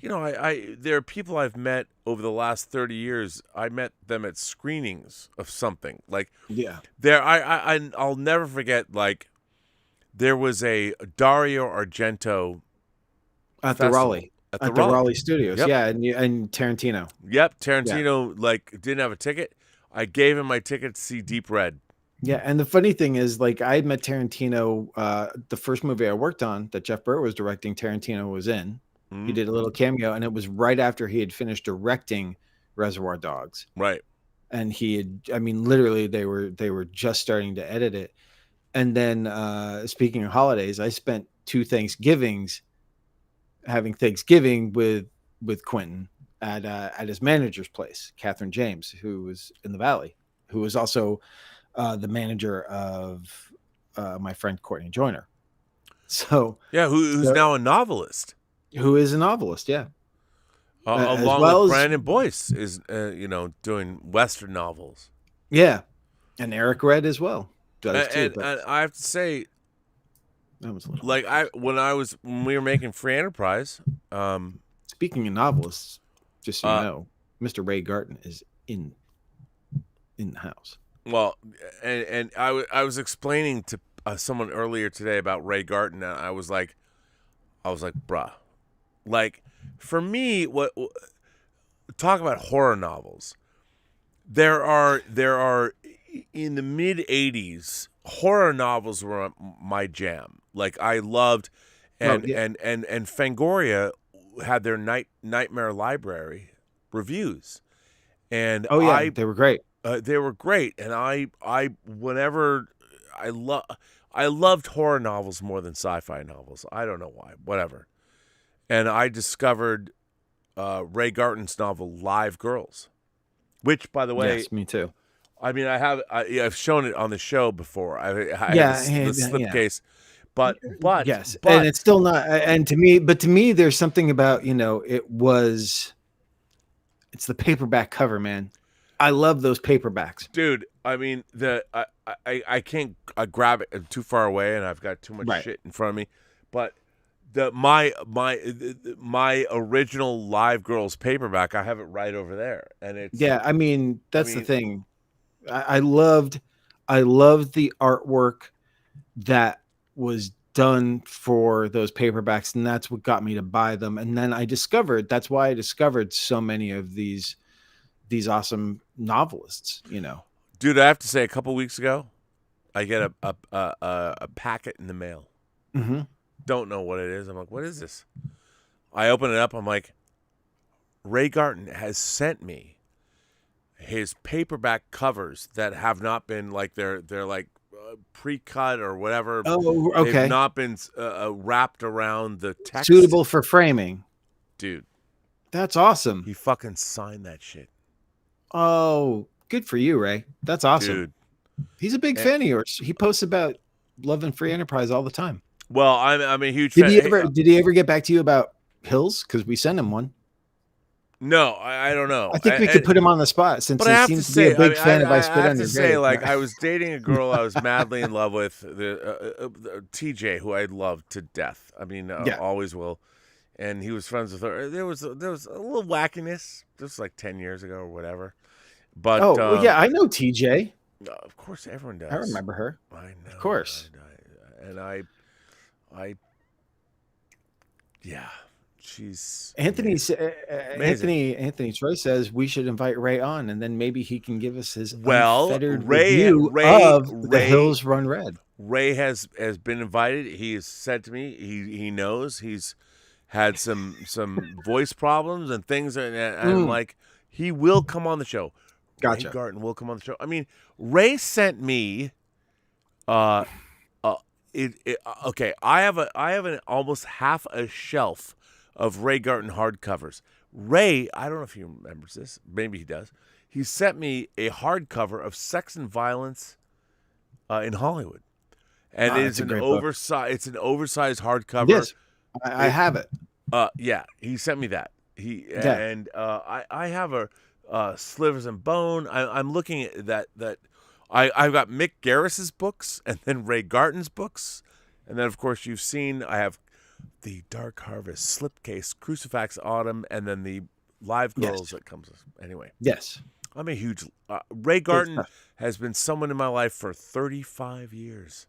I there are people I've met over the last 30 years. I met them at screenings of something. Like, Yeah. I'll never forget, like, there was a Dario Argento At the festival Raleigh. At the Raleigh Studios. Yep. Yeah, and Tarantino. Yep, Tarantino like didn't have a ticket. I gave him my ticket to see Deep Red. Yeah, and the funny thing is, like, I had met Tarantino. The first movie I worked on that Jeff Burr was directing, Tarantino was in. He did a little cameo, and it was right after he had finished directing Reservoir Dogs. Right. And literally, they were just starting to edit it. And then, speaking of holidays, I spent 2 Thanksgivings having Thanksgiving with Quentin at his manager's place, Catherine James, who was in the Valley, who was also the manager of my friend Courtney Joyner. So yeah, who's now a novelist. Who is a novelist? Yeah. as along well with as Brandon Boyce is doing Western novels. yeah, and Eric Red as well does too. And, But and I have to say, that was a little like when we were making Free Enterprise, speaking of novelists, just so you uh, know, Mr. Ray Garton is in the house. well, and I was explaining to someone earlier today about Ray Garton, and I was like, bruh, like for me, what talk about horror novels. There are in the mid '80s, horror novels were my jam. Like I loved, and Fangoria had their Nightmare Library reviews, and Oh yeah, they were great. they were great. And whenever I loved horror novels more than sci-fi novels. I don't know why, whatever. And I discovered Ray Garton's novel Live Girls, which, by the way, Yes, me too. I mean, I've shown it on the show before. I have the slipcase, but yes, and it's still not. And to me, there's something about it's the paperback cover, man. I love those paperbacks, dude. I mean, I can't grab it too far away, and I've got too much shit in front of me. But my original Live Girls paperback, I have it right over there, and it's I mean, that's the thing. I loved the artwork that was done for those paperbacks, and that's what got me to buy them. And then that's why I discovered so many of these awesome novelists. Dude, I have to say, a couple weeks ago, I get a packet in the mail. Mm-hmm. Don't know what it is. I'm like, what is this? I open it up. I'm like, Ray Garton has sent me his paperback covers that have not been like they're like pre-cut or whatever. Oh, okay. They've not been wrapped around the text. Suitable for framing. Dude, that's awesome. He fucking signed that shit. Oh, good for you, Ray. That's awesome. Dude. He's a big fan of yours. He posts about Love and Free Enterprise all the time. Well, I'm a huge fan. Did he ever get back to you about Hills? Because we sent him one. No, I don't know. I think we could put him on the spot since he seems to be a big fan of I Spit on Your Grave. Like, I was dating a girl I was madly in love with, the TJ, who I loved to death. I mean, always will. And he was friends with her. There was a little wackiness, just like 10 years ago or whatever. But I know TJ. Of course, everyone does. I remember her. I know, of course. She's Anthony Troy says we should invite Ray on, and then maybe he can give us his unfettered review of The Hills Run Red. Ray has been invited. He has said to me he knows he's had some voice problems and things, and I'm like, he will come on the show. Gotcha. Ray Garton will come on the show. I mean, Ray sent me okay, I have an almost half a shelf of Ray Garton hardcovers. Ray, I don't know if he remembers this. Maybe he does. He sent me a hardcover of Sex and Violence in Hollywood, and it's an oversized. It's an oversized hardcover. Yes, I have it. Yeah, he sent me that. And I have a Slivers and Bone. I'm looking at that. I've got Mick Garris's books, and then Ray Garton's books, and then of course you've seen I have the Dark Harvest slipcase, Crucifix Autumn, and then the Live Girls that comes anyway. Yes, I'm a huge Ray Garton has been someone in my life for 35 years.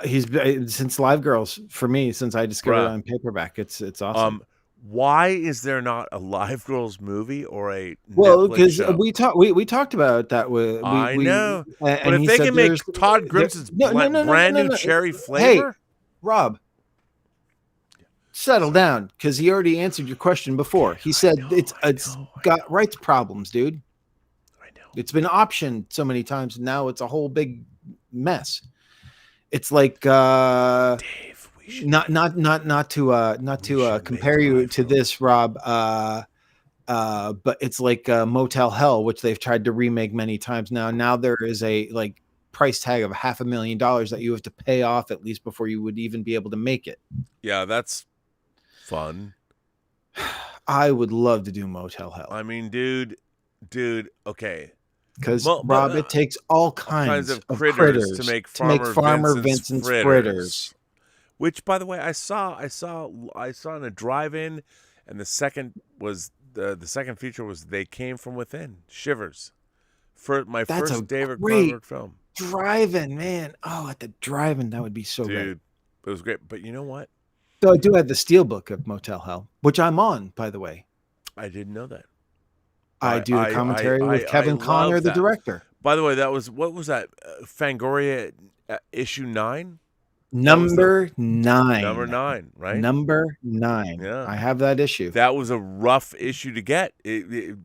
He's been since Live Girls for me, since I discovered it on paperback. It's awesome. Why is there not a Live Girls movie or a because we talked about that with I know, but if they can make Todd Grimson's brand new cherry flavor, hey, Rob, settle down, because he already answered your question before. He said it's got rights problems, dude. I know. It's been optioned so many times, and now it's a whole big mess. It's like Dave. Not to compare you to this, Rob, but it's like Motel Hell, which they've tried to remake many times now. Now there is a price tag of $500,000 that you have to pay off at least before you would even be able to make it. Yeah, that's fun. I would love to do Motel Hell I mean, dude, okay. because Mo- mo- Rob, it takes all kinds kinds of of critters to critters make to make Farmer Vincent's Vincent's fritters. fritters. Which, by the way, I saw in a drive-in, and the second feature was They Came From Within. Shivers. For my That's a first David great Cronenberg film. drive-in, man. Oh, at the drive-in, that would be so great. Dude, it was great. But you know what? So I do have the Steelbook of Motel Hell, which I'm on, by the way. I didn't know that. I do the commentary with Kevin love Connor, the that. director. By the way, what was that? Fangoria issue 9? Number 9. Number 9, right? Number 9. Yeah. I have that issue. That was a rough issue to get. It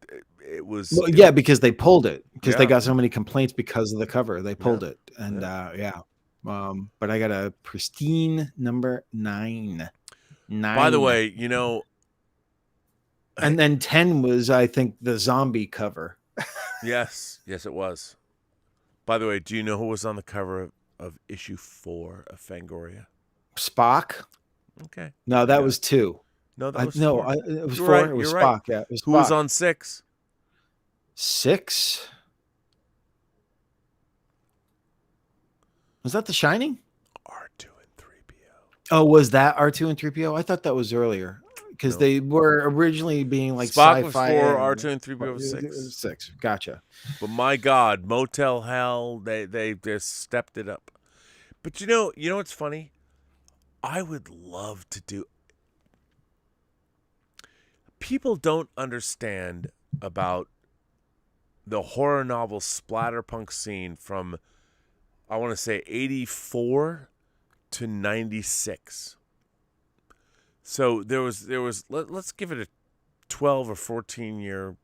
was. Well, yeah, because they pulled it because they Yeah. got so many complaints because of the cover. They pulled Yeah. it, and yeah. But I got a pristine number 9. 9. By the way, you know, and then 10 was, I think, the zombie cover. yes, it was. By the way, do you know who was on the cover of issue 4 of Fangoria? Spock. Okay. No, that Yeah. was 2. No, that was no, 4. it was You're 4. right, It was you're Spock. right. Yeah, it was Who Spock. was on 6? 6? Was that The Shining? R2 and 3PO. Oh, was that R2 and 3PO? I thought that was earlier because No. they were originally being like Spock was sci-fi. 4, and- R2 and 3PO was 6. 6. Gotcha. But my God, Motel Hell, they just stepped it up. But you know what's funny? I would love to do. People don't understand about the horror novel splatterpunk scene from, I want to say, 84 to 96. So there was let's give it a 12 or 14 year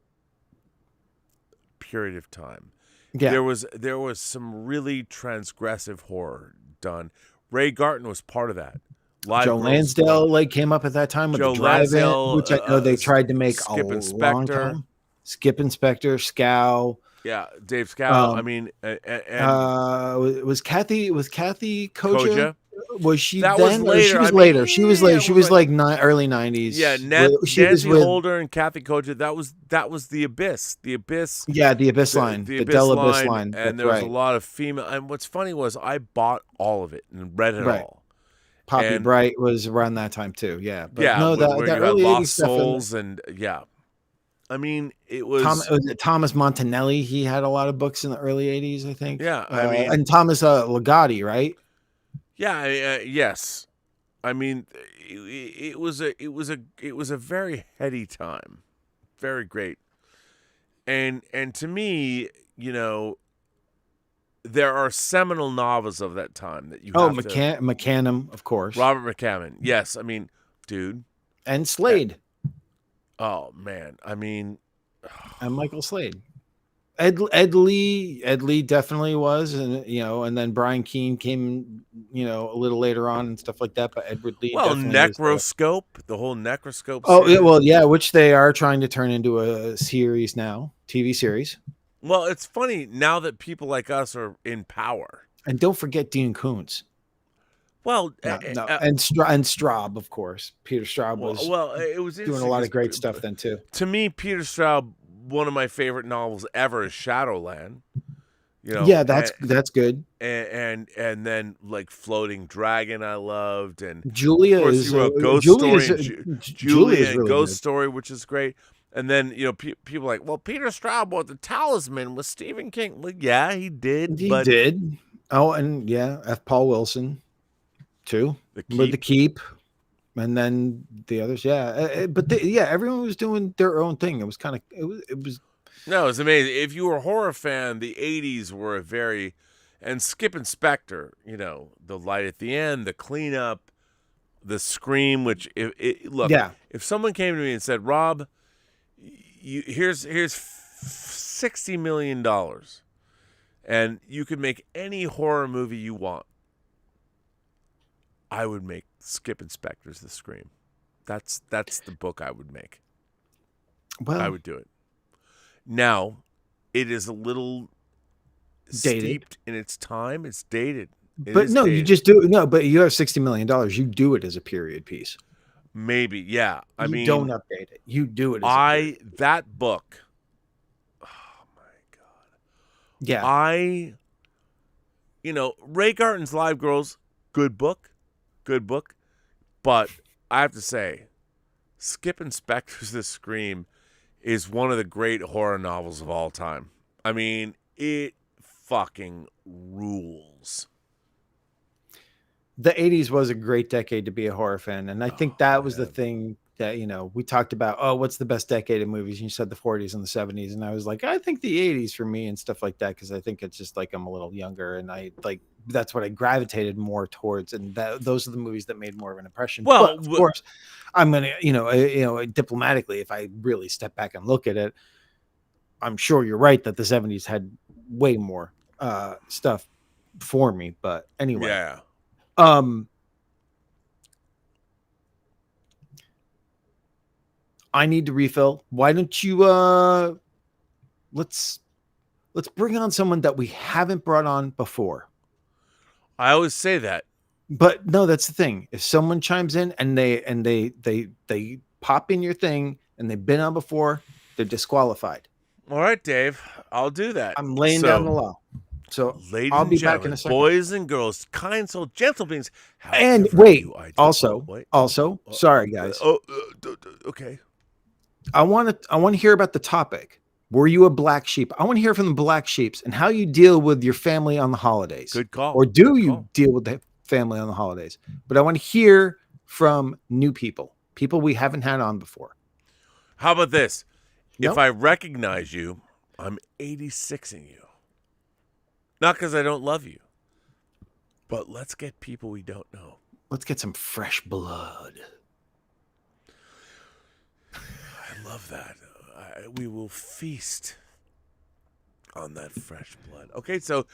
period of time. Yeah. There was some really transgressive horror done. Ray Garton was part of that. Live Joe Girls Lansdale Club. came up at that time with Joe the drive-in, Lansdale, which I know they tried to make Skip a long Inspector. time. Skip Inspector, Scow. Yeah, Dave Scow. Um, I mean, and was Kathy Koja? Koja. Was she That then? was Or later. She was I mean, later. She was yeah, like it she was was like early 90s. Yeah, She was Nancy with Holder and Kathy Koja. That was the Abyss. The Abyss. the Abyss line, the Del Abyss line. And there was a lot of female. And what's funny was I bought all of it and read it Right. all. Poppy and- Bright was around that time too. Yeah, but Yeah, no, where that you had early 80s Lost stuff. Souls and yeah. I mean, it was. Was it Thomas Montanelli? He had a lot of books in the early 80s, I think. Yeah, I mean- and Thomas Ligotti, right? Yeah. Yes. I mean, it was a very heady time, very great, and to me, there are seminal novels of that time that you. have to, McCannum, of course. Robert McCammon. Yes, I mean, dude, and Slade. Oh man, I mean, and Michael Slade. Ed Lee definitely was, and and then Brian Keene came, a little later on and stuff like that. But Edward Lee. Well, definitely was the whole Necroscope. Oh, series. yeah, which they are trying to turn into a series now, TV series. Well, it's funny now that people like us are in power. And don't forget Dean Koontz. Well, and Straub, of course. Peter Straub was it was doing a lot of great stuff then too. To me, Peter Straub, one of my favorite novels ever is Shadowland. Yeah, that's good. And then like Floating Dragon, I loved, and Julia of course is he wrote Ghost Story, Julia and really Ghost good. Story, which is great. And then people are like, well, Peter Straub wrote The Talisman with Stephen King. Well, yeah, he did. He did. Oh, and yeah, F. Paul Wilson, too, with The Keep, and then the others. Yeah, but everyone was doing their own thing. It was kind of it was. No, it's amazing. If you were a horror fan, the '80s were a very, and Skip Inspector, The Light at the End, The Cleanup, The Scream. Which if someone came to me and said, Rob, here's $60 million, and you could make any horror movie you want, I would make Skip Inspector's The Scream. That's the book I would make. Well, I would do it. Now, it is a little dated. steeped in its time. It's dated. But no, dated. You just do it. No, but you have $60 million. You do it as a period piece. Maybe, yeah. I You mean, don't update it. You do it as a period. that book. Oh my god. Yeah. Ray Garton's Live Girls, good book, but I have to say, Skip Inspector's The Scream is one of the great horror novels of all time. I mean, it fucking rules. The 80s was a great decade to be a horror fan. And I think that was the thing that, we talked about, what's the best decade of movies? And you said the 40s and the 70s. And I was like, I think the 80s for me and stuff like that. Cause I think it's just like, I'm a little younger and that's what I gravitated more towards. And those are the movies that made more of an impression. Well, but of course I'm going to, diplomatically, if I really step back and look at it, I'm sure you're right that the 70s had way more stuff for me. But anyway. Yeah. I need to refill. Why don't you let's bring on someone that we haven't brought on before. I always say that. But no, that's the thing. If someone chimes in and they pop in your thing and they've been on before, they're disqualified. All right, Dave. I'll do that. I'm laying down the law. So ladies I'll and be gentlemen, back in a second. boys and girls, kind soul, gentle beings. And wait, sorry guys. Okay. I want to hear about the topic. Were you a black sheep? I want to hear from the black sheeps and how you deal with your family on the holidays. Good call. Or do you deal with the family on the holidays? But I want to hear from new people we haven't had on before. How about this? Yep. If I recognize you, I'm 86ing you. Not because I don't love you, but let's get people we don't know. Let's get some fresh blood. I love that. We will feast on that fresh blood. Okay, so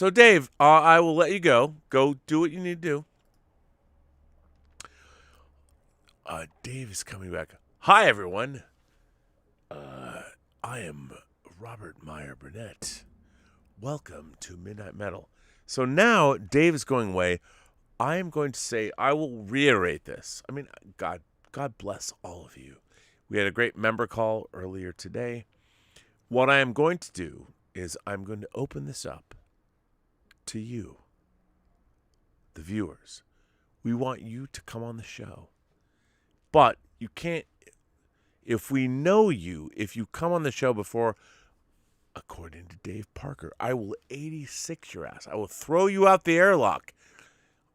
Dave, I will let you go. Go do what you need to do. Dave is coming back. Hi, everyone. I am Robert Meyer Burnett. Welcome to Midnight Metal. So now Dave is going away. I am going to say, I will reiterate this. I mean, God bless all of you. We had a great member call earlier today. What I am going to do is I'm going to open this up to you, the viewers. We want you to come on the show. But you can't, if we know you, if you come on the show before, according to Dave Parker, I will 86 your ass. I will throw you out the airlock.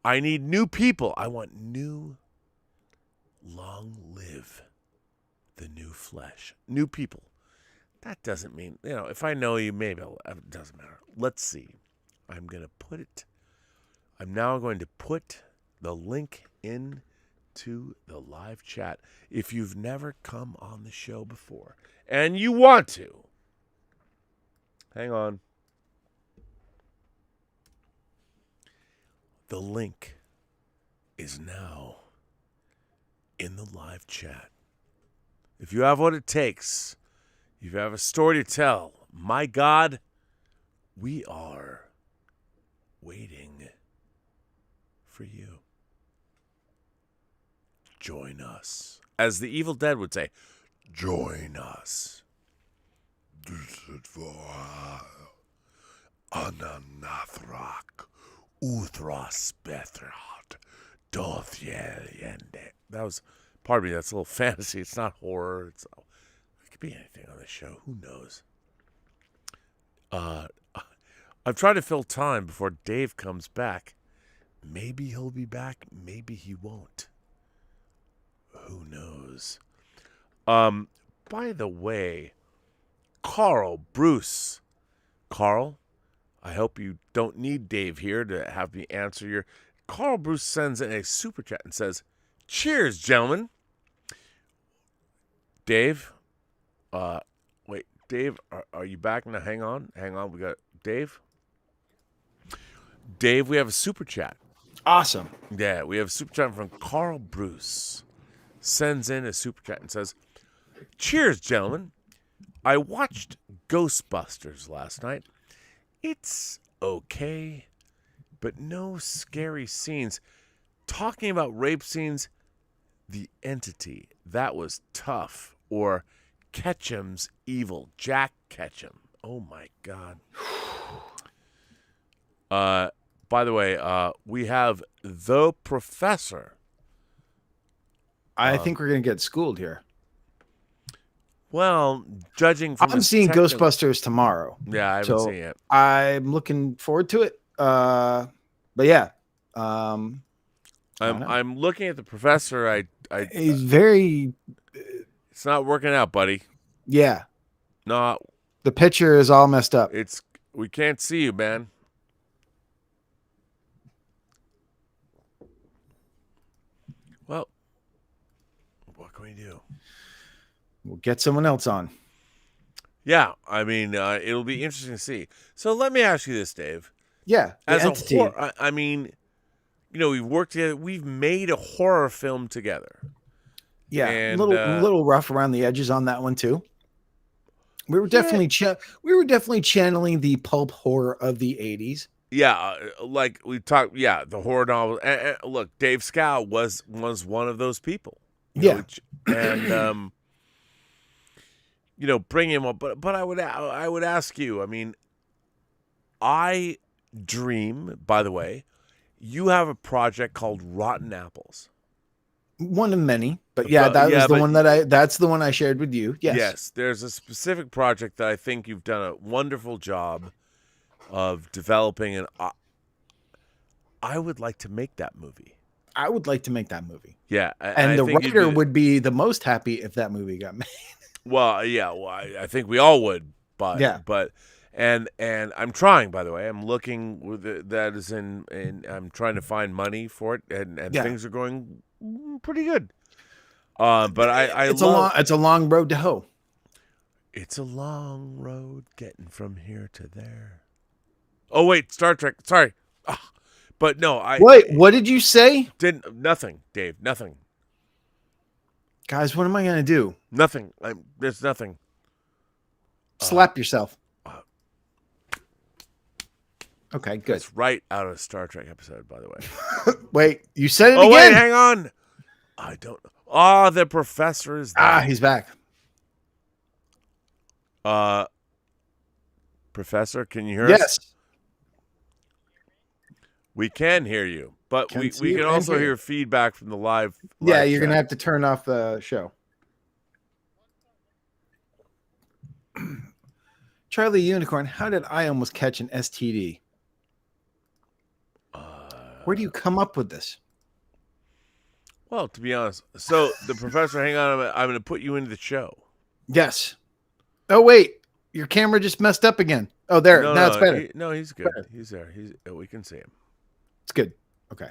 I need new people. I want new, long live the new flesh. New people. That doesn't mean, if I know you, maybe it doesn't matter. Let's see. I'm now going to put the link in to the live chat. If you've never come on the show before and you want to, hang on. The link is now in the live chat. If you have what it takes, if you have a story to tell, my God, we are waiting for you. Join us. As the Evil Dead would say, join us. Ananathrak Uthras Bethrad Dothyende. That was, pardon me, that's a little fantasy. It's not horror. It could be anything on the show. Who knows? I'm trying to fill time before Dave comes back. Maybe he'll be back. Maybe he won't. Who knows? By the way, Carl, Bruce. Carl, I hope you don't need Dave here to have me answer your... Carl Bruce sends in a super chat and says, cheers, gentlemen. Dave, wait, Dave, are you back now? Hang on. We got Dave. Dave, we have a super chat. Awesome. Yeah, we have a super chat from Carl Bruce. Sends in a super chat and says, cheers, gentlemen. I watched Ghostbusters last night. It's okay, but no scary scenes. Talking about rape scenes, The Entity. That was tough. Or Ketchum's Evil. Jack Ketchum. Oh my God. By the way, we have the Professor. I think we're gonna get schooled here. Well, judging from I'm seeing Ghostbusters tomorrow. Yeah, I haven't seen it. I'm looking forward to it. But yeah, I'm looking at the Professor. he's very. It's not working out, buddy. Yeah, No, the picture is all messed up. We can't see you, man. Well, what can we do? We'll get someone else on. Yeah, I mean, it'll be interesting to see. So let me ask you this, Dave. Yeah, As a horror, I mean, we've worked together. We've made a horror film together. Yeah, and, a little rough around the edges on that one too. We were definitely channeling the pulp horror of the 80s. Yeah, like we talked. Yeah, the horror novel. And look, Dave Scow was one of those people. Yeah, and bring him up. But I would ask you. I mean, I dream. By the way, you have a project called Rotten Apples. One of many, but yeah, that's the one I shared with you. Yes, there's a specific project that I think you've done a wonderful job of developing, and I would like to make that movie. I would like to make that movie. Yeah, and the writer would be the most happy if that movie got made. Well, yeah, I think we all would, but yeah, and I'm trying. By the way, I'm looking with that is in I'm trying to find money for it, and things are going pretty good. But it's a long road to hoe. It's a long road getting from here to there. Oh wait, Star Trek. Sorry, but no, wait. What did you say? Nothing, Dave. Nothing. Guys, what am I gonna do? Nothing. There's nothing. Slap yourself. Okay, good. That's right out of a Star Trek episode, by the way. Wait, you said it again? Wait, hang on. I don't know. Oh, the Professor is there. He's back. Professor, can you hear us? Yes. We can hear you, but we can also hear feedback from the live yeah, you're chat. going to have to turn off the show. Charlie Unicorn, how did I almost catch an STD? Where do you come up with this? Well, to be honest, so the Professor, hang on a minute. I'm going to put you into the show. Yes. Oh, wait. Your camera just messed up again. Oh, there. Now it's better. He's good. He's there. We can see him. It's good. Okay.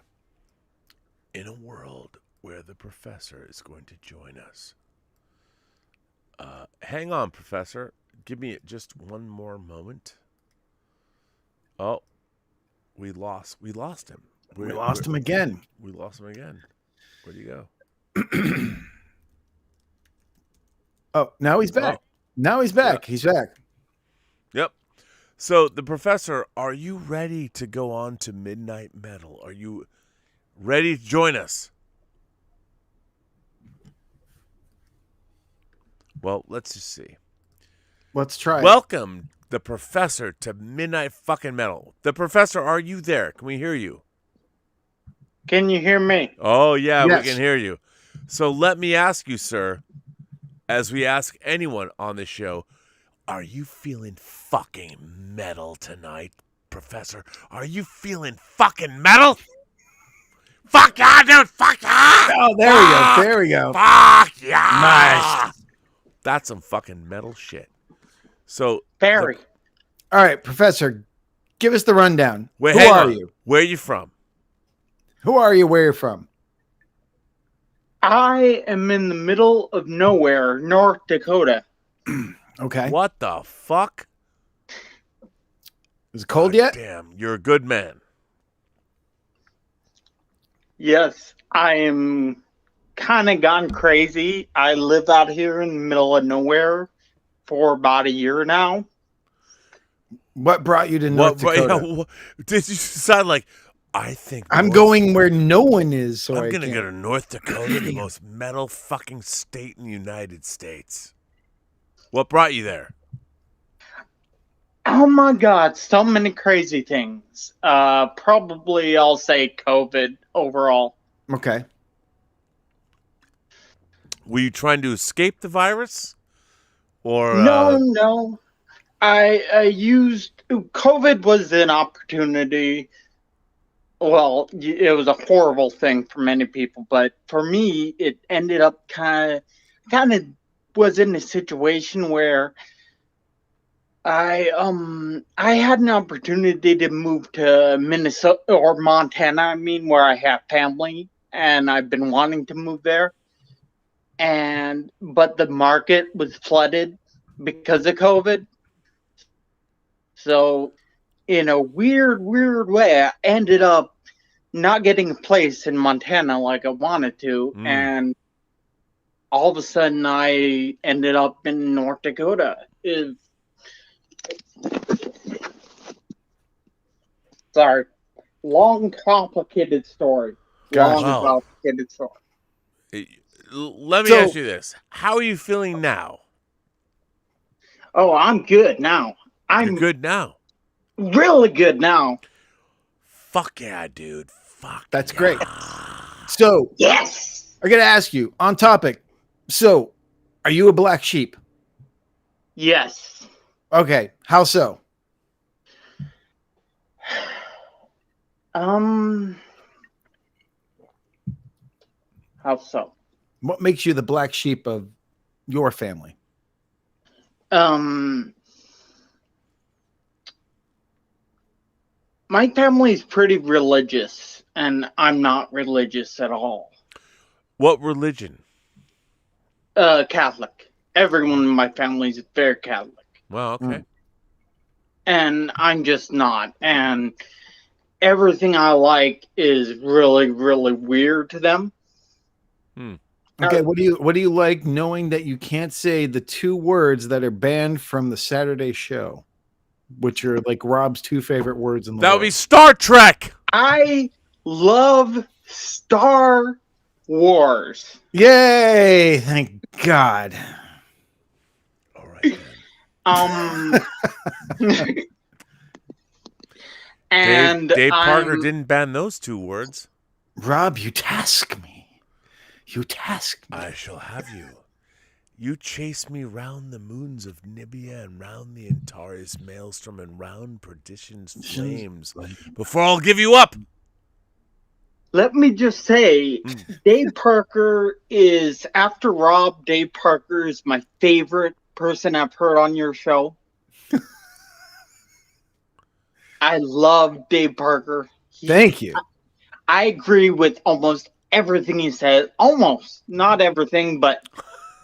In a world where the Professor is going to join us. Hang on, Professor. Give me just one more moment. Oh, we lost him. We lost him again. We lost him again. Where'd he go? Oh, now he's back. Now he's back. Yeah. He's back. Yep. So, the Professor, are you ready to go on to Midnight Metal? Are you ready to join us? Well, let's just see. Let's try. Welcome, the Professor, to Midnight fucking Metal. The Professor, are you there? Can we hear you? Can you hear me? Oh, yeah, yes. We can hear you. So let me ask you, sir, as we ask anyone on this show, are you feeling fucking metal tonight, Professor? Are you feeling fucking metal? Fuck yeah, dude! Fuck yeah! Oh, there we go. There we go. Fuck yeah! Nice. That's some fucking metal shit. So, Barry. All right, Professor, give us the rundown. Who are you? Where are you from? Who are you? Where you're from? I am in the middle of nowhere, North Dakota. Okay. What the fuck? Is it cold yet? Damn, you're a good man. Yes, I am kind of gone crazy. I live out here in the middle of nowhere for about a year now. What brought you to North Dakota? Did you sound like I think I'm going where no one is, so I'm I gonna can't. go to North Dakota, the most metal fucking state in the United States. What brought you there? Oh my God, so many crazy things. Probably I'll say COVID overall. Okay. Were you trying to escape the virus? Or No. I used COVID was an opportunity. Well, it was a horrible thing for many people, but for me, it ended up kind of was in a situation where I had an opportunity to move to Minnesota or Montana, I mean, where I have family and I've been wanting to move there. But the market was flooded because of COVID. So in a weird way, I ended up not getting a place in Montana like I wanted to, and all of a sudden I ended up in North Dakota. Sorry, long complicated story. Gotcha. Long Wow. complicated story. Let me So- ask you this. How are you feeling now? Oh, I'm good now. You're I'm good now. really good now. Fuck yeah, dude. Fuck. That's yeah. great. So Yes. I got to ask you on topic. So, are you a black sheep? Yes. Okay. How so? How so? What makes you the black sheep of your family? My family's pretty religious, and I'm not religious at all. What religion? Catholic. Everyone in my family is very Catholic, Well, okay. and I'm just not. And everything I like is really, really weird to them. Okay, what do you like knowing that you can't say the two words that are banned from the Saturday show, which are like Rob's two favorite words in the That would world? be Star Trek. I love Star Wars. Yay! Thank God. All right, then. and Dave Parker I'm- didn't ban those two words. Rob, you task me. You task me. I shall have you. You chase me round the moons of Nibia and round the Antares maelstrom and round perdition's flames before I'll give you up. Let me just say, Dave Parker is, after Rob, Dave Parker is my favorite person I've heard on your show. I love Dave Parker. Thank you. I agree with almost everything he says. Almost. Not everything, but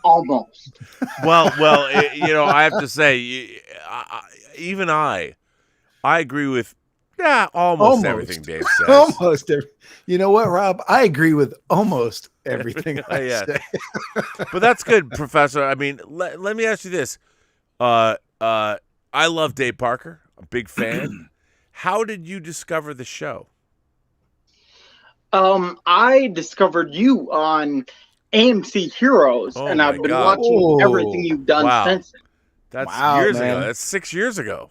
almost. Well, I have to say, even I agree with almost everything Dave says. Almost every. You know what, Rob? I agree with almost everything I Yeah. say. But that's good, Professor. I mean, let me ask you this. I love Dave Parker. I'm a big fan. How did you discover the show? I discovered you on AMC Heroes, Oh and my I've been God. watching everything you've done Wow. since then. That's Wow, years man. ago. That's 6 years ago.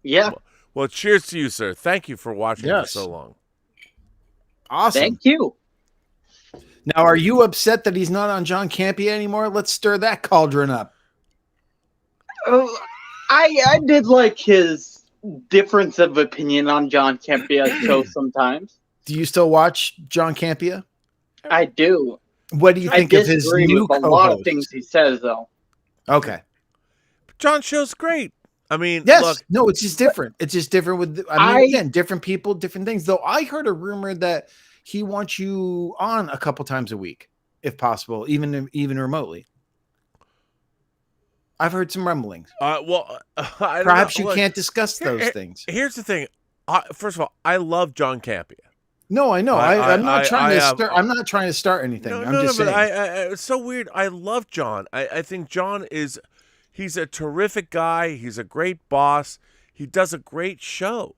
Yeah, Well, cheers to you, sir. Thank you for watching for Yes. so long. Awesome. thank you. Now, are you upset that he's not on John Campea anymore? Let's stir that cauldron up. I did like his difference of opinion on John Campea's show sometimes. Do you still watch John Campea? I do. What do you I think of his disagree new with a lot of co-host? things he says, though. Okay. John show's great. I mean, Yes. look, No, it's just different. It's just different with. I mean, again, different people, different things. Though I heard a rumor that he wants you on a couple times a week, if possible, even remotely. I've heard some rumblings. I don't Perhaps know. you Look, can't discuss those things. Here's the thing. First of all, I love John Campea. No, I know. I'm not trying to start. I'm not trying to start anything. No, I'm just saying. But it's so weird. I love John. I think John he's a terrific guy. He's a great boss. He does a great show.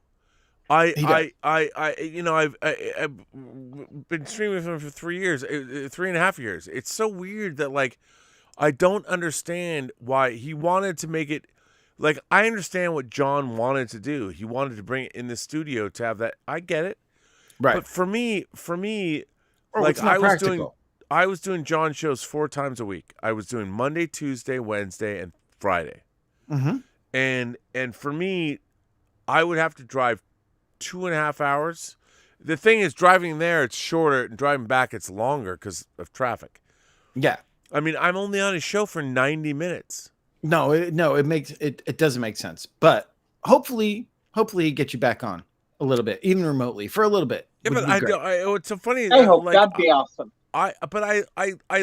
He does. I've been streaming with him for 3 years, 3.5 years. It's so weird that like I don't understand why he wanted to make it. Like I understand what John wanted to do. He wanted to bring it in the studio to have that. I get it, Right. but for me, Oh, like it's not practical. I was doing John shows 4 times a week. I was doing Monday, Tuesday, Wednesday, and Friday. Mm-hmm. And for me, I would have to drive 2.5 hours. The thing is, driving there it's shorter, and driving back it's longer because of traffic. Yeah. I mean, I'm only on a show for 90 minutes. No, it makes it doesn't make sense. But hopefully he gets you back on a little bit, even remotely for a little bit. Yeah, Would but be great. it's so funny. I hope like, that'd be awesome. I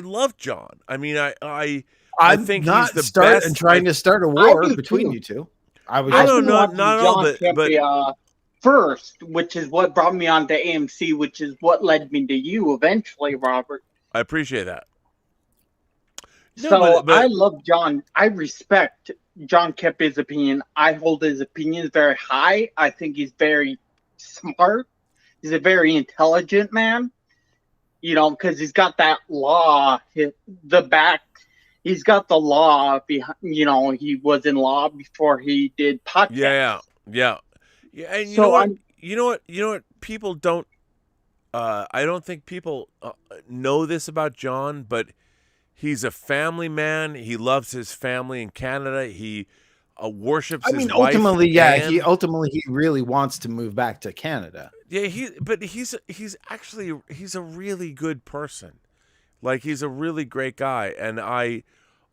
love John. I mean, I I'm think not he's the best. and trying to start a I war do between too. you two. I was I just No, do no, want not at John all, but- Kempia first, which is what brought me on to AMC, which is what led me to you eventually, Robert. I appreciate that. No, So but- I love John. I respect John Kempia's opinion. I hold his opinions very high. I think he's very smart. He's a very intelligent man. You know, because he's got that law, he's got the law behind, you know, he was in law before he did podcasts. Yeah. And you So know what? I'm- You know what? People don't. I don't think people know this about John, but he's a family man. He loves his family in Canada. He worships I his mean, wife. ultimately, yeah, he Anne. really wants to move back to Canada. Yeah, he's a really good person. Like he's a really great guy, and I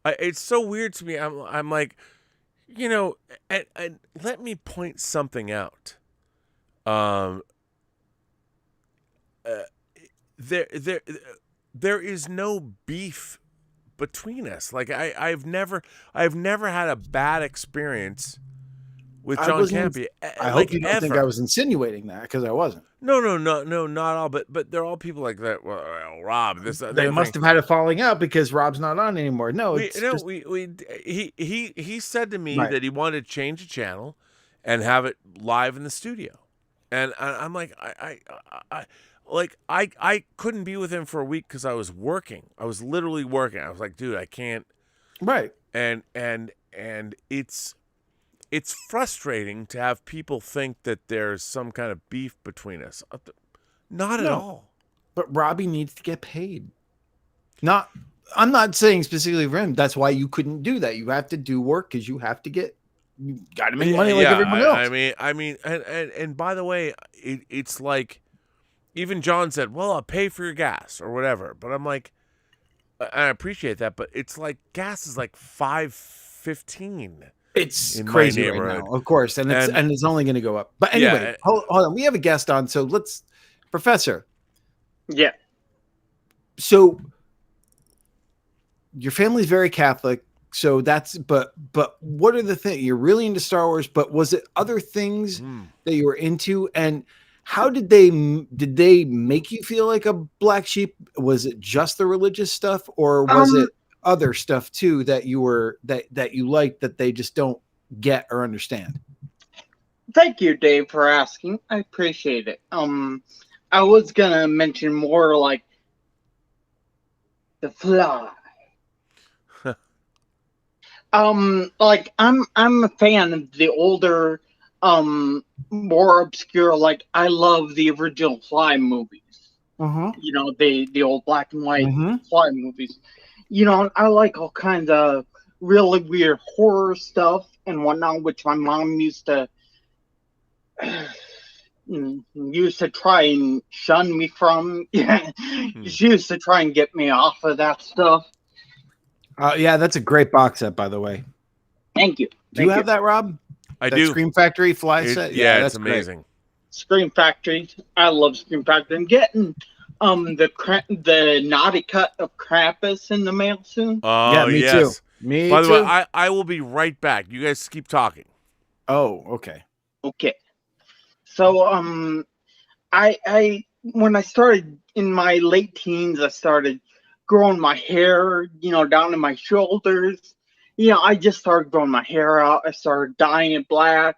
it's so weird to me. I'm like, you know, and let me point something out. There is no beef between us. Like I've never had a bad experience with John Campy. I hope you don't think I was insinuating that, because I wasn't. No, not all. But they're all people like that. Well, Rob, this They must have had a falling out because Rob's not on anymore. No, he said to me Right. that he wanted to change the channel and have it live in the studio, and I'm like, I couldn't be with him for a week because I was working. I was literally working. I was like, dude, I can't. Right. And it's frustrating to have people think that there's some kind of beef between us. Not at all. But Robbie needs to get paid. I'm not saying specifically for him. That's why you couldn't do that. You have to do work because you got to make money like everyone else. I mean, and by the way, it's like, even John said, well, I'll pay for your gas or whatever. But I'm like, I appreciate that, but it's like gas is like $5.15. It's in crazy my right neighborhood. now, of course, and it's only going to go up. But anyway, Yeah. hold on. We have a guest on, so Professor. Yeah. So your family's very Catholic, so but what are the things you're really into Star Wars? But was it other things that you were into, and how did they make you feel like a black sheep? Was it just the religious stuff, or was it other stuff too that you liked that they just don't get or understand? Thank you, Dave, for asking. I appreciate it. I was gonna mention more like The Fly. Like I'm a fan of the older, more obscure. Like I love the original Fly movies. You know, the old black and white Fly movies. You know, I like all kinds of really weird horror stuff and whatnot, which my mom used to try and shun me from. Yeah, she used to try and get me off of that stuff. Yeah, that's a great box set, by the way. Thank you. Do you have that, Rob? I that do. Scream Factory Fly set? Yeah, that's it's amazing. Great. Scream Factory. I love Scream Factory. I'm getting the naughty cut of Krampus in the mail soon. Oh, yeah, me too. Me By too. the way, I will be right back. You guys keep talking. Oh, okay. Okay. So I when I started in my late teens, I started growing my hair, you know, down to my shoulders. You know, I just started growing my hair out. I started dyeing it black,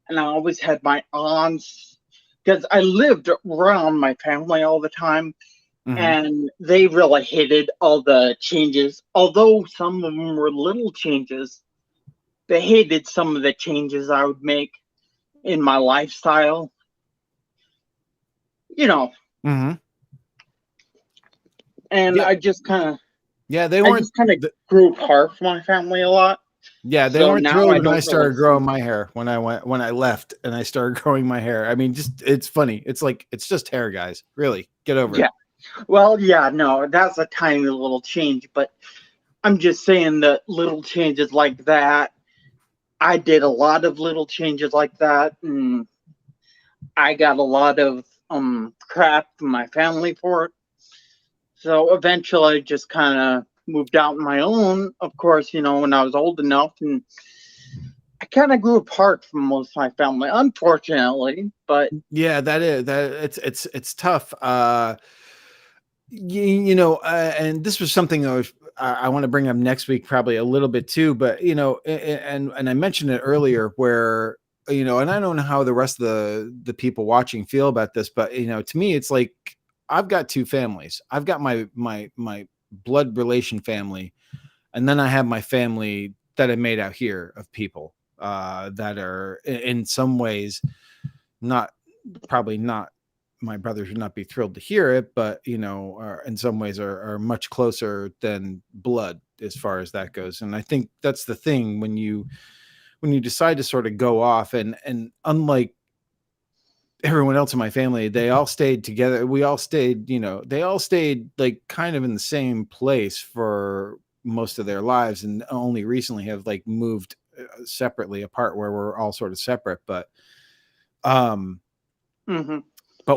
and I always had my aunts because I lived around my family all the time, and they really hated all the changes. Although some of them were little changes, they hated some of the changes I would make in my lifestyle. You know, and Yeah. I just kind of, Yeah, I just kind of grew apart from my family a lot. Yeah, they So weren't now thrilled I when I don't started really growing see- my hair when I left and I started growing my hair. I mean, just it's funny. It's like it's just hair, guys. Really, get over Yeah. it. Well, yeah, no, that's a tiny little change, but I'm just saying that little changes like that, I did a lot of little changes like that, and I got a lot of crap from my family for it. So eventually I just kind of moved out on my own, of course, you know, when I was old enough, and I kind of grew apart from most of my family, unfortunately, but Yeah, it's tough. And this was something I want to bring up next week, probably a little bit too. But and I mentioned it earlier, where and I don't know how the rest of the people watching feel about this, but to me, it's like I've got two families. I've got my blood relation family, and then I have my family that I made out here of people that are in some ways not probably not my brothers would not be thrilled to hear it, but are in some ways are much closer than blood as far as that goes. And I think that's the thing when you decide to sort of go off and unlike everyone else in my family, they all stayed together. We all stayed, they all stayed like kind of in the same place for most of their lives, and only recently have like moved separately apart where we're all sort of separate. But but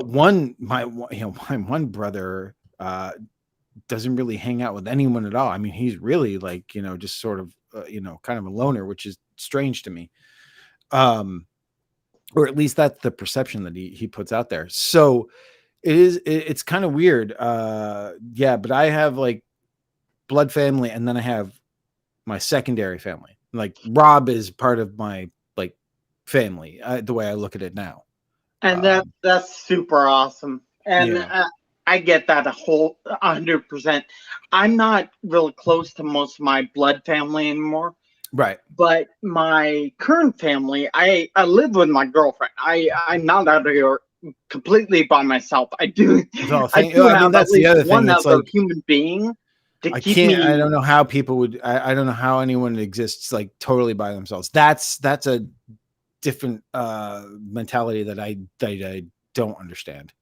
my one brother doesn't really hang out with anyone at all. I mean, he's really like, just sort of, kind of a loner, which is strange to me. Or at least that's the perception that he puts out there. So it's kind of weird. Yeah, but I have like blood family, and then I have my secondary family. Like Rob is part of my like family, the way I look at it now. and that's super awesome, and Yeah. I get that 100%. I'm not really close to most of my blood family anymore, Right. but my current family, I live with my girlfriend. I'm not out here completely by myself. I do I do I mean, have at that's the least other thing. one It's other like, human being to I keep can't, I me. don't know how people would, I don't know how anyone exists like totally by themselves. That's a different mentality that I don't understand.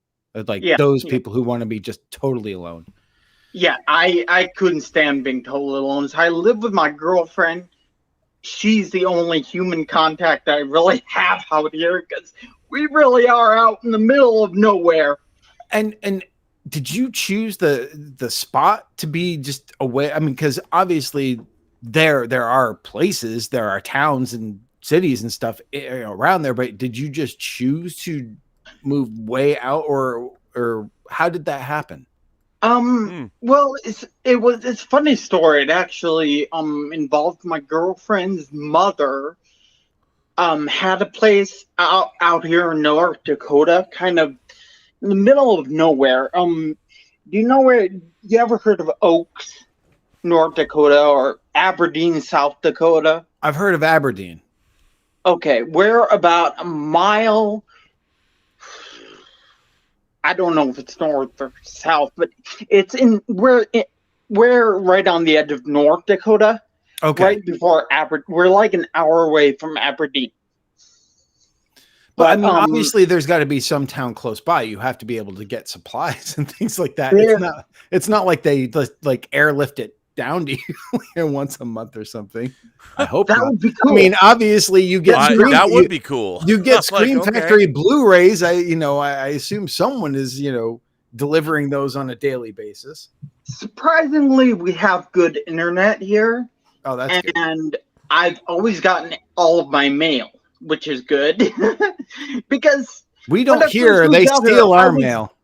Like Yeah, those yeah, people who want to be just totally alone. yeah. I couldn't stand being totally alone. So I live with my girlfriend. She's the only human contact I really have out here because we really are out in the middle of nowhere. And did you choose the spot to be just away? I mean, because obviously there are places, there are towns and cities and stuff around there, but did you just choose to move way out, or how did that happen? Well, it's a funny story. It actually involved my girlfriend's mother. Had a place out here in North Dakota, kind of in the middle of nowhere. Do you know where? You ever heard of Oaks, North Dakota, or Aberdeen, South Dakota? I've heard of Aberdeen. Okay, we're about a mile. I don't know if it's north or south, but it's in we're right on the edge of North Dakota. Okay. Right before Aberdeen. We're like an hour away from Aberdeen. But I mean, obviously there's got to be some town close by. You have to be able to get supplies and things like that. It's not like they like airlift it down to you once a month or something. I hope that not. would be cool. I mean, obviously you get that would be cool. You get Scream Like, okay. Factory Blu-rays. I assume someone is, delivering those on a daily basis. Surprisingly, we have good internet here. Oh, that's good. And I've always gotten all of my mail, which is good. Because we don't hear they steal our mail.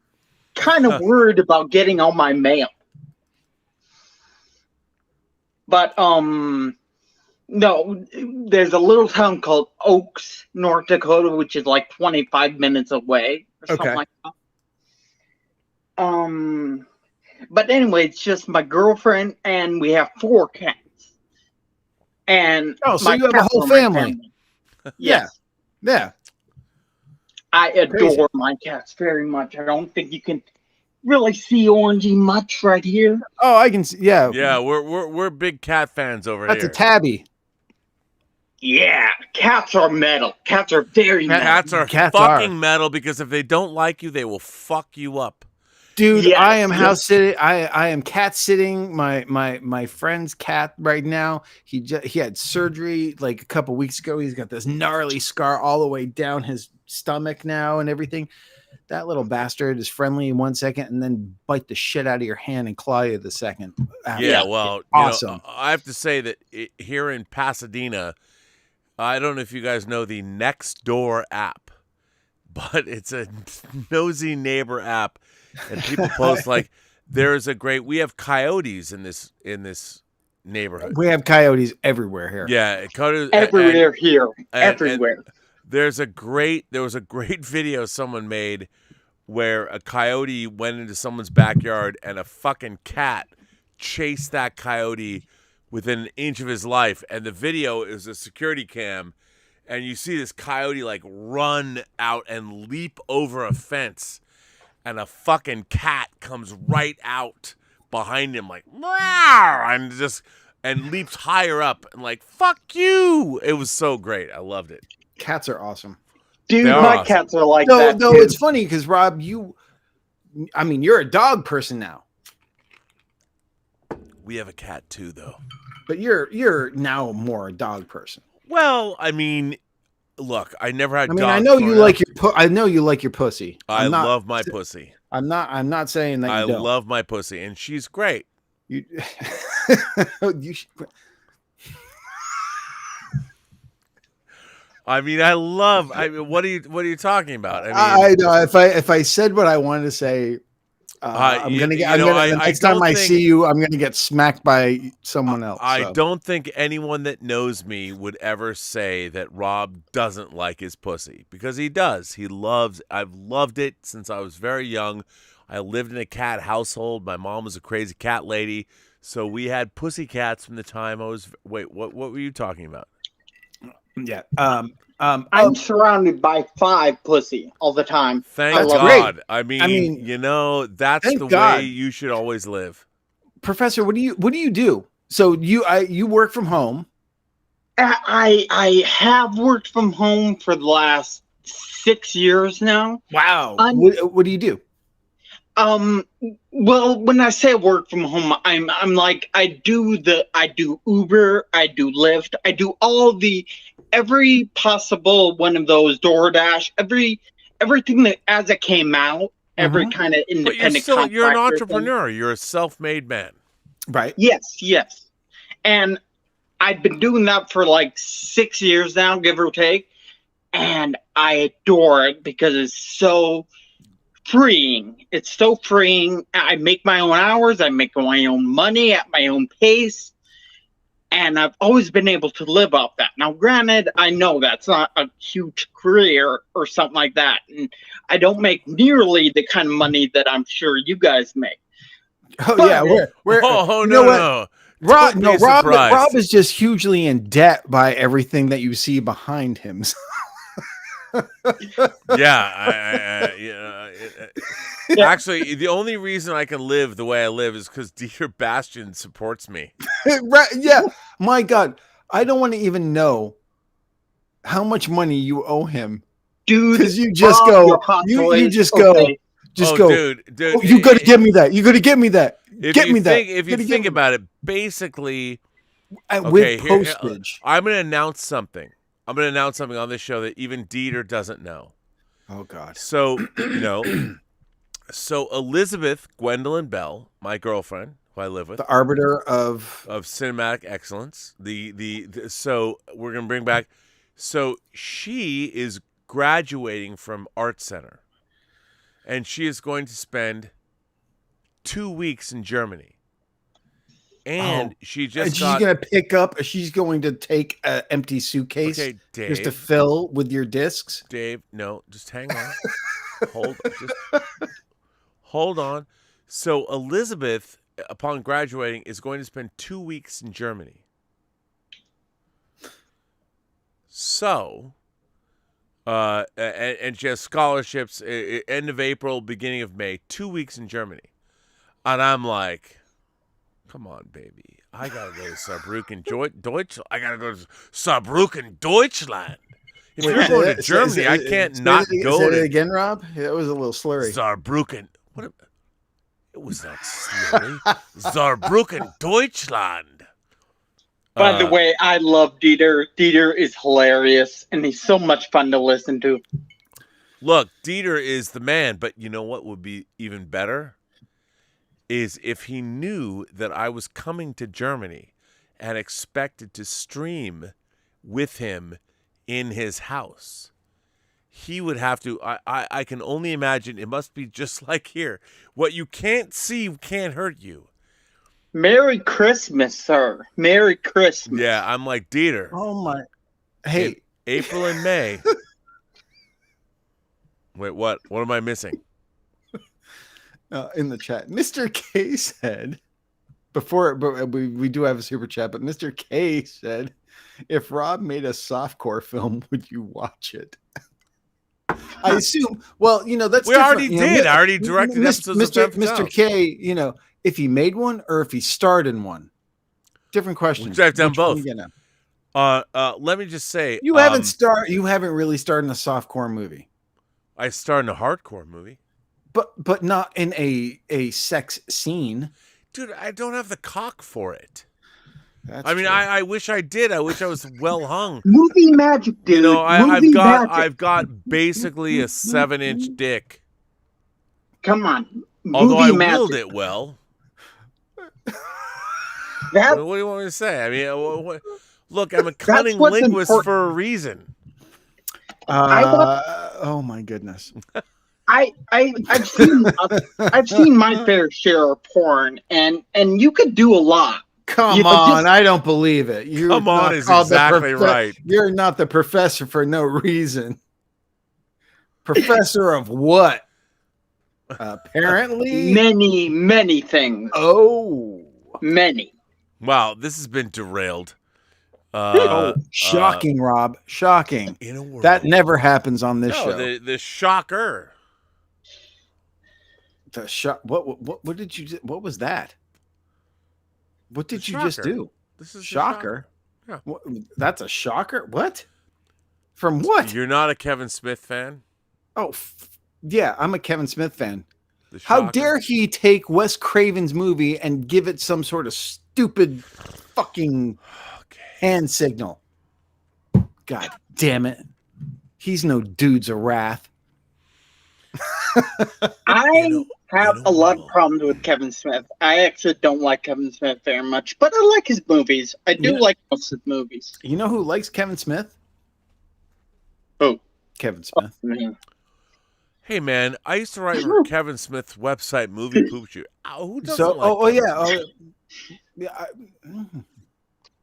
Kind of worried about getting all my mail. But no, there's a little town called Oaks, North Dakota, which is like 25 minutes away. or something Okay. like that. But anyway, it's just my girlfriend, and we have 4 cats. And Oh, so my you have a cats whole are my family. Yes. Yeah. I Crazy. adore my cats very much. I don't think you can really see Orangey much right here. Oh, I can see. Yeah. Yeah, we're big cat fans over That's here. a tabby. Yeah, cats are metal. Cats are very metal. Cats are fucking metal because if they don't like you, they will fuck you up. Dude, Yes, I am yes. house sitting. I am cat sitting my friend's cat right now. He had surgery like a couple weeks ago. He's got this gnarly scar all the way down his stomach now and everything. That little bastard is friendly in 1 second and then bite the shit out of your hand and claw you the second. Yeah, well, awesome. I have to say that here in Pasadena, I don't know if you guys know the Nextdoor app, but it's a nosy neighbor app, and people post like we have coyotes in this neighborhood. We have coyotes everywhere here. Yeah, coyotes Everywhere here. and Everywhere. there was a great video someone made where a coyote went into someone's backyard and a fucking cat chased that coyote within an inch of his life, and the video is a security cam, and you see this coyote like run out and leap over a fence, and a fucking cat comes right out behind him like and leaps higher up and like fuck you. It was so great. I loved it. Cats are awesome. Dude, They are my awesome. cats are like No, that. no, too. it's funny because Rob, you're a dog person now, We have a cat too, though. but you're now more a dog person. Well, I mean, look, I never had. I mean, dogs I know you growing like up. I know you like your pussy. I love my pussy. I'm not saying that you I don't. love my pussy, and she's great. You, you should, I mean, what are you talking about? I know if I said what I wanted to say, I'm gonna get. The next time I see you, I'm gonna get smacked by someone else. I don't think anyone that knows me would ever say that Rob doesn't like his pussy, because he does. I've loved it since I was very young. I lived in a cat household. My mom was a crazy cat lady, so we had pussy cats from the time I was. Wait, what were you talking about? Yeah. I'm surrounded by 5 pussy all the time. Thank love God. it. I mean, that's thank the God. way you should always live. Professor, what do you do? So you work from home. I have worked from home for the last 6 years now. Wow. What do you do? Well, when I say work from home, I'm like I do Uber, I do Lyft, I do every possible one of those, DoorDash, everything that as it came out, every kind of independent. But you're an contractor entrepreneur. You're a self-made man. Right. Yes. And I've been doing that for like 6 years now, give or take. And I adore it because it's so freeing. It's so freeing. I make my own hours. I make my own money at my own pace. And I've always been able to live off that. Now, granted, I know that's not a huge career or something like that. And I don't make nearly the kind of money that I'm sure you guys make. Oh, But- yeah. We're No. Rob is just hugely in debt by everything that you see behind him. Actually, the only reason I can live the way I live is because Dieter Bastian supports me. Right? Yeah. My God, I don't want to even know how much money you owe him, dude. because you just your hot you toys, just go. okay. Just Oh, go, dude. oh, you got to give me that. You got to give me that. If you think about it, basically, with postage. I'm going to announce something. I'm going to announce something on this show that even Dieter doesn't know. Oh God. So, so Elizabeth Gwendolyn Bell, my girlfriend, who I live with, The arbiter of cinematic excellence. So we're going to bring back. So she is graduating from Art Center, and she is going to spend 2 weeks in Germany. And she's going to pick up. She's going to take an empty suitcase Okay, Dave, just to fill with your discs. Dave, no, just hang on. Hold on. So Elizabeth, upon graduating, is going to spend 2 weeks in Germany. So, and she has scholarships end of April, beginning of May, 2 weeks in Germany. And I'm like, come on, baby. I got to go to Saarbrücken, Deutschland. I got to go to Saarbrücken, Deutschland. If you're going to Germany, I can't not go Say to it again, Rob. It was a little slurry. Saarbrücken. It was not slurry. Saarbrücken, Deutschland. By the way, I love Dieter. Dieter is hilarious, and he's so much fun to listen to. Look, Dieter is the man, but you know what would be even better? Is if he knew that I was coming to Germany and expected to stream with him in his house. He would have to, I can only imagine, it must be just like here. What you can't see can't hurt you. Merry Christmas, sir. Merry Christmas. Yeah, I'm like, Dieter. Oh my! Hey, in April and May. Wait, what? What am I missing? In the chat, Mr. K said, but we do have a super chat, but Mr. K said, if Rob made a softcore film, would you watch it? I assume. Well, that's we different. already did. I already directed episodes of Mr. K. If he made one or if he starred in one. Different question. I've done both. Let me just say, you haven't really starred in a softcore movie. I starred in a hardcore movie, but not in a sex scene. Dude, I don't have the cock for it. That's I mean, true. I wish I did. I wish I was well hung. Movie magic, dude. I've got basically a 7-inch dick. Come on. Although I magic. willed it well. That, what do you want me to say? I mean, look, I'm a cunning linguist for a reason. Oh my goodness. I've seen my fair share of porn, and you could do a lot. Come on, I don't believe it. Come on is exactly right. You're not the professor for no reason. Professor of what? Apparently, many things. Oh, many. Wow, this has been derailed. Shocking, Rob. Shocking. In a world. That never happens on this show. The shocker. The shock. What did you? What was that? What did you just do? This is shocker. Yeah. What, that's a shocker. What? From what? You're not a Kevin Smith fan? Oh, yeah, I'm a Kevin Smith fan. How dare he take Wes Craven's movie and give it some sort of stupid fucking hand signal? God damn it. He's no Dudes of Wrath. I have a lot of problems with Kevin Smith. I actually don't like Kevin Smith very much, but I like his movies. I do like most of his movies. You know who likes Kevin Smith? Who? Kevin Smith. Oh, hey, man, I used to write for Kevin Smith's website, Movie Poop Shoot. Who doesn't like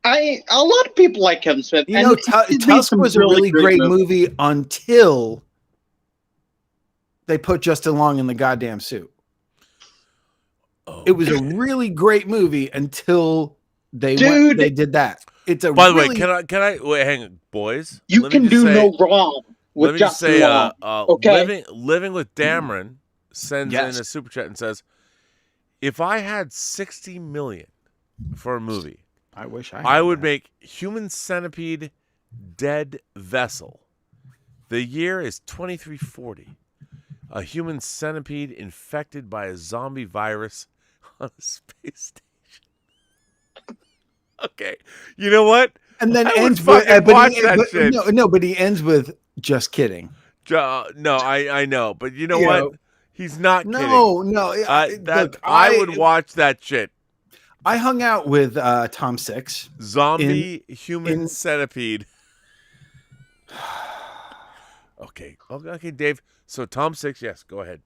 a lot of people like Kevin Smith. Tusk was a really great movie until they put Justin Long in the goddamn suit. Oh. It was a really great movie until they did that. It's a. By the way, can I wait? Hang on, boys. You can do no wrong with Justin Long. Okay. Living with Dameron sends in a super chat and says, "If I had $60 million for a movie, I wish I would make Human Centipede Dead Vessel. The year is 2340. A human centipede infected by a zombie virus on a space station." Okay, you know what? And then ends with but he ends with just kidding. No, I know, but you know what? He's not kidding. No. I would watch that shit. I hung out with Tom Six. Zombie human centipede. Okay, Dave. So Tom Six, yes, go ahead.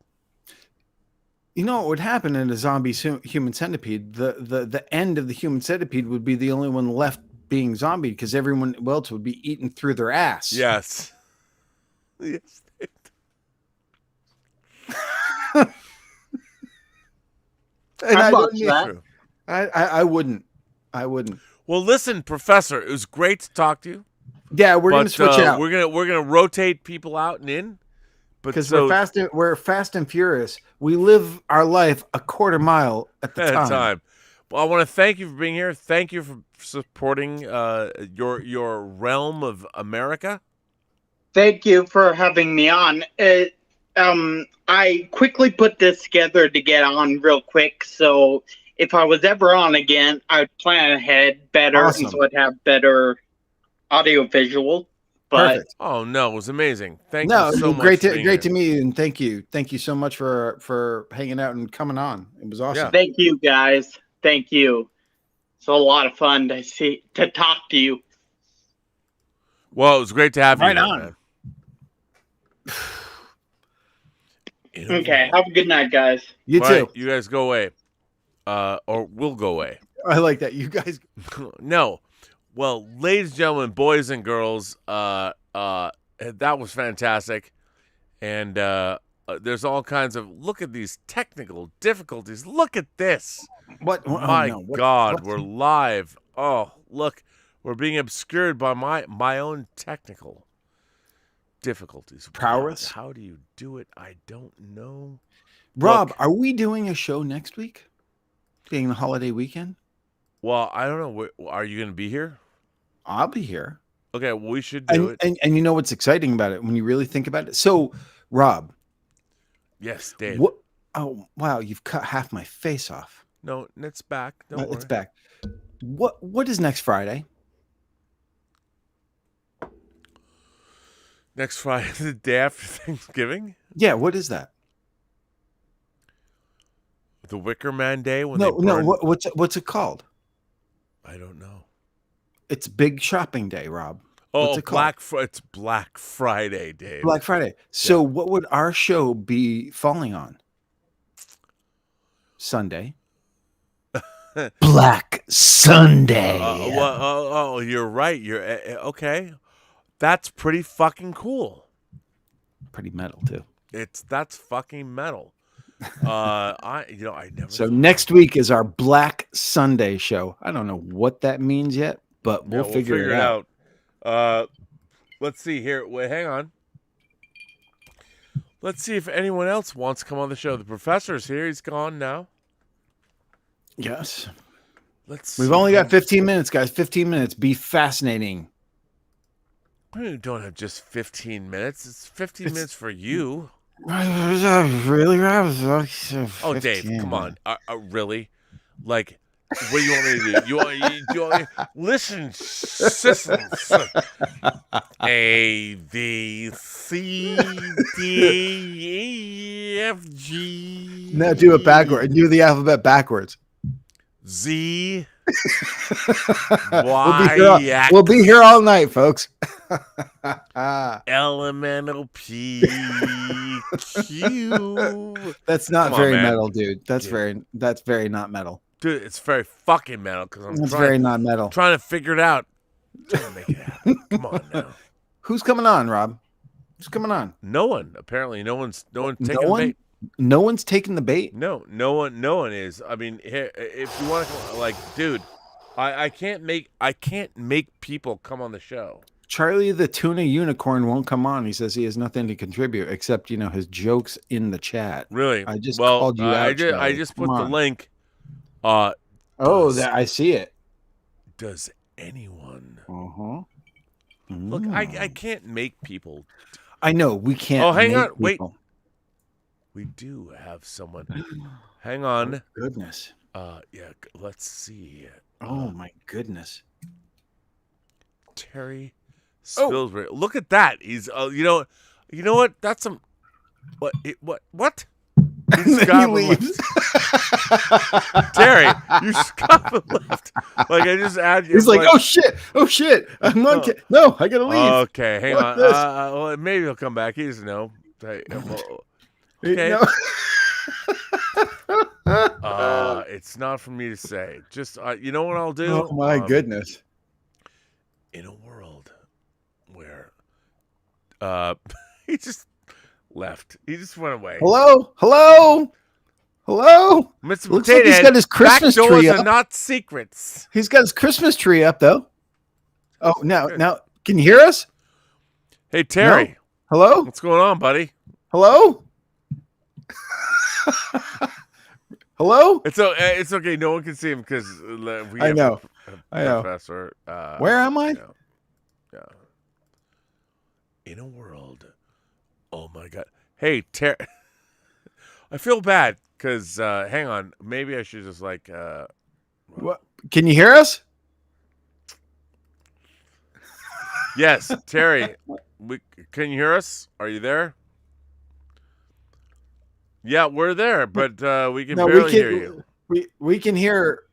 You know what would happen in a zombie human centipede? The end of the human centipede would be the only one left being zombie because everyone else would be eaten through their ass. Yes. Yes. And I'd I watch don't need, that. True. I wouldn't. I wouldn't. Well, listen, Professor, it was great to talk to you. Yeah, we're gonna switch out We're gonna rotate people out and in. But because so we're fast and furious. We live our life a quarter mile at the at a time. time. Well, I want to thank you for being here. Thank you for supporting your realm of America. Thank you for having me on. I quickly put this together to get on real quick, so if I was ever on again, I'd plan ahead better, and Awesome. so I'd have better audio visual. But Perfect. Oh no, it was amazing. Thank No, you so much. great for to being great here. to meet you, and thank you so much for hanging out and coming on. It was awesome. Yeah. thank you guys. Thank you. It's a lot of fun to talk to you. Well, it was great to have Right you here, on. man. In a Okay, world- have a good night, guys. You Right, too. you guys go away, or we'll go away. I like that. You guys. No. Well, ladies and gentlemen, boys and girls, that was fantastic. And there's all kinds of look at these technical difficulties. Look at this. What? Oh, My no. What- God, what? we're live. Oh, look, we're being obscured by my own technical difficulties. Prowess? God, how do you do it? I don't know. Rob, Look. are we doing a show next week? Being the holiday weekend, Well, I don't know. Are you going to be here? I'll be here. Okay, well, we should do it. And you know what's exciting about it when you really think about it. So, Rob, Yes, Dave. what? Oh wow, you've cut half my face off. No, it's back. Don't worry. It's back. What is next Friday? Next Friday, the day after Thanksgiving, Yeah, what is that? the Wicker Man Day. When No, they burn, what's it called? I don't know. It's Big Shopping Day, Rob. Oh, What's it called? It's Black Friday, Dave. Black Friday. So, what would our show be falling on? Sunday. Black Sunday. Oh, you're right. You're okay. That's pretty fucking cool. Pretty metal too. That's fucking metal. I never. So next week is our Black Sunday show. I don't know what that means yet, but Yeah, we'll figure it out. Let's see here. Wait, hang on. Let's see if anyone else wants to come on the show. The professor's here. He's gone now. Yes. Let's. We've only got 15 minutes, guys. 15 minutes. Be fascinating. We don't have just 15 minutes. It's 15 minutes for you. Really, Rob? Oh, Dave, come on. Really? Like, what do you want me to do? You want me listen, citizens. A, B, C, D, E, F, G. No, do it backward. Do the alphabet backwards. Z, We'll be here all night, folks. elemental P, Q. That's not Come on, very man. metal, dude. That's very not metal. Dude, it's very fucking metal because I'm That's very not metal. trying to figure it out. Trying to make it happen. Come on now. Who's coming on, Rob? Who's coming on? No one. Apparently, no one's taking the one? bait. No one's taking the bait. No one is. I mean, here, if you want to, like, dude, I can't make people come on the show. Charlie the Tuna Unicorn won't come on. He says he has nothing to contribute except his jokes in the chat. Really? I just called you out. I Charlie. just Come put the on. link. I see it. Does anyone Look, I can't make people. I know we can't. Oh, hang on. make Wait. people. We do have someone. Hang on. Goodness. Yeah. Let's see. Oh my goodness. Terry Spilsbury. Look at that. He's you know what? That's some what? And then he leaves. Terry, you Scott left. Like I just add you. He's like, oh shit. I'm on. No, I gotta leave. Okay, hang Fuck on. this. Well, maybe he'll come back. He doesn't know. Hey, okay. No. It's not for me to say. Just you know what I'll do? Oh my goodness. In a world where he just left. He just went away. Hello. Hello? Mr. Looks Potato like he's Head, got his Christmas back doors tree are up. not secrets. He's got his Christmas tree up, though. Oh, Good. now, can you hear us? Hey, Terry. No? Hello? What's going on, buddy? Hello? Hello? It's okay. No one can see him because we I have know. a I know. professor. Where am I? Yeah. In a world. Oh my God. Hey, Terry. I feel bad because hang on. Maybe I should just like. What? Can you hear us? Yes, Terry. Can you hear us? Are you there? Yeah, we're there, but we can barely hear you. We can hear.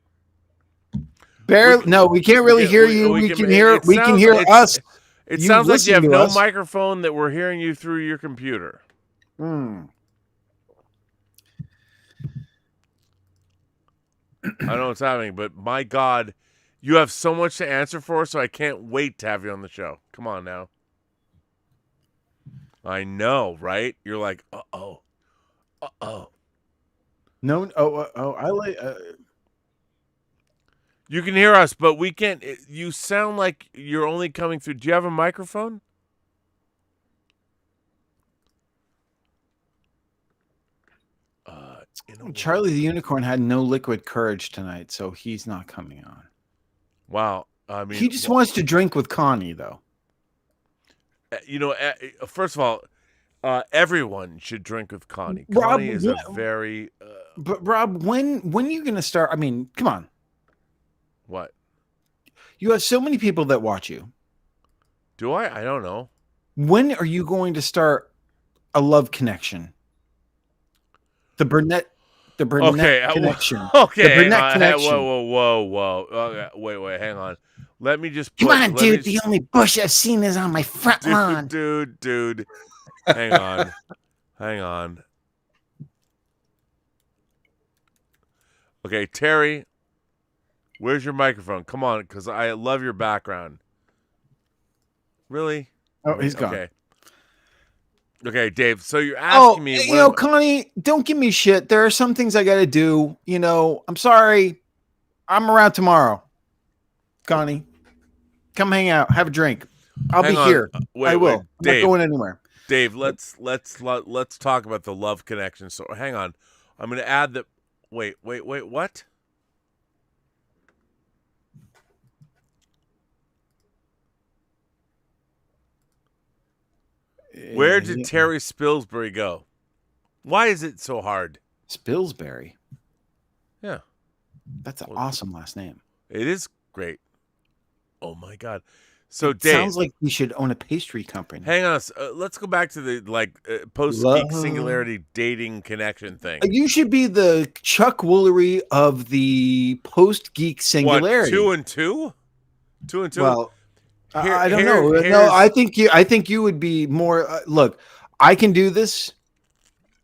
Barely. No, we can't really hear you. We can hear. It We can sounds- hear it's- us. It You sounds like you listen have to no us. microphone, that we're hearing you through your computer. Hmm. I don't know what's happening, but my God, you have so much to answer for, so I can't wait to have you on the show. Come on now. I know, right? You're like, uh-oh. No. Oh. I like. You can hear us, but we can't. You sound like you're only coming through. Do you have a microphone? Charlie the Unicorn had no liquid courage tonight, so he's not coming on. Wow. I mean, He just wants to drink with Connie, though. First of all, everyone should drink with Connie. Rob, Connie is a very. But Rob, when are you going to start? I mean, come on. What? You have so many people that watch you. Do I? I don't know. When are you going to start a love connection? The Burnett connection. Okay. The Burnett connection. Whoa. Okay, wait. Hang on. Let me just. Come on, dude. The only bush I've seen is on my front lawn. Dude. Hang on. Okay, Terry. Where's your microphone? Come on, because I love your background. Really? Oh, he's gone. Okay, Dave. So you're asking me. Connie, don't give me shit. There are some things I got to do. I'm sorry. I'm around tomorrow. Connie, come hang out. Have a drink. I'll be here. I will. Dave, I'm not going anywhere. Dave, let's talk about the love connection. So hang on. I'm going to add the. Wait. What? Where did Terry Spilsbury go? Why is it so hard? Spilsbury? Yeah. That's an awesome last name. It is great. Oh, my God. So, it Dave. Sounds like we should own a pastry company. Hang on. Let's go back to the post-geek singularity dating connection thing. You should be the Chuck Woolery of the post-geek singularity. What, 2 and 2? 2 and 2? Well, I don't know. No, I think you would be more. Look, I can do this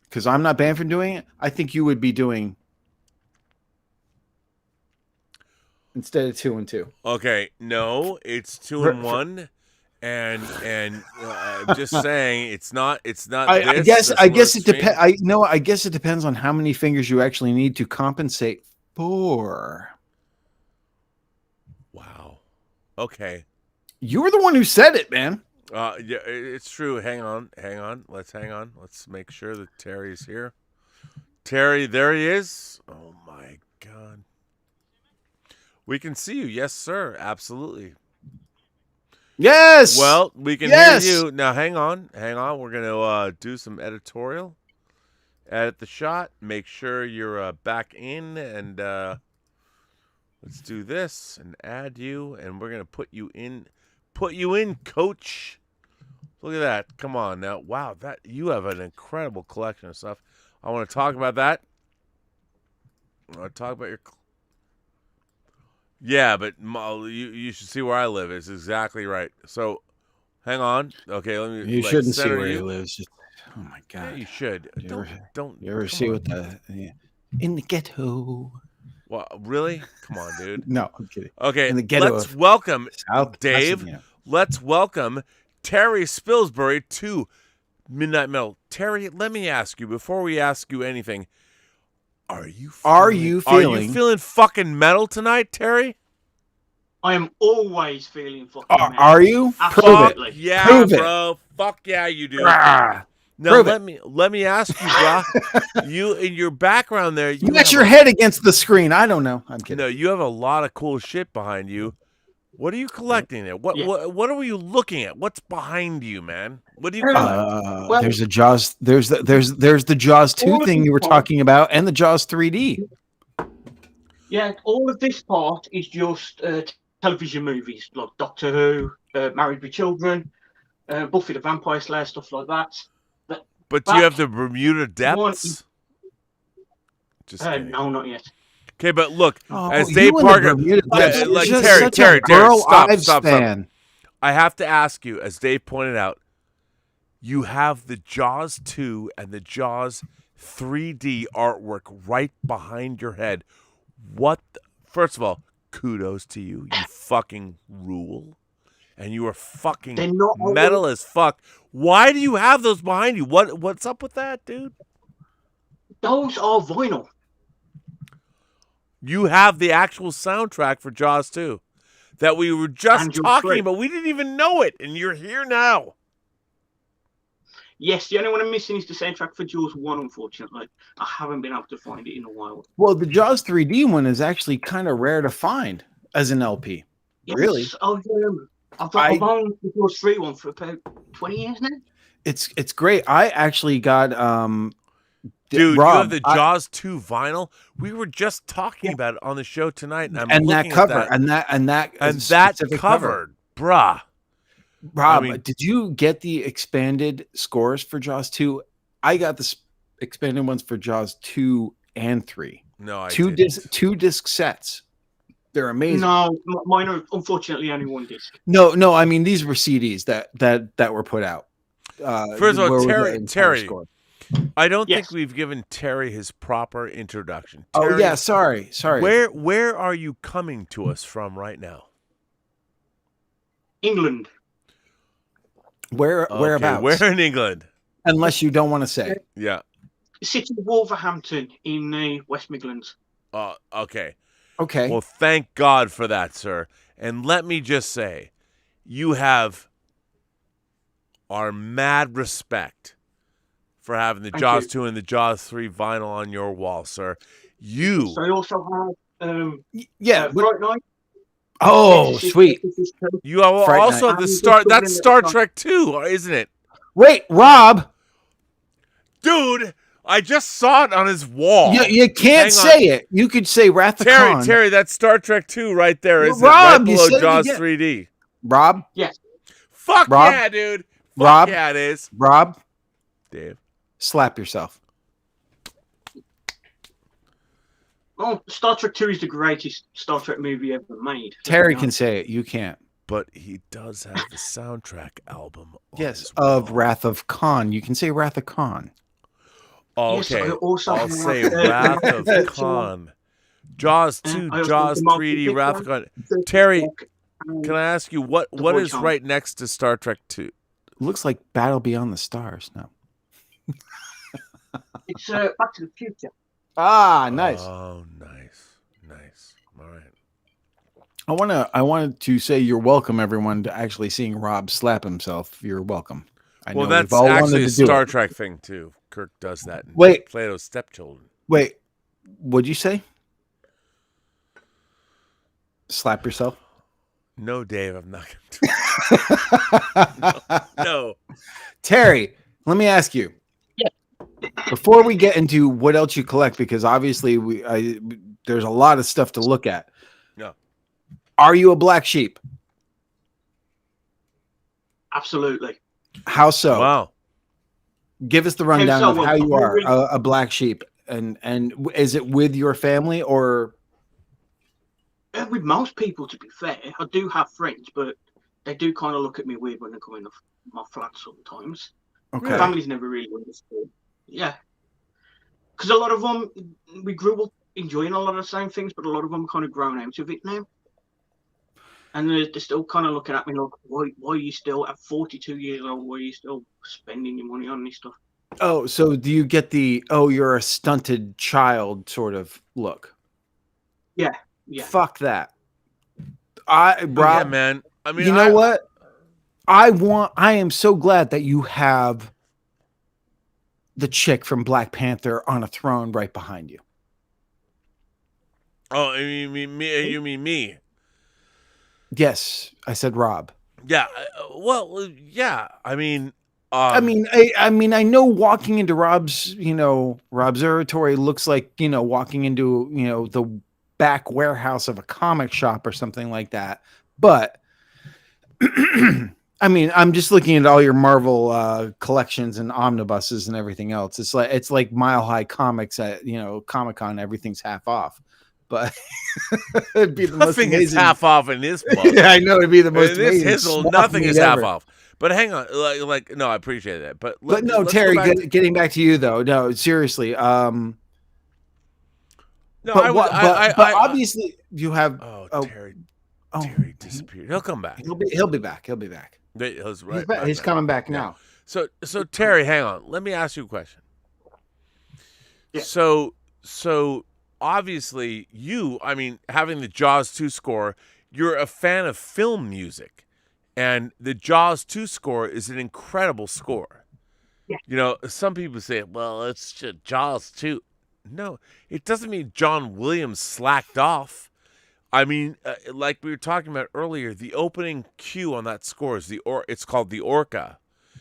because I'm not banned from doing it. I think you would be doing instead of 2 and 2. Okay, no, it's 2 and 1, and I'm just saying it's not. I guess it depends. I guess it depends on how many fingers you actually need to compensate for. Wow. Okay. You were the one who said it, man. Yeah, it's true. Hang on. Let's hang on. Let's make sure that Terry's here. Terry, there he is. Oh my God. We can see you. Yes, sir. Absolutely. Yes. Well, we can hear you. Now, hang on. We're going to do some editorial. Edit the shot. Make sure you're back in. And let's do this and add you. And we're going to put you in, coach. Look at that. Come on now. Wow, you have an incredible collection of stuff. I want to talk about that. I want to talk about your... Yeah, but you should see where I live. It's exactly right. So, hang on. Okay, let me. You shouldn't see where he lives. Oh my God. Yeah, you should. Don't. You ever see what in the ghetto? Well, really? Come on, dude. No, I'm kidding. Okay, in the ghetto. Let's welcome Dave. Pasadena. Let's welcome Terry Spilsbury to Midnight Metal. Terry, let me ask you before we ask you anything. Are you feeling fucking metal tonight, Terry? I am always feeling fucking metal. Are you? Absolutely. Yeah, Prove it. bro. Fuck yeah, you do. Ah, Now prove let me ask you, bro. You in your background there, you got your head against the screen. I don't know. I'm kidding. No, you have a lot of cool shit behind you. What are you collecting there? What are you looking at? What's behind you, man? What do you collect? Well, there's a Jaws. There's the Jaws 2 all of thing this you were part- talking about, and the Jaws 3D. Yeah, all of this part is just television movies like Doctor Who, Married with Children, Buffy the Vampire Slayer, stuff like that. But do you have the Bermuda Depths? Just kidding. No, not yet. Okay, but look, as you Dave and the Parker, Bermuda Depths, you're like just Terry, such Terry, a Burl stop. Ives fan. I have to ask you, as Dave pointed out, you have the Jaws 2 and the Jaws 3D artwork right behind your head. First of all, kudos to you. You fucking rule. And you are fucking metal as fuck. Why do you have those behind you? What's up with that, dude? Those are vinyl. You have the actual soundtrack for Jaws 2 that we were just talking about. We didn't even know it, and you're here now. Yes, the only one I'm missing is the soundtrack for Jaws 1, unfortunately. I haven't been able to find it in a while. Well, the Jaws 3D one is actually kind of rare to find as an LP. Yes, really? I've owned the Jaws 3 one for about 20 years now. It's great. I actually got Dude, Rob, you have the Jaws 2 vinyl. We were just talking about it on the show tonight, and I'm that looking cover at that. and that cover, bruh. Rob, did you get the expanded scores for Jaws 2? I got the expanded ones for Jaws 2 and 3. No, I two didn't. Two disc sets. They're amazing. No, mine are unfortunately only one disc. No, I mean these were CDs that were put out. First of all, Terry, score. I don't think we've given Terry his proper introduction. Terry, Oh yeah, sorry. Where are you coming to us from right now? England. Whereabouts? Where in England? Unless you don't want to say. Yeah. City of Wolverhampton in the West Midlands. Okay. Okay. Well, thank God for that, sir. And let me just say, you have our mad respect for having the Jaws 2 and the Jaws 3 vinyl on your wall, sir. So I also have Bright Night. Oh, sweet. You also have that's Star Trek 2, isn't it? Wait, Rob. Dude, I just saw it on his wall. You can't say it. You could say Wrath of Khan. Terry, that's Star Trek 2 right there, isn't Rob, it? Right below Jaws 3D. Rob? Yes. Fuck Rob? Yeah, dude. Rob? Yeah, it is. Rob? Dave. Slap yourself. Oh, Star Trek 2 is the greatest Star Trek movie ever made. Terry can say it. You can't. But he does have the soundtrack album. Yes, of Wrath of Khan. You can say Wrath of Khan. Oh, okay. Yes, I'll say Wrath of Khan. Jaws 2, Jaws 3D, Wrath of Khan. Terry, can I ask you what is right next to Star Trek 2? Looks like Battle Beyond the Stars. No. It's Back to the Future. Ah, nice. Oh, nice. All right. I wanted to say you're welcome, everyone, to actually seeing Rob slap himself. You're welcome. Well, that's actually a Star Trek thing too. Kirk does that in Plato's Stepchildren. Wait, what'd you say? Slap yourself? No, Dave, I'm not going to. No. Terry, let me ask you. Yeah. Before we get into what else you collect, because obviously there's a lot of stuff to look at. No. Are you a black sheep? Absolutely. How so? Wow. Give us the rundown of how you are a black sheep, and is it with your family or? With most people, to be fair, I do have friends, but they do kind of look at me weird when they come in my flat sometimes. Okay. My family's never really understood. Yeah. Because a lot of them, we grew up enjoying a lot of the same things, but a lot of them kind of grown out of it now. And they're still kind of looking at me like, why are you still, at 42 years old, why are you still spending your money on this stuff? Oh, so do you get the you're a stunted child sort of look? Yeah, yeah. Fuck that. Yeah, Rob, man. I mean, you know what? I am so glad that you have the chick from Black Panther on a throne right behind you. Oh, you mean me? You mean me? Yes, I said Rob. Yeah. Well, yeah. I mean, I know walking into Rob's oratory looks like, walking into, the back warehouse of a comic shop or something like that. But I mean, I'm just looking at all your Marvel collections and omnibuses and everything else. It's like Mile High Comics at, Comic-Con, everything's half off. But it'd be the most nothing is amazing. half off in this book. Yeah, I know it'd be the most In this amazing. hizzle, swap nothing meet is half ever. off. But hang on, no, I appreciate that. But No, let's Terry, go back getting back to you though. No, seriously. no, But I was, what? But obviously you have. Terry disappeared. He'll come back. He'll be back. He'll be back. He's right He's back. back He's now. coming back Yeah. now. So Terry, hang on. Let me ask you a question. Yeah. So obviously having the Jaws 2 score, you're a fan of film music, and the Jaws 2 score is an incredible score. Yeah. Some people say, well, it's just Jaws 2. No, it doesn't mean John Williams slacked off. I mean, like we were talking about earlier, the opening cue on that score is it's called the Orca.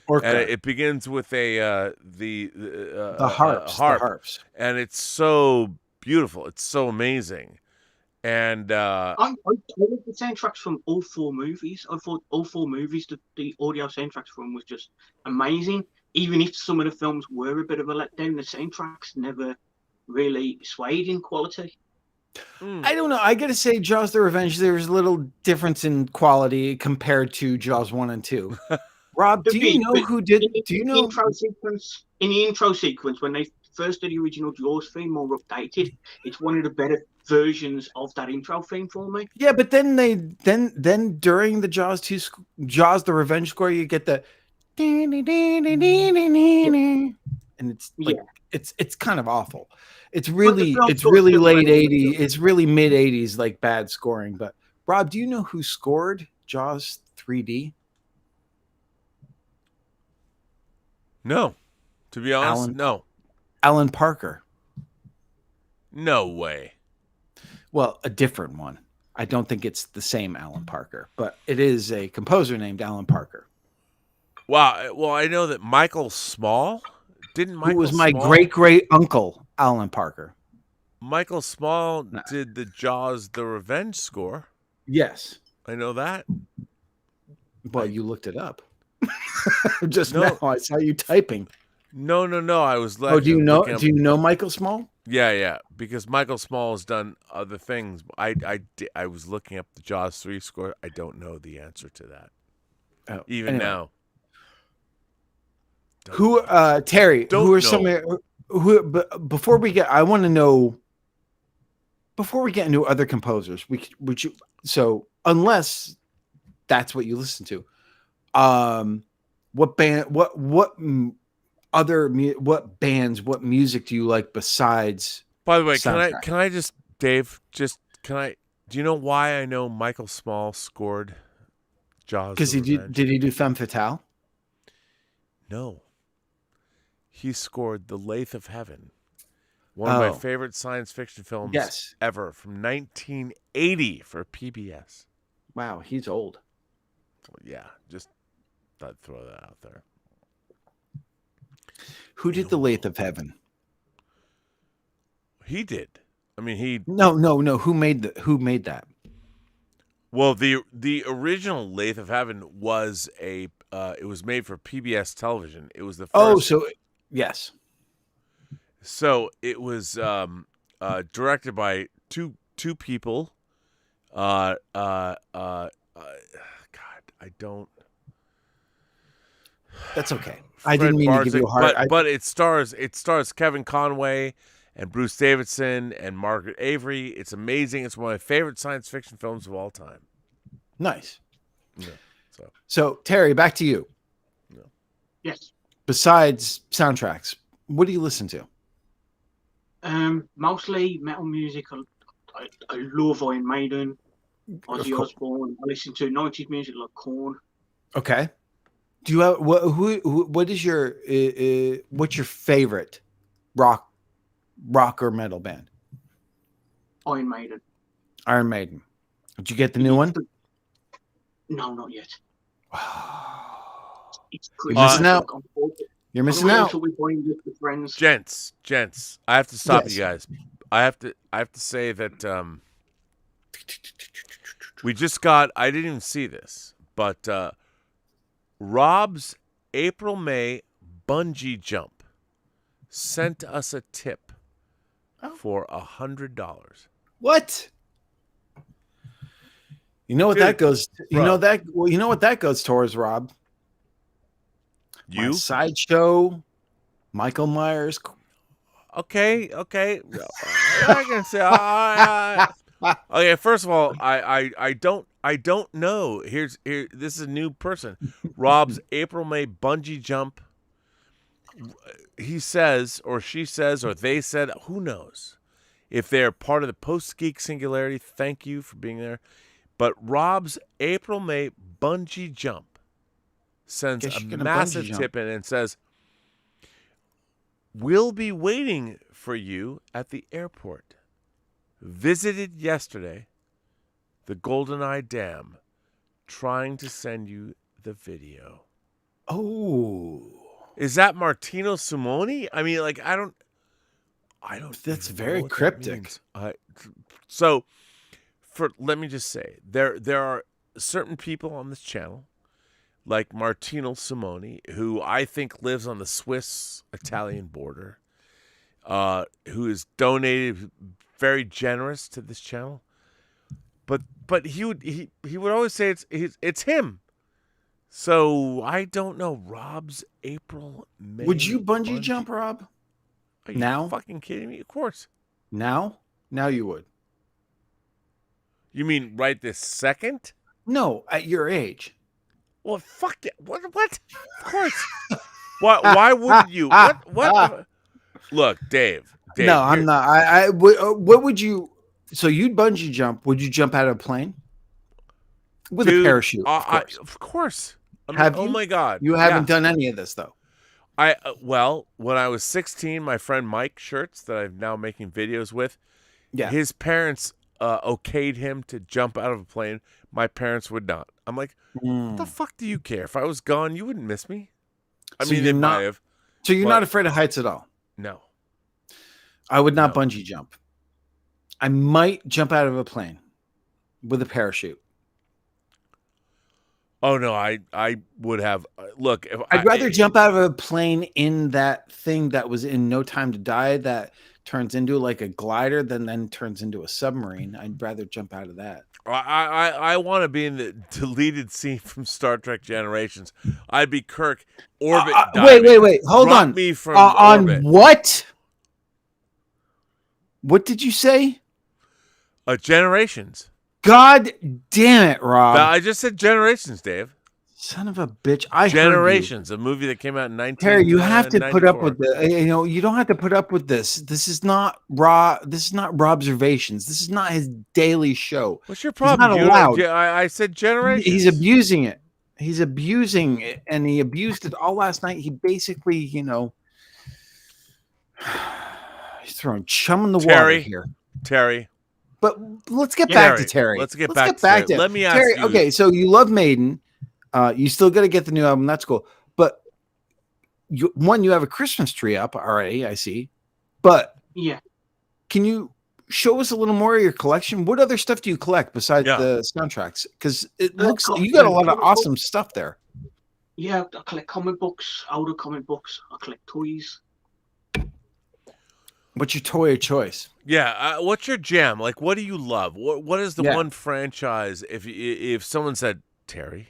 And it begins with the harps. harp. The harps. And it's so beautiful. It's so amazing. And I love the soundtracks from all four movies. I thought all four movies, the audio soundtracks from was just amazing. Even if some of the films were a bit of a letdown, the soundtracks never really swayed in quality. I don't know. I gotta say, Jaws: The Revenge. There's a little difference in quality compared to Jaws 1 and 2. Rob, do you know who did? Do you know? In the intro sequence, when they first did the original Jaws theme, more updated, it's one of the better versions of that intro theme for me. Yeah, but then then during the Jaws 2 Jaws: The Revenge score, you get the and it's like it's kind of awful. It's really late 80s. It's really mid 80s, like bad scoring. But Rob, do you know who scored Jaws 3D? no, to be honest, no. Alan Parker. No way. Well, a different one. I don't think it's the same Alan Parker, but it is a composer named Alan Parker. Wow. Well, I know that Michael Small who was my great uncle, Alan Parker. Michael Small did the Jaws: The Revenge score. Yes, I know that. Well, you looked it up just now. I saw you typing. No. I was like, do you know? Do you know Michael Small? Yeah. Because Michael Small has done other things. I was looking up the Jaws 3 score. I don't know the answer to that. Even now. Terry? Who are some? Before we get, I want to know. Before we get into other composers, would you? So unless that's what you listen to, what band? What bands? What music do you like besides? By the way, can I just, Dave? Do you know why I know Michael Small scored Jaws? Because did he do Femme Fatale? No. He scored The Lathe of Heaven, one of my favorite science fiction films ever, from 1980 for PBS. Wow, he's old. Yeah, just I'd throw that out there. Who did The Lathe of Heaven? He did. I mean, he. No. Who made that? Well, the original Lathe of Heaven was it was made for PBS television. It was the first. Yes. So it was directed by two people. God, I don't. That's okay. I didn't mean to give you a hard. But it stars Kevin Conway and Bruce Davidson and Margaret Avery. It's amazing. It's one of my favorite science fiction films of all time. Nice. Yeah. So Terry, back to you. Yes. besides soundtracks, what do you listen to? Mostly metal music. I love Iron Maiden, Of Ozzy course. Osbourne. I listen to 90s music like Korn. Okay. Do you have what is your what's your favorite rock or metal band? Iron Maiden. Iron Maiden. Did you get the new one? No, not yet. It's You're Christmas. missing out. You're missing out. Until we find it with friends. Gents, I have to stop Yes. you guys. I have to say that we just got. I didn't even see this, but Rob's April May bungee jump sent us a tip for $100. What? You know what Dude, that goes? You bro. know that? Well, you know what that goes towards, Rob? My You sideshow, Michael Myers. okay? I can say. Okay, first of all, I don't know. This is a new person. Rob's April May bungee jump. He says, or she says, or they said, who knows? If they're part of the Post-Geek singularity, thank you for being there. But Rob's April May bungee jump sends Guess a you're gonna massive bungee jump. tip in and says, "We'll be waiting for you at the airport. Visited yesterday the GoldenEye Dam, trying to send you the video." Oh, Is that Martino Simoni? I mean, like, I don't. That's even know very what that cryptic. means. So, let me just say, there are certain people on this channel, like Martino Simoni, who I think lives on the Swiss-Italian border, who is donated, very generous to this channel. But he would always say it's him. So I don't know. Rob's April May. would you bungee jump, Rob? Are you now? fucking kidding me? Of course. Now you would. You mean right this second? No, at your age. Well, fuck it. What? Of course. Why wouldn't you? What? Look, Dave. No, I'm not. What would you? So you'd bungee jump? Would you jump out of a plane with a parachute? Of course. Of course. I mean, Have oh you? my God. You haven't done any of this though. Well, when I was 16, my friend Mike Shirts, that I'm now making videos with, Yeah. his parents okayed him to jump out of a plane. My parents would not. I'm like, what the fuck do you care? If I was gone, you wouldn't miss me. I So mean, you're they not- might have. So you're but- not afraid of heights at all? No. I would not No. bungee jump. I might jump out of a plane with a parachute. Oh no, I would have. Look, if I'd rather jump out of a plane in that thing that was in No Time to Die that turns into like a glider, then turns into a submarine. I'd rather jump out of that. I want to be in the deleted scene from Star Trek Generations. I'd be Kirk orbit diving. Wait. Hold Drop on. me from On orbit. what? What did you say? Generations. God damn it, Rob. I just said Generations, Dave. Son of a bitch. I heard you. Generations, a movie that came out in 1994. Terry, you have to put up with the. You know, you don't have to put up with this. This is not This is not Robservations. This is not his daily show. What's your problem? He's not allowed. I said Generations. He's abusing it. He's abusing it, and he abused it all last night. He basically, he's throwing chum in the water here. Terry. But let's get back to Terry. Let's get back to Let me ask Terry. you. Okay, so you love Maiden. You still got to get the new album. That's cool. But you have a Christmas tree up already. I see. But yeah, can you show us a little more of your collection? What other stuff do you collect besides the soundtracks? Because it looks like you got a lot of awesome stuff there. Yeah, I collect comic books, older comic books. I collect toys. What's your toy of choice? Yeah, what's your jam? Like, what do you love? What is the one franchise? If someone said, Terry,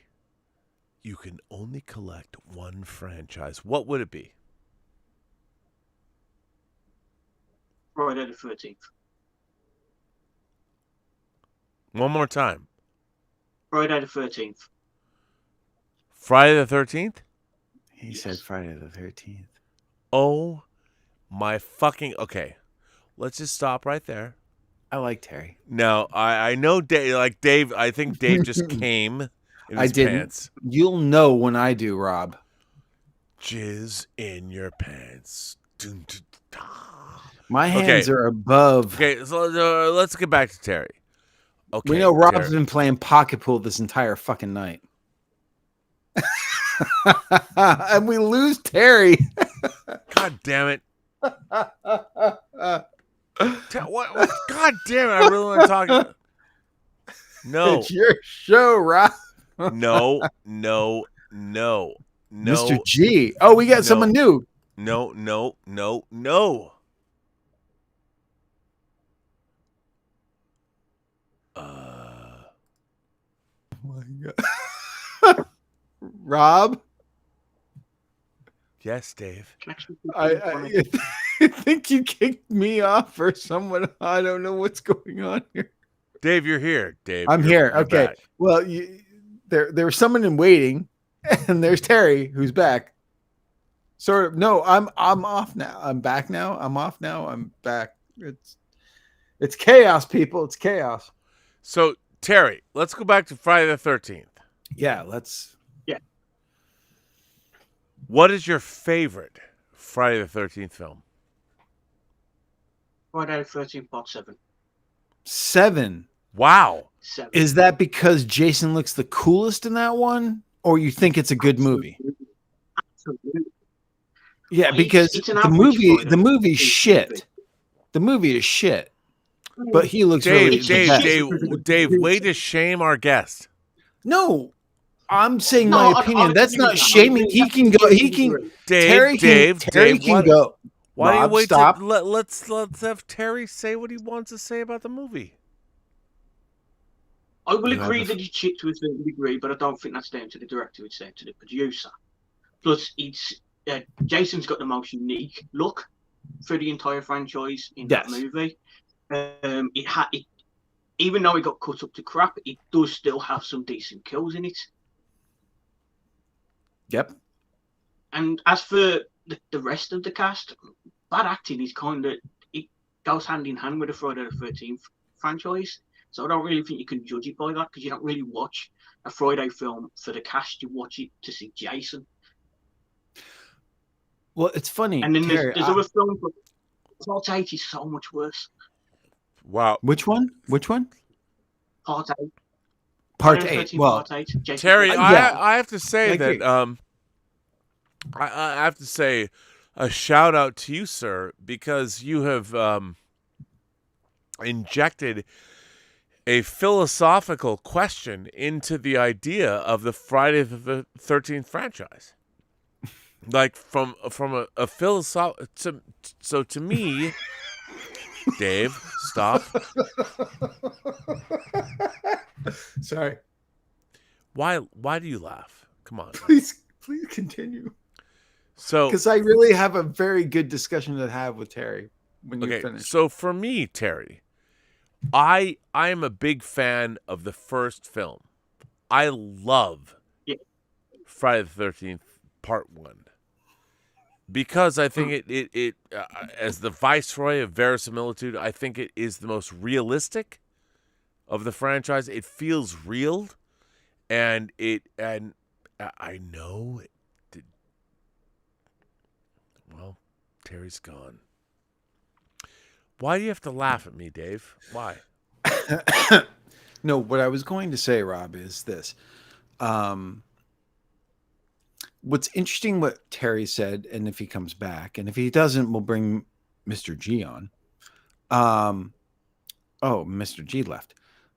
you can only collect one franchise, what would it be? Friday the 13th. One more time. Friday the 13th. Friday the 13th? He said Friday the 13th. Oh my fucking okay. Let's just stop right there. I like Terry. Now I know Dave. I think Dave just came in his I didn't. pants. You'll know when I do, Rob. Jizz in your pants. Dun, dun, dun. My hands are above. Okay, so let's get back to Terry. Okay, We know Rob's Terry. been playing pocket pool this entire fucking night. And we lose Terry. God damn it. What? God damn it. I really want to talk about No. It's your show, Rob. No. Mr. G. Oh, we got someone new. No. Oh my God. Rob? Yes, Dave. I think you kicked me off or someone. I don't know what's going on here. Dave, you're here. Dave, I'm you're here. Okay. back. Well, there was someone in waiting, and there's Terry who's back. Sort of. No, I'm off now. I'm back now. I'm off now. I'm back. It's chaos, people. It's chaos. So, Terry, let's go back to Friday the 13th. Yeah, let's. What is your favorite Friday the 13th film? Friday the 13th, part 7. 7. Wow. 7. Is that because Jason looks the coolest in that one, or you think it's a good movie? Absolutely. Yeah, Well, because it's an the average movie's Friday. shit. The movie is shit. But he looks really Dave, way to shame our guest. No, I'm saying No, my opinion. I That's agree not with that. shaming. He can go. He can. Terry can go. Why do you Rob, wait? stop. Let's have Terry say what he wants to say about the movie. I will agree that he chipped to a certain degree, but I don't think that's down to the director. It's down to the producer. Plus, Jason's got the most unique look for the entire franchise in that movie. Even though it got cut up to crap, it does still have some decent kills in it. Yep. And as for the rest of the cast, bad acting is it goes hand in hand with the Friday the 13th franchise. So I don't really think you can judge it by that, because you don't really watch a Friday film for the cast. You watch it to see Jason. Well, it's funny. And then Terry, there's other films, but Part 8 is so much worse. Wow. Which one? Part 8. Part 8. Well, Part 8. Terry, I have to say that I have to say a shout out to you, sir, because you have injected a philosophical question into the idea of the Friday the 13th franchise. Like from a philosophical. So to me, Dave, stop. Sorry. Why do you laugh? Come on. Please continue. So, because I really have a very good discussion to have with Terry when you finish. So for me, Terry, I am a big fan of the first film. I love Friday the 13th Part 1 because I think it as the viceroy of verisimilitude, I think it is the most realistic of the franchise. It feels real, and I know it. Well, Terry's gone. Why do you have to laugh at me, Dave? Why? No, what I was going to say, Rob, is this. What's interesting what Terry said, and if he comes back, and if he doesn't, we'll bring Mr. G on. Oh, Mr. G left.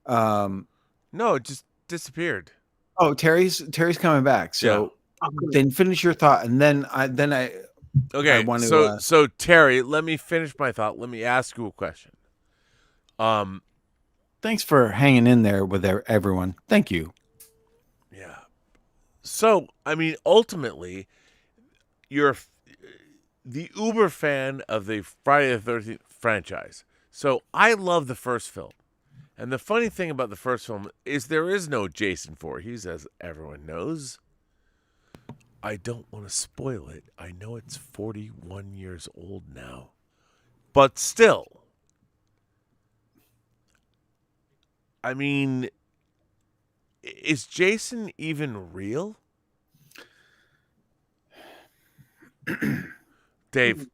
No, it just disappeared. Oh, Terry's coming back. So then finish your thought, and then I Okay, want to, so Terry, let me finish my thought. Let me ask you a question. Thanks for hanging in there with everyone. Thank you. Yeah. So, I mean, ultimately, you're the uber fan of the Friday the 13th franchise. So I love the first film. And the funny thing about the first film is there is no Jason Voorhees, as everyone knows. I don't want to spoil it. I know it's 41 years old now. But still, I mean, is Jason even real? Dave,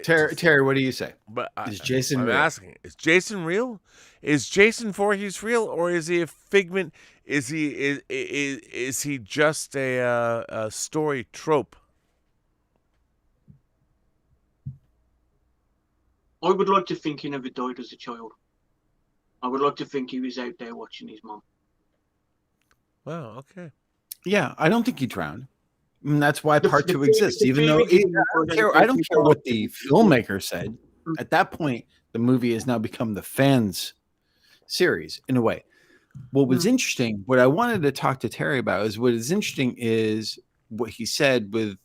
Terry, what do you say? But Is Jason I'm real? asking, is Jason real? Is Jason Voorhees real, or is he a figment? Is he just a story trope? I would like to think he never died as a child. I would like to think he was out there watching his mum. Wow. Okay. Yeah, I don't think he drowned. And that's why The- part the two theory- exists, the even though theory I don't care what the filmmaker said. At that point, the movie has now become the fans' series in a way. What was interesting, what I wanted to talk to Terry about is what is interesting is what he said with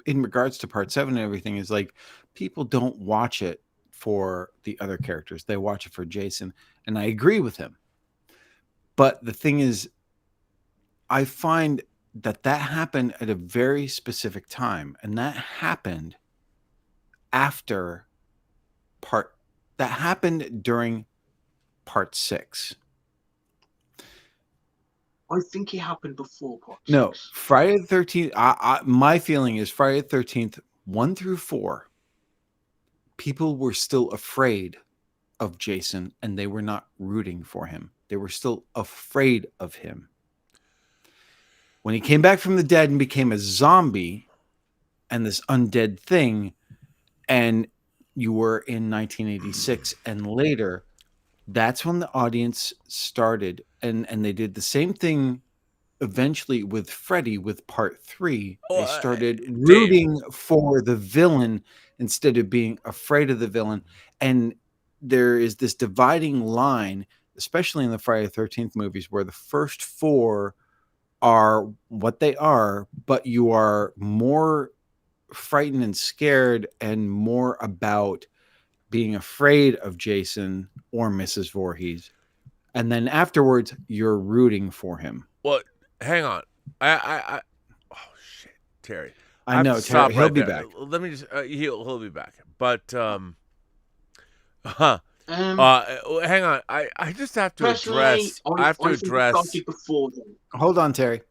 in regards to part 7 and everything is like people don't watch it for the other characters. They watch it for Jason. And I agree with him. But the thing is, I find that happened at a very specific time. And that happened after that happened during part 6. I think it happened before part 6. No, Friday the 13th. My feeling is Friday the 13th, 1 through 4. People were still afraid of Jason and they were not rooting for him. They were still afraid of him. When he came back from the dead and became a zombie and this undead thing, and you were in 1986 and later, that's when the audience started. And they did the same thing eventually with Freddy with part 3. They started rooting for the villain instead of being afraid of the villain. And there is this dividing line, especially in the Friday the 13th movies, where the first 4 are what they are, but you are more frightened and scared and more about being afraid of Jason or Mrs. Voorhees. And then afterwards, you're rooting for him. Well, hang on. Oh shit, Terry. I know, Terry. He'll be back. Let me just. He'll be back. But hang on. I just have to address. I have to address. Before then. Hold on, Terry.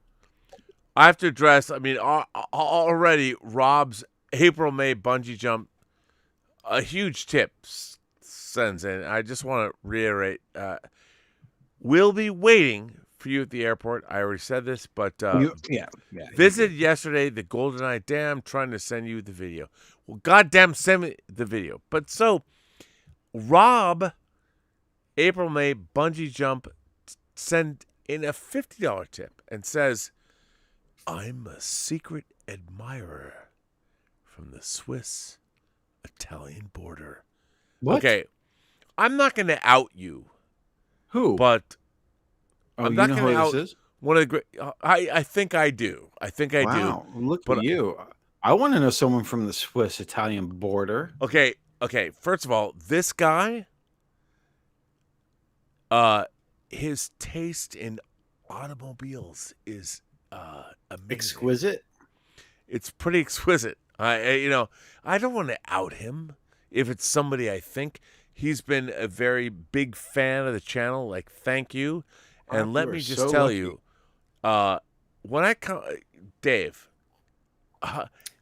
I have to address. I mean, already Rob's April May bungee jump, a huge tip sends in. I just want to reiterate. We'll be waiting for you at the airport. I already said this, but visited yesterday the GoldenEye Dam, trying to send you the video. Well, goddamn, send me the video. But so, Rob, April May bungee jump, sent in a $50 tip and says, "I'm a secret admirer from the Swiss-Italian border." What? Okay, I'm not going to out you. Who? But I'm not going to out this is? One of the great. I think I do. I think I do. Wow, look at you. I want to know someone from the Swiss-Italian border. Okay. First of all, this guy, his taste in automobiles is amazing. Exquisite. It's pretty exquisite. I don't want to out him if it's somebody I think. He's been a very big fan of the channel. Like, thank you. And let me just tell you, when I come, Dave,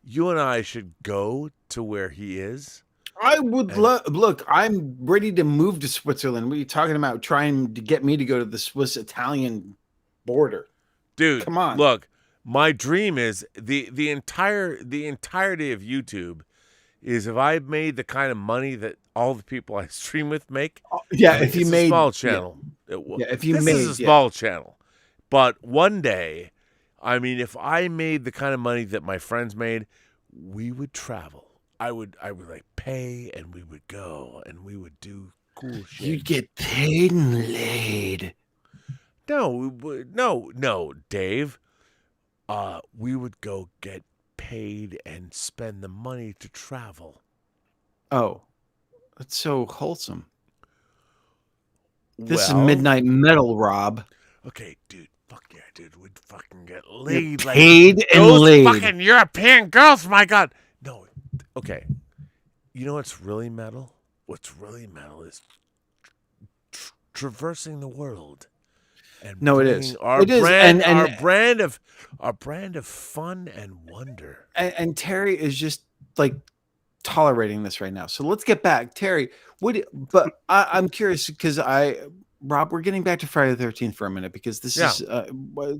you and I should go to where he is. I would look. I'm ready to move to Switzerland. What are you talking about? Trying to get me to go to the Swiss-Italian border, dude? Come on. Look, my dream is the entirety of YouTube is if I made the kind of money that all the people I stream with make. Yeah, if you made a small channel. If you this made is a small channel, but one day, I mean, if I made the kind of money that my friends made, we would travel. I would like pay, and we would go, and we would do cool shit. You'd get paid and laid. No, Dave. We would go get paid and spend the money to travel. Oh, that's so wholesome. This is Midnight Metal, Rob. Okay, dude. Fuck yeah, dude. We'd fucking get laid like paid and those laid. fucking European girls. My God. No. Okay. You know what's really metal? What's really metal is traversing the world and No, it bringing is. our It is, brand, and our brand of fun and wonder. and Terry is just like tolerating this right now. So let's get back, Terry. But I'm curious because Rob, we're getting back to Friday the 13th for a minute because this is a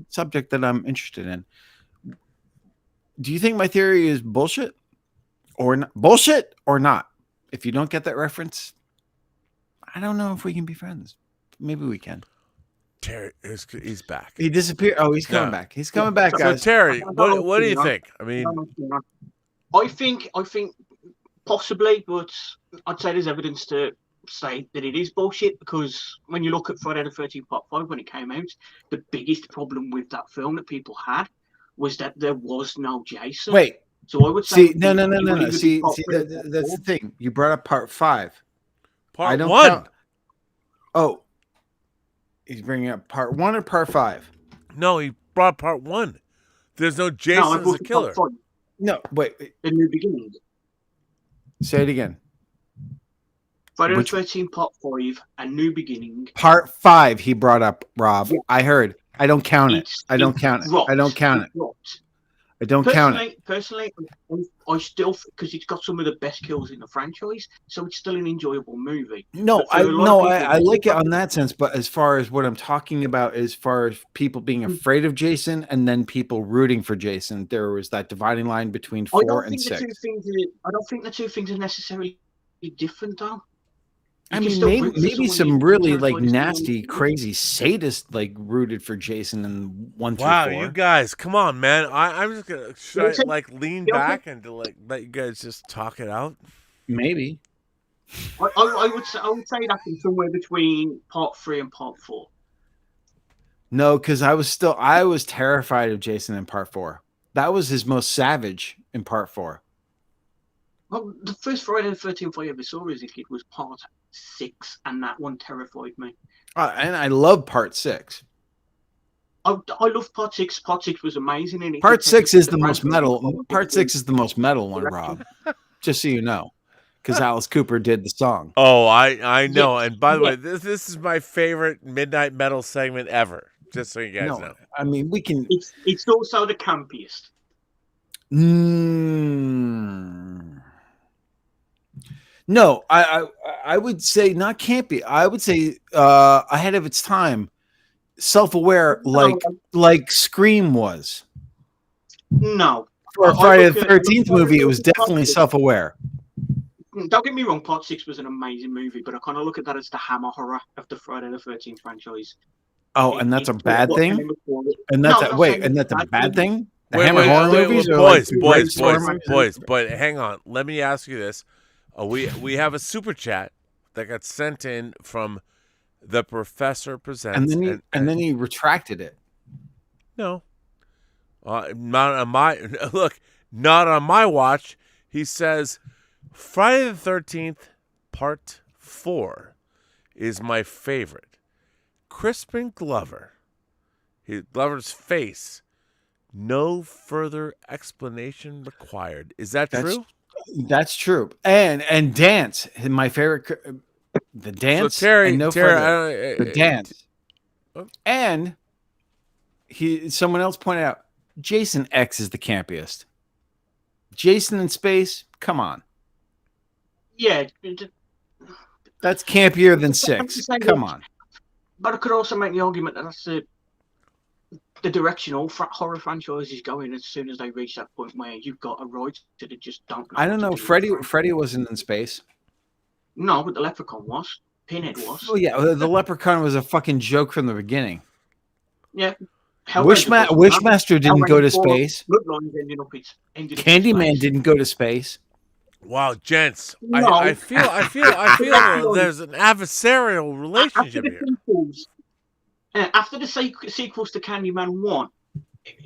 subject that I'm interested in. Do you think my theory is bullshit or not? Bullshit or not? If you don't get that reference, I don't know if we can be friends. Maybe we can. Terry, he's back. He disappeared. Oh, he's coming back. He's coming back, guys. So Terry, what do you think? I mean, I think possibly, but I'd say there's evidence to say that it is bullshit because when you look at Friday the 13th Part 5 when it came out, the biggest problem with that film that people had was that there was no Jason. Wait. So I would say no. See, that's the thing. You brought up Part 5. Part 1. Oh, he's bringing up Part 1 or Part 5? No, he brought up Part 1. There's no Jason as a killer. No, wait. The New Beginning. Say it again. Friday the 13th Part 5, A New Beginning. Part 5 he brought up, Rob. Yeah. I heard. I don't count it. I don't count it. I don't count it. I don't count it. Personally, I still, because it's got some of the best kills in the franchise, so it's still an enjoyable movie. No, I like it on that sense, but as far as what I'm talking about, as far as people being afraid of Jason and then people rooting for Jason, there was that dividing line between 4 and 6. I don't think the two things are necessarily different, though. I mean, maybe some really like nasty, crazy sadist like rooted for Jason in 1 through 4. Wow, you guys, come on, man! I'm just gonna lean back and to let you guys just talk it out. Maybe. I would say that in somewhere between Part 3 and Part 4. No, because I was terrified of Jason in Part 4. That was his most savage in Part 4. Well, the first Friday the 13th I ever saw as a kid was Part 6, and that one terrified me. And I love Part 6. I love Part 6. Part 6 was amazing. And Part 6 is the most metal. Part 6 is the most metal one, Rob. Just so you know, because Alice Cooper did the song. Oh, I know. And by the way, this is my favorite Midnight Metal segment ever. Just so you guys know. I mean, we can. It's also the campiest. No, I would say not campy. I would say ahead of its time, self-aware, like Scream was. No, for a Friday the 13th movie, it was definitely self-aware. Don't get me wrong, Part 6 was an amazing movie, but I kind of look at that as the hammer horror of the Friday the 13th franchise. Oh, and that's a bad thing. And that's a bad thing. The hammer horror movies, boys. But hang on, let me ask you this. We have a super chat that got sent in from the Professor Presents, and then he retracted it. No, not on my watch. He says Friday the 13th Part 4 is my favorite. Crispin Glover's face. No further explanation required. Is that true? That's true. And dance, my favorite. The dance. So Terry, the dance. And someone else pointed out, Jason X is the campiest. Jason in space, come on. Yeah. That's campier than 6. Come on. But I could also make the argument that that's the direction all horror franchises going as soon as they reach that point where you've got a right to just don't know. I don't know. Freddy wasn't in space. No, but the Leprechaun was. Pinhead was. Oh yeah, the Leprechaun was a fucking joke from the beginning. Yeah. Wishmaster didn't go to space. Candyman didn't go to space. Wow, gents, no. I feel there's an adversarial relationship here. After the sequels to Candyman 1,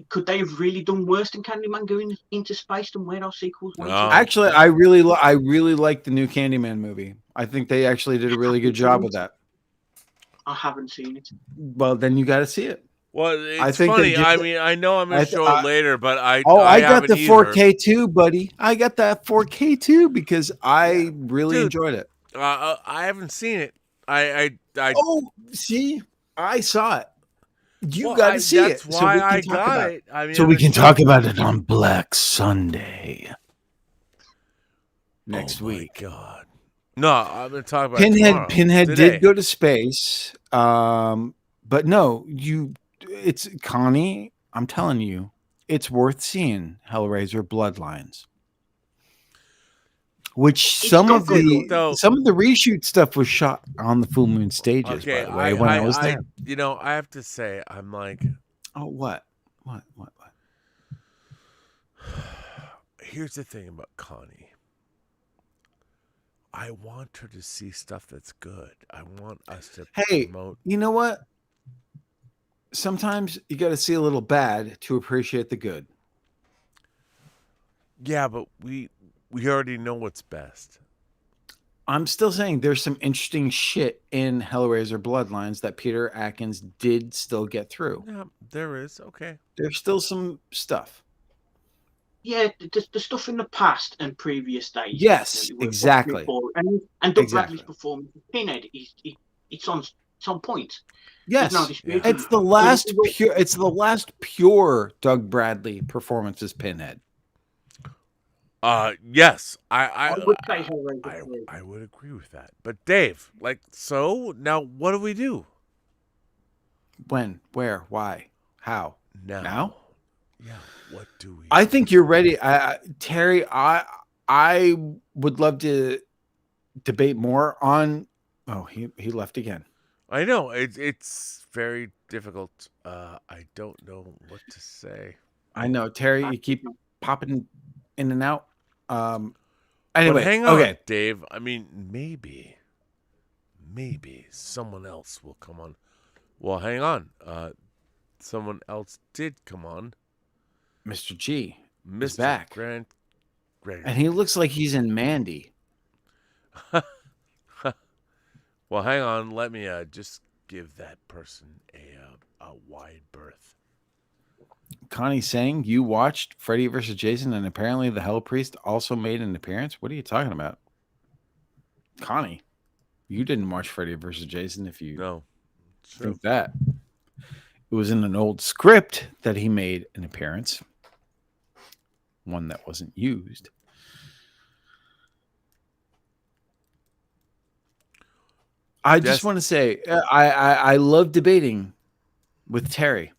could they have really done worse than Candyman going into space than where those sequels went? No. Actually, I really like the new Candyman movie. I think they actually did a really good job with that. I haven't seen it. Well, then you got to see it. Well, I it's think they funny. just. I mean, I know I'm gonna show it later, but I I got haven't the either. 4K too, buddy. I got that 4K too because I really Dude. enjoyed it. I haven't seen it. I Oh, see, I saw it. You well, got to see that's it, so why we can I talk got about it. it. I mean, So I'm we gonna can show talk it. about it on Black Sunday next Oh week. my god! No, I'm gonna talk about it tomorrow. Pinhead Today. did go to space, but no, it's Connie. I'm telling you, it's worth seeing. Hellraiser Bloodlines, which It's some got of good the reshoot stuff was shot on the Full Moon stages. Okay, by the way, when I was there. you know, I have to say, I'm like, Oh, what? Here's the thing about Connie. I want her to see stuff that's good. I want us to promote. You know what? Sometimes you got to see a little bad to appreciate the good. Yeah, but we already know what's best. I'm still saying there's some interesting shit in Hellraiser Bloodlines that Peter Atkins did still get through. Yeah, there is. Okay. There's still some stuff. Yeah, the stuff in the past and previous days. Yes, exactly. And Doug Bradley's performance of Pinhead it's on point. Yes, no dispute. it's the last pure. It's the last pure Doug Bradley performance as Pinhead. Yes, I would say I would agree with that. But Dave, like, so now what do we do? When? Where? Why? How? Now? Yeah. What do we? I think you're ready, Terry. I would love to debate more on. Oh, he left again. I know it's very difficult. I don't know what to say. I know, Terry. You keep popping in and out. Anyway, but hang on, okay, Dave. I mean, maybe someone else will come on. Well, hang on. Someone else did come on. Mr. G is Mr. back, Grant Gregory. and he looks like he's in Mandy. Well, hang on. Let me just give that person a wide berth. Connie's saying you watched Freddy vs. Jason, and apparently the Hell Priest also made an appearance. What are you talking about, Connie? You didn't watch Freddy vs. Jason if you think that. It was in an old script that he made an appearance, one that wasn't used. I just want to say I love debating with Terry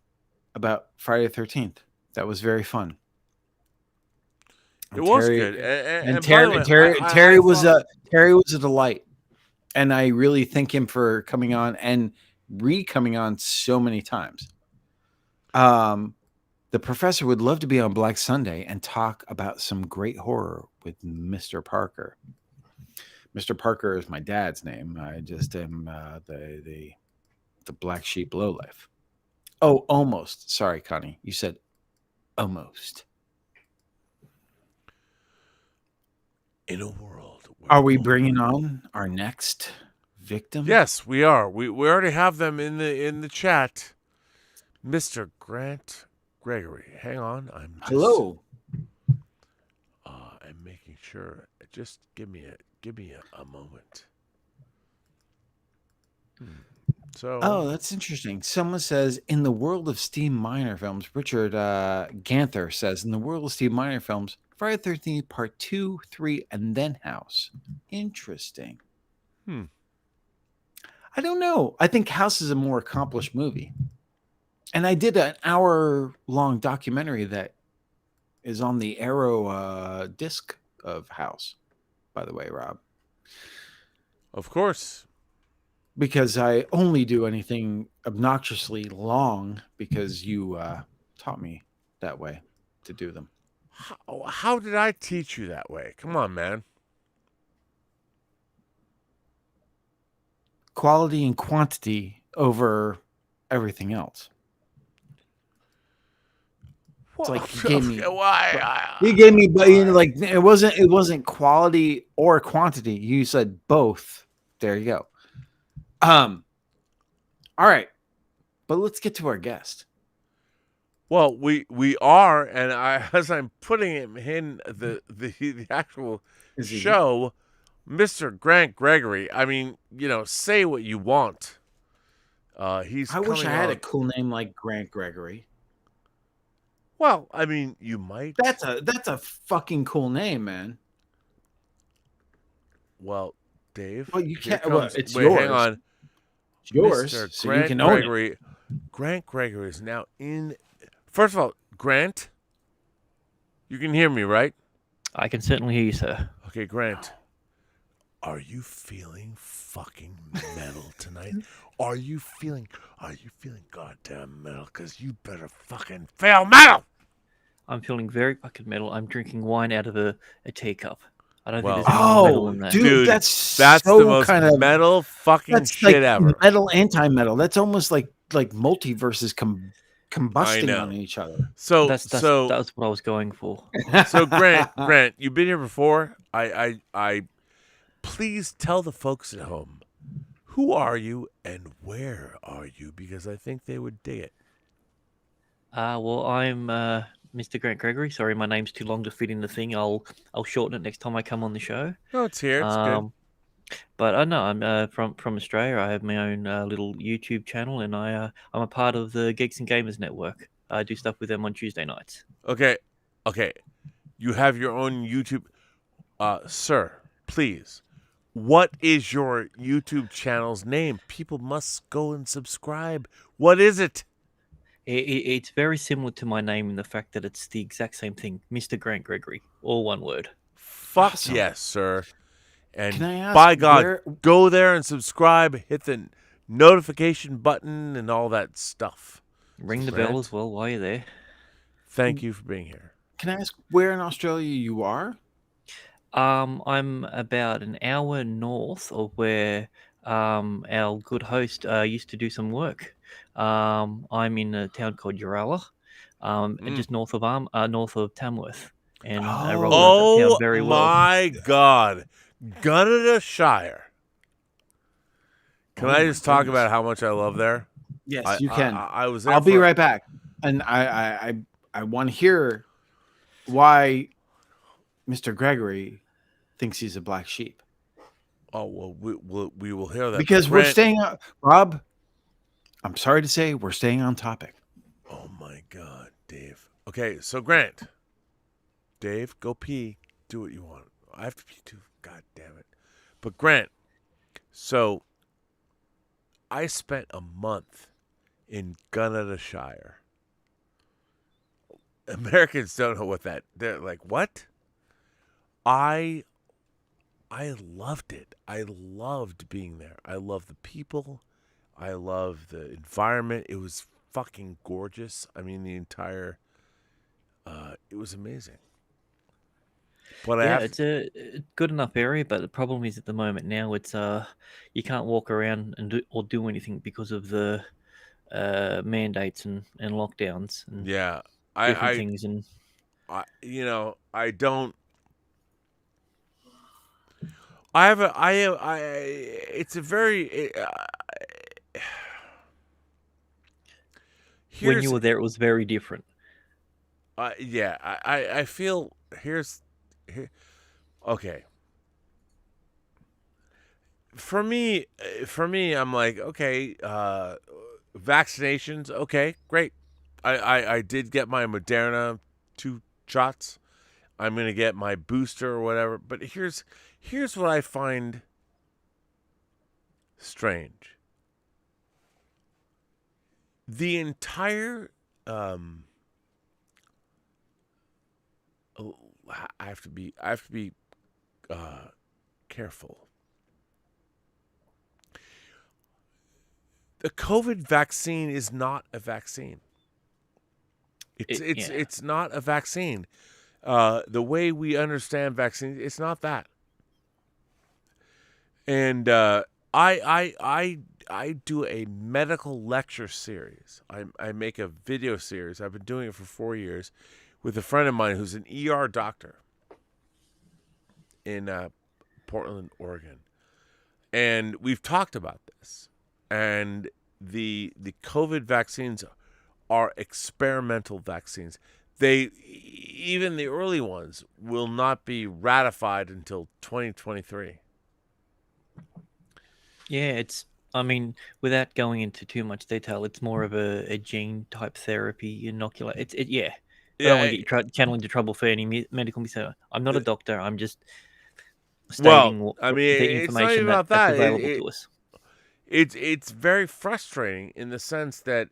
about Friday the 13th. That was very fun. It was good. And Terry was a delight. And I really thank him for coming on and coming on so many times. The professor would love to be on Black Sunday and talk about some great horror with Mr. Parker. Mr. Parker is my dad's name. I just am the black sheep lowlife. Oh, almost. Sorry, Connie. You said almost. In a world. Are we bringing on our next victim? Yes, we are. We already have them in the chat. Mr. Grant Gregory. Hang on. Hello. I'm making sure. Just give me a moment. So. Oh, that's interesting. Someone says, in the world of Steve Miner films, Richard Ganther says, in the world of Steve Miner films, Friday the 13th, Part 2, 3, and then House. Interesting. I don't know. I think House is a more accomplished movie. And I did an hour-long documentary that is on the Arrow disc of House, by the way, Rob. Of course. Because I only do anything obnoxiously long because you taught me that way to do them. How did I teach you that way? Come on, man. Quality and quantity over everything else. It's like you gave me. You gave me, but you know, like it wasn't quality or quantity. You said both. There you go. All right. But let's get to our guest. Well, we are, and as I'm putting him in the actual Is he- show, Mr. Grant Gregory. I mean, say what you want. He's I wish I coming had a on. cool name like Grant Gregory. Well, I mean, you might. That's a fucking cool name, man. Well, Dave. Well, you here can't. Well, comes- it's wait, yours. hang on. It's yours, Mr. so you Grant can own it. Gregory. Grant Gregory is now in. First of all, Grant, you can hear me, right? I can certainly hear you, sir. Okay, Grant. Are you feeling fucking metal tonight? Are you feeling goddamn metal? Because you better fucking feel metal! I'm feeling very fucking metal. I'm drinking wine out of a teacup. I don't Well- think there's any more metal Oh, in that. dude, that's That's so the most kind of metal fucking that's shit like ever. metal anti-metal. That's almost like multiverses combusting know. on each other. So That's what I was going for. so Grant, you've been here before. I please tell the folks at home, who are you and where are you? Because I think they would dig it. Well, I'm Mr. Grant Gregory. Sorry, my name's too long to fit in the thing. I'll shorten it next time I come on the show. No, it's here. It's good. But I know I'm from Australia. I have my own little YouTube channel, and I'm a part of the Geeks and Gamers Network. I do stuff with them on Tuesday nights. Okay. You have your own YouTube. Sir, please. What is your YouTube channel's name? People must go and subscribe. What is it? It's very similar to my name in the fact that it's the exact same thing, Mr. Grant Gregory, all one word. Fuck Awesome. yes, sir. And Can I ask by God, where- go there and subscribe. Hit the notification button and all that stuff. Ring the Grant, bell as well while you're there. Thank you for being here. Can I ask where in Australia you are? I'm about an hour north of where our good host used to do some work. I'm in a town called Uralla, just north of Tamworth, and I roll around that town very well. My God. Gunnedah Shire. Can I my just talk goodness. about how much I love there? Yes, you can. I was there. I'll be right back, and I want to hear why Mr. Gregory thinks he's a black sheep. Oh well, we will hear that Because we're Grant- staying on, Rob. I'm sorry to say we're staying on topic. Oh my God, Dave. Okay, so Grant, Dave, go pee. Do what you want. I have to pee too. God damn it. But Grant, so I spent a month in Gunnedah Shire. Americans don't know what that. They're like, what? I loved it. I loved being there. I loved the people. I loved the environment. It was fucking gorgeous. I mean, the entire. It was amazing. But Yeah, it's a good enough area, but the problem is at the moment now it's you can't walk around and do anything because of the mandates and lockdowns and yeah, different things. And I don't. I have a. I. It's a very. when you were there, it was very different. Yeah, I feel here. Okay. For me, I'm like, okay, vaccinations, okay, great. I did get my Moderna 2 shots. I'm gonna get my booster or whatever. But here's what I find strange. The entire I have to be careful. The COVID vaccine is not a vaccine. It's not a vaccine. The way we understand vaccines, it's not that. And I do a medical lecture series. I make a video series. I've been doing it for 4 years with a friend of mine who's an ER doctor in Portland, Oregon. And we've talked about this. And the COVID vaccines are experimental vaccines. They, even the early ones, will not be ratified until 2023. Yeah, I mean, without going into too much detail, it's more of a gene type therapy inoculate. Yeah. I don't want Yeah. to get you channeled into trouble for any medical miso. I'm not a doctor. I'm just Well, stating I mean, the it's not even information about that's that. available to us. It's very frustrating in the sense that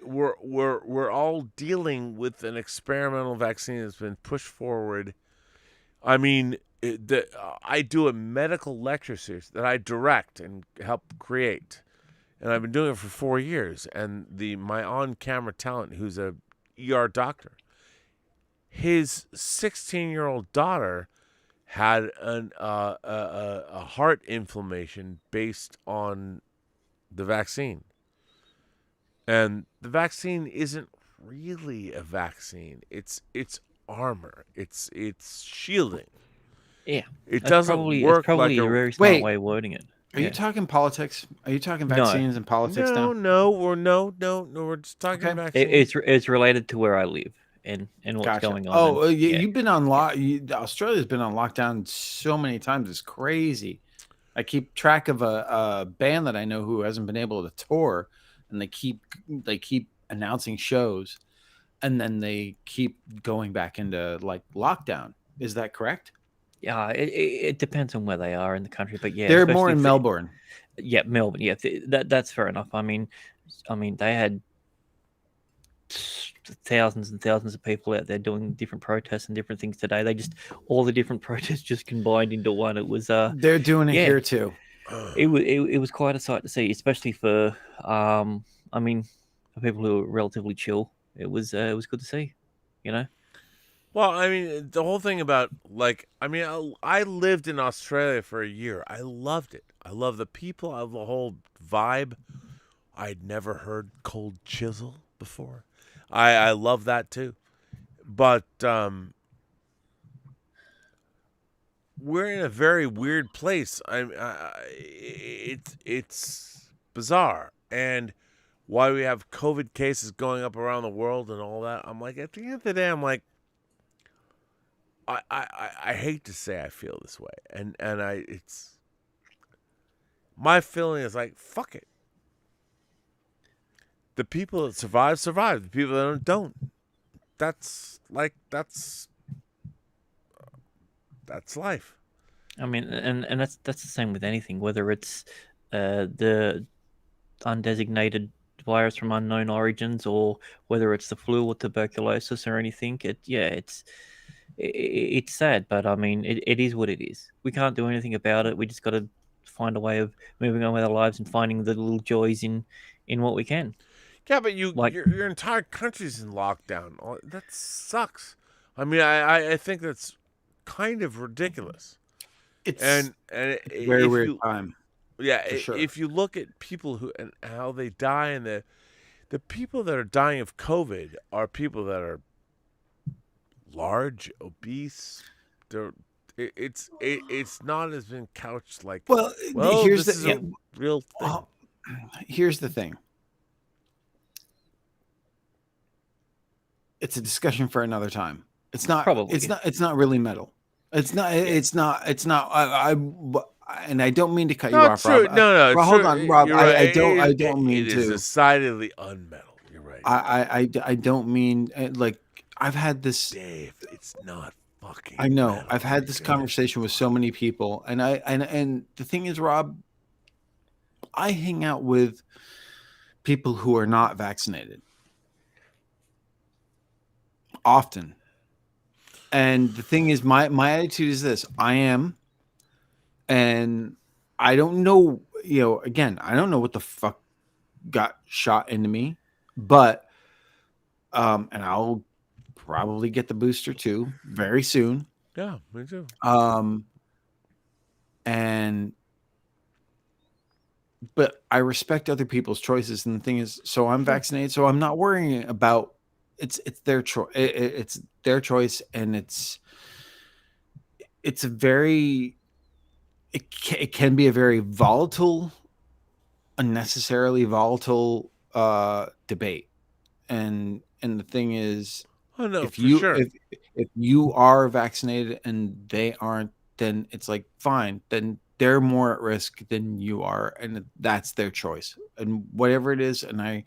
we're all dealing with an experimental vaccine that's been pushed forward. I mean, I do a medical lecture series that I direct and help create, and I've been doing it for 4 years. And my on-camera talent, who's a ER doctor, his 16-year-old daughter had a heart inflammation based on the vaccine. And the vaccine isn't really a vaccine. It's armor. It's shielding. Yeah. It That's doesn't probably work like a a. very smart Wait. way of wording it. Are you talking politics? Are you talking No. vaccines and politics now? No, we're just talking Okay. vaccines. It's related to where I live and what's Gotcha. going on. Oh, and, yeah. you've been on Australia's been on lockdown so many times. It's crazy. I keep track of a band that I know who hasn't been able to tour, and they keep announcing shows, and then they keep going back into like lockdown. Is that correct? Yeah, it depends on where they are in the country, but yeah, They're more especially in Melbourne. Yeah, Melbourne. Yeah, that's fair enough. I mean, they had thousands and thousands of people out there doing different protests and different things today. They just all the different protests just combined into one. It was They're doing it here too. It was quite a sight to see, especially for I mean, for people who are relatively chill. It was good to see, you know. Well, I mean, the whole thing about I lived in Australia for a year. I loved it. I love the people. I love the whole vibe. I'd never heard cold chisel before. I love that too. But we're in a very weird place. It's bizarre, and why we have COVID cases going up around the world and all that. I'm like, at the end of the day, I'm like, I hate to say I feel this way, and it's my feeling is like, fuck it. The people that survive. The people that don't. That's life. I mean, and that's the same with anything, whether it's the undesignated virus from unknown origins, or whether it's the flu or tuberculosis or anything. It's sad, but I mean, it is what it is. We can't do anything about it. We just got to find a way of moving on with our lives and finding the little joys in what we can. Yeah, but your entire country's in lockdown. That sucks. I mean, I think that's kind of ridiculous. It's and a very weird time. Yeah, sure. If you look at people who and how they die, and the people that are dying of COVID are people that are large, obese. It's not as been couched like. Well, here's this is a real thing. Here's the thing. It's a discussion for another time. It's not. Probably. It's not really metal. It's not. It's not. And I don't mean to cut you No, off, true. Rob. No. Rob, hold on, Rob. Right. I don't mean it to. It is decidedly unmetal. You're right. I don't mean like I've had this. Dave, it's not fucking. I know. metal. I've had this conversation with so many people, and the thing is, Rob, I hang out with people who are not vaccinated often. And the thing is, my attitude is this: I am, and I don't know. Again, I don't know what the fuck got shot into me, but and I'll probably get the booster too very soon. Yeah, me too. But I respect other people's choices, and the thing is, so I'm vaccinated, so I'm not worrying about. It's their choice. It's their choice, and it's a very. It can be a very volatile unnecessarily volatile debate. And the thing is, Oh no, if for sure. if you are vaccinated and they aren't, then it's like fine, then they're more at risk than you are, and that's their choice, and whatever it is. And I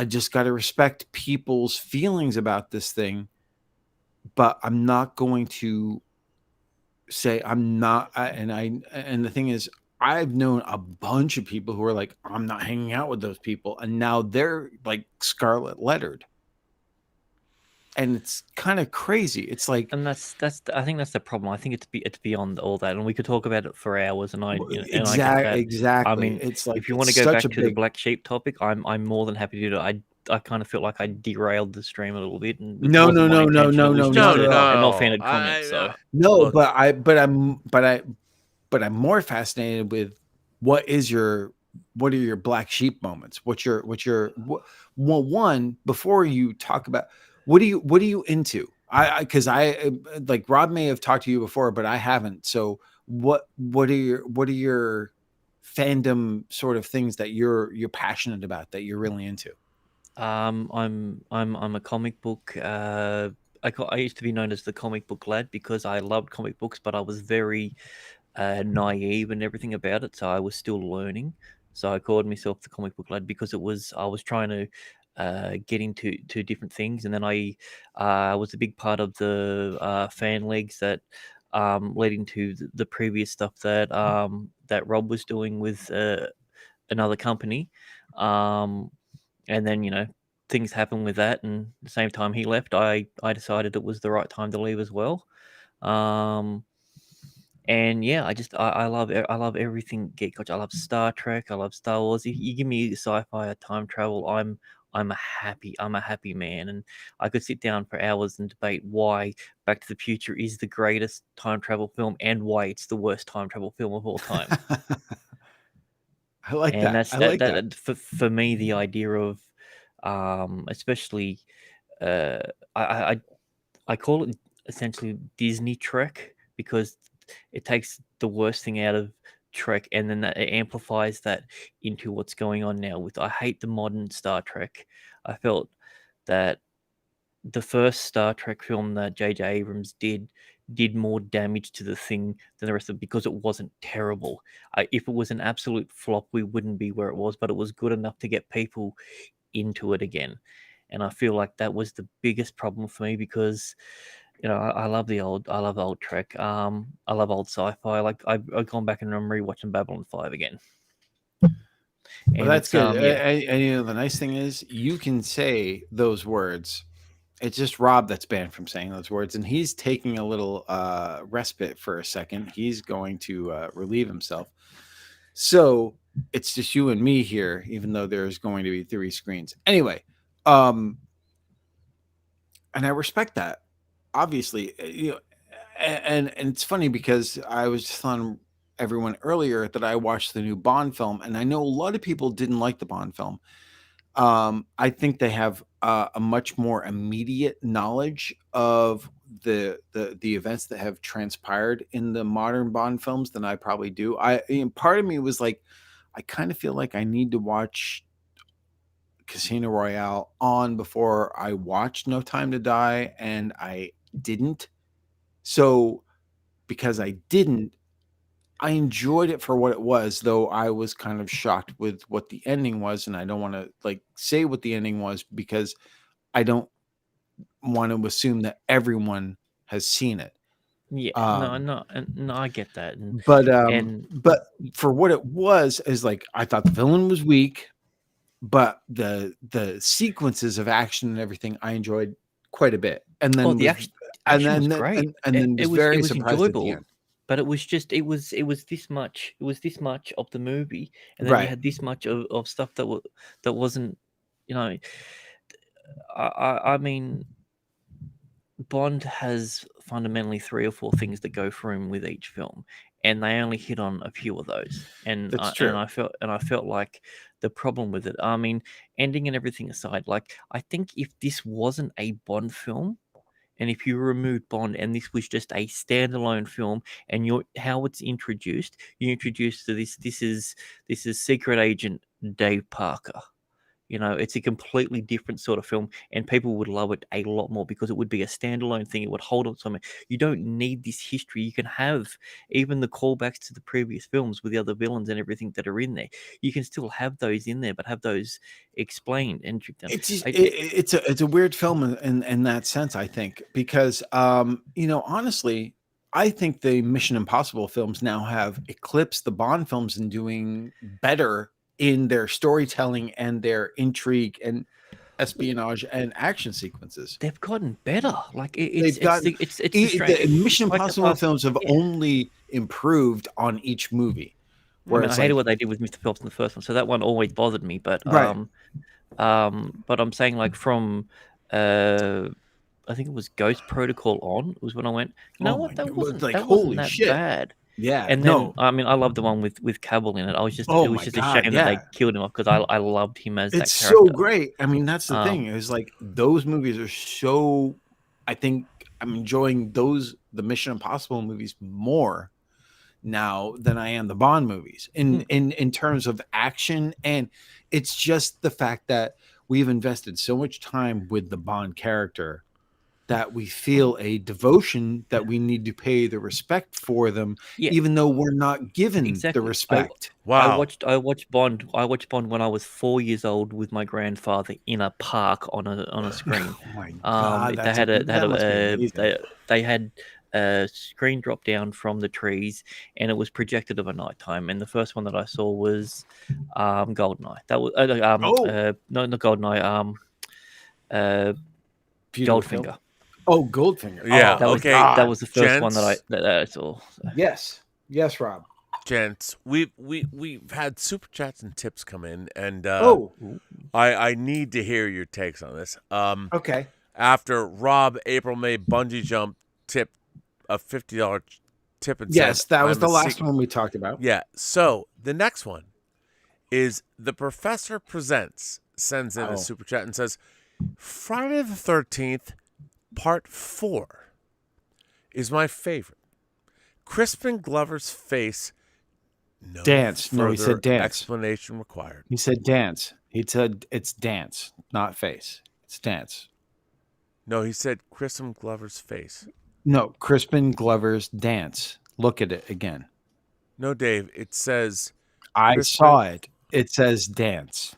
just got to respect people's feelings about this thing, but I'm not going to say I'm not. And the thing is, I've known a bunch of people who are like, I'm not hanging out with those people, and now they're like scarlet lettered, and it's kind of crazy. It's like, And I think that's the problem. I think it's beyond all that, and we could talk about it for hours. And I get that. exactly. I mean, It's like, if you it's want to go such back a to the big. black sheep topic, I'm more than happy to do it. I kind of felt like I derailed the stream a little bit, and it No, wasn't my intention. It was not just at No, all. an no, offhanded comment. So No, look, but I'm more fascinated with what are your black sheep moments? Well, one, before you talk about what are you into? Because I like, Rob may have talked to you before, but I haven't. So what are your fandom sort of things that you're passionate about, that you're really into? I'm a comic book. I used to be known as the comic book lad because I loved comic books, but I was very naive and everything about it, so I was still learning. So I called myself the comic book lad because I was trying to get into different things, and then I was a big part of the fan leagues that led into the previous stuff that that Rob was doing with another company. And then things happened with that, and at the same time he left, I decided it was the right time to leave as well. And yeah, I love everything geek culture. I love Star Trek. I love Star Wars. If you give me sci-fi or time travel, I'm a happy man, and I could sit down for hours and debate why Back to the Future is the greatest time travel film and why it's the worst time travel film of all time. I like And that. that's I like that. for me, the idea of especially uh I I call it essentially Disney Trek because it takes the worst thing out of Trek, and then it amplifies that into what's going on now with, I hate the modern Star Trek. I felt that the first Star Trek film that J.J. Abrams did more damage to the thing than the rest of it because it wasn't terrible. If it was an absolute flop, we wouldn't be where it was, but it was good enough to get people into it again. And I feel like that was the biggest problem for me because I love old Trek. I love old sci-fi. Like I've gone back and I'm rewatching Babylon 5 again. Well, And that's it's good. yeah. And the nice thing is, you can say those words. It's just Rob that's banned from saying those words, and he's taking a little respite for a second. He's going to relieve himself. So it's just you and me here, even though there's going to be 3 screens. Anyway, and I respect that. Obviously, and it's funny because I was just telling everyone earlier that I watched the new Bond film, and I know a lot of people didn't like the Bond film. I think they have a much more immediate knowledge of the events that have transpired in the modern Bond films than I probably do. Part of me was like, I kind of feel like I need to watch Casino Royale on before I watched No Time to Die, and I didn't. So because I didn't, I enjoyed it for what it was, though I was kind of shocked with what the ending was, and I don't want to like say what the ending was because I don't want to assume that everyone has seen it. Yeah, no, I get that, and But for what it was, is like, I thought the villain was weak, but the sequences of action and everything I enjoyed quite a bit, and oh, then the action was great. and then was It very was surprised at the enjoyable, end. but it was this much. It was this much of the movie, and then you Right. had this much of stuff that wasn't. You know, I mean, Bond has fundamentally 3 or 4 things that go for him with each film, and they only hit on a few of those. That's true. I felt like the problem with it. I mean, ending and everything aside, like I think if this wasn't a Bond film, And if you remove Bond and this was just a standalone film, and how it's introduced, you introduce to this is Secret Agent Dave Parker. It's a completely different sort of film, and people would love it a lot more because it would be a standalone thing. It would hold on to something. You don't need this history. You can have even the callbacks to the previous films with the other villains and everything that are in there. You can still have those in there, but have those explained. And it's a weird film in that sense, I think, because honestly, I think the Mission Impossible films now have eclipsed the Bond films in doing better in their storytelling and their intrigue and espionage and action sequences. They've gotten better. Like the Mission Impossible films have only improved on each movie. I hated what they did with Mr. Phelps in the first one, so that one always bothered me. But right. But I'm saying, like, from I think it was Ghost Protocol on was when I went, what, that wasn't that bad. Yeah, and then I love the one with Cavill in it. It was just a shame that they killed him off because I loved him as that character. It's so great. That's the thing. It's like those movies are so. I think I'm enjoying the Mission Impossible movies more now than I am the Bond movies in terms of action, and it's just the fact that we've invested so much time with the Bond character that we feel a devotion that we need to pay the respect for them, even though we're not given the respect. I watched Bond when I was 4 years old with my grandfather in a park on a screen. Oh my God, they had a screen drop down from the trees, and it was projected of a night time. And the first one that I saw was Goldeneye. That was not Goldeneye. Goldfinger. Oh, Goldfinger. Yeah. That was the first one that I saw. So. Yes, Rob. Gents, we've had super chats and tips come in, and I need to hear your takes on this. Okay. After Rob April May bungee jump tip a $50 tip, and yes, said, that was the last one we talked about. Yeah. So the next one is the Professor Presents sends in a super chat and says, Friday the 13th. Part 4 is my favorite. Crispin Glover's face. Dance. No, he said dance. Explanation required. He said dance. He said it's dance, not face. It's dance. No, he said Crispin Glover's face. No, Crispin Glover's dance. Look at it again. No, Dave. It says. I saw it. It says dance.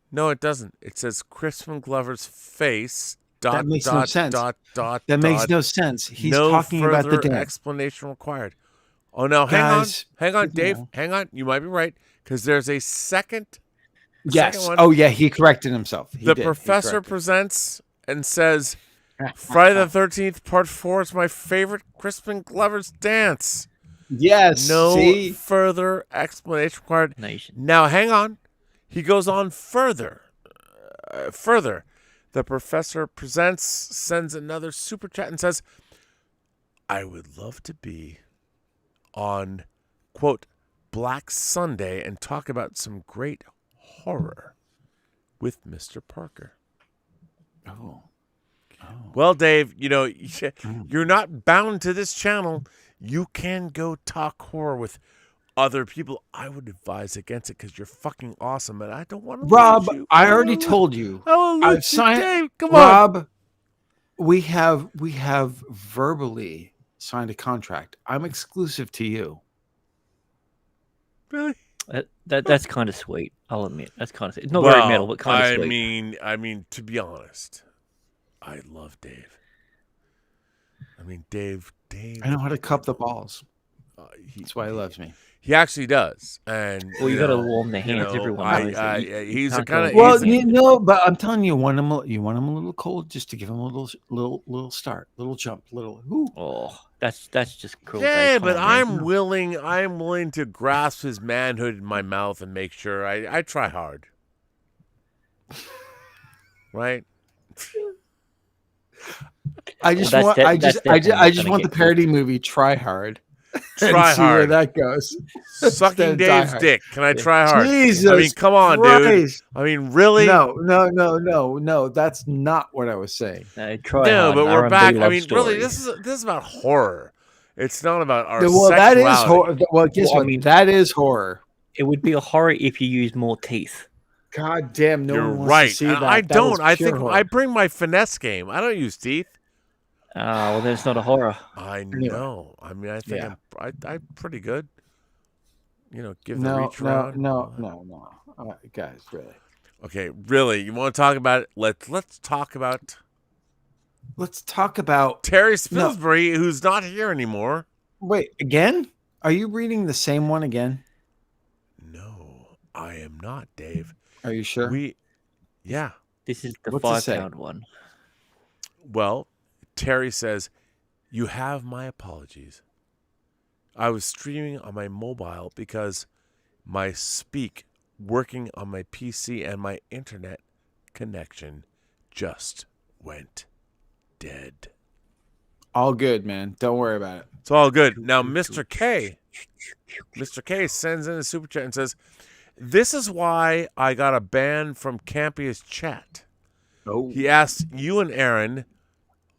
No, it doesn't. It says Crispin Glover's face. That makes no sense. That makes no sense. He's talking about the dance. Explanation required. Oh no, hang on, Dave. Hang on. You might be right because there's a second. Yes. Second one. Oh yeah, he corrected himself. The Professor presents and says, "Friday the 13th, Part 4 is my favorite Crispin Glover's dance." Yes. No further explanation required. Now hang on. He goes on further. The Professor Presents sends another super chat and says, I would love to be on, quote, Black Sunday and talk about some great horror with Mr. Parker. Oh. Well, Dave, you're not bound to this channel. You can go talk horror with other people. I would advise against it because you're fucking awesome, and I don't want to Rob, lose you. I already told you. I've signed. Dave, come Rob, on. we have verbally signed a contract. I'm exclusive to you. Really? That's kind of sweet. I'll admit that's kind of sweet. It's not very metal, but kind of sweet. I mean, to be honest, I love Dave. Dave. I know how to cup the balls. That's why he loves me. He actually does, and you got to warm the hands. Everyone knows he's a kind of but I'm telling you, you want him a little cold, just to give him a little start, little jump, little. Ooh. Oh, that's just cool. Yeah, but I'm willing to grasp his manhood in my mouth and make sure I try hard. Right. I just want the parody movie Try Hard. Try see where hard. that goes. Sucking Instead of Die Dave's Hard. dick. Can I Yeah. try hard? Jesus I mean, come on, dude. Christ. I mean, really? No. That's not what I was saying. Try No, hard. but An we're R&B back. I love mean, story. really, this is about horror. It's not about our Well, that is sexuality. horror. Well, guess Well, I what? mean- That is horror. It would be a horror if you used more teeth. God damn, no You're one wants right. to see And that. I That don't. is I pure think horror. I bring my finesse game. I don't use teeth. Well, then it's not a horror. I know. I mean, I think Yeah. I'm pretty good. You know, give the No, reach around. no. Guys, really. Okay, really, you want to talk about it? Let's talk about Let's talk about. Terry Spilsbury, who's not here anymore. Wait, again? Are you reading the same one again? No, I am not, Dave. Are you sure? Yeah. This is the What's it say? £5 one. Well, Terry says, "You have my apologies. I was streaming on my mobile because my Speak working on my PC and my internet connection just went dead." All good, man. Don't worry about it. It's all good. Now, Mr. K sends in a super chat and says, "This is why I got a ban from Campia's chat." Oh. He asked you and Aaron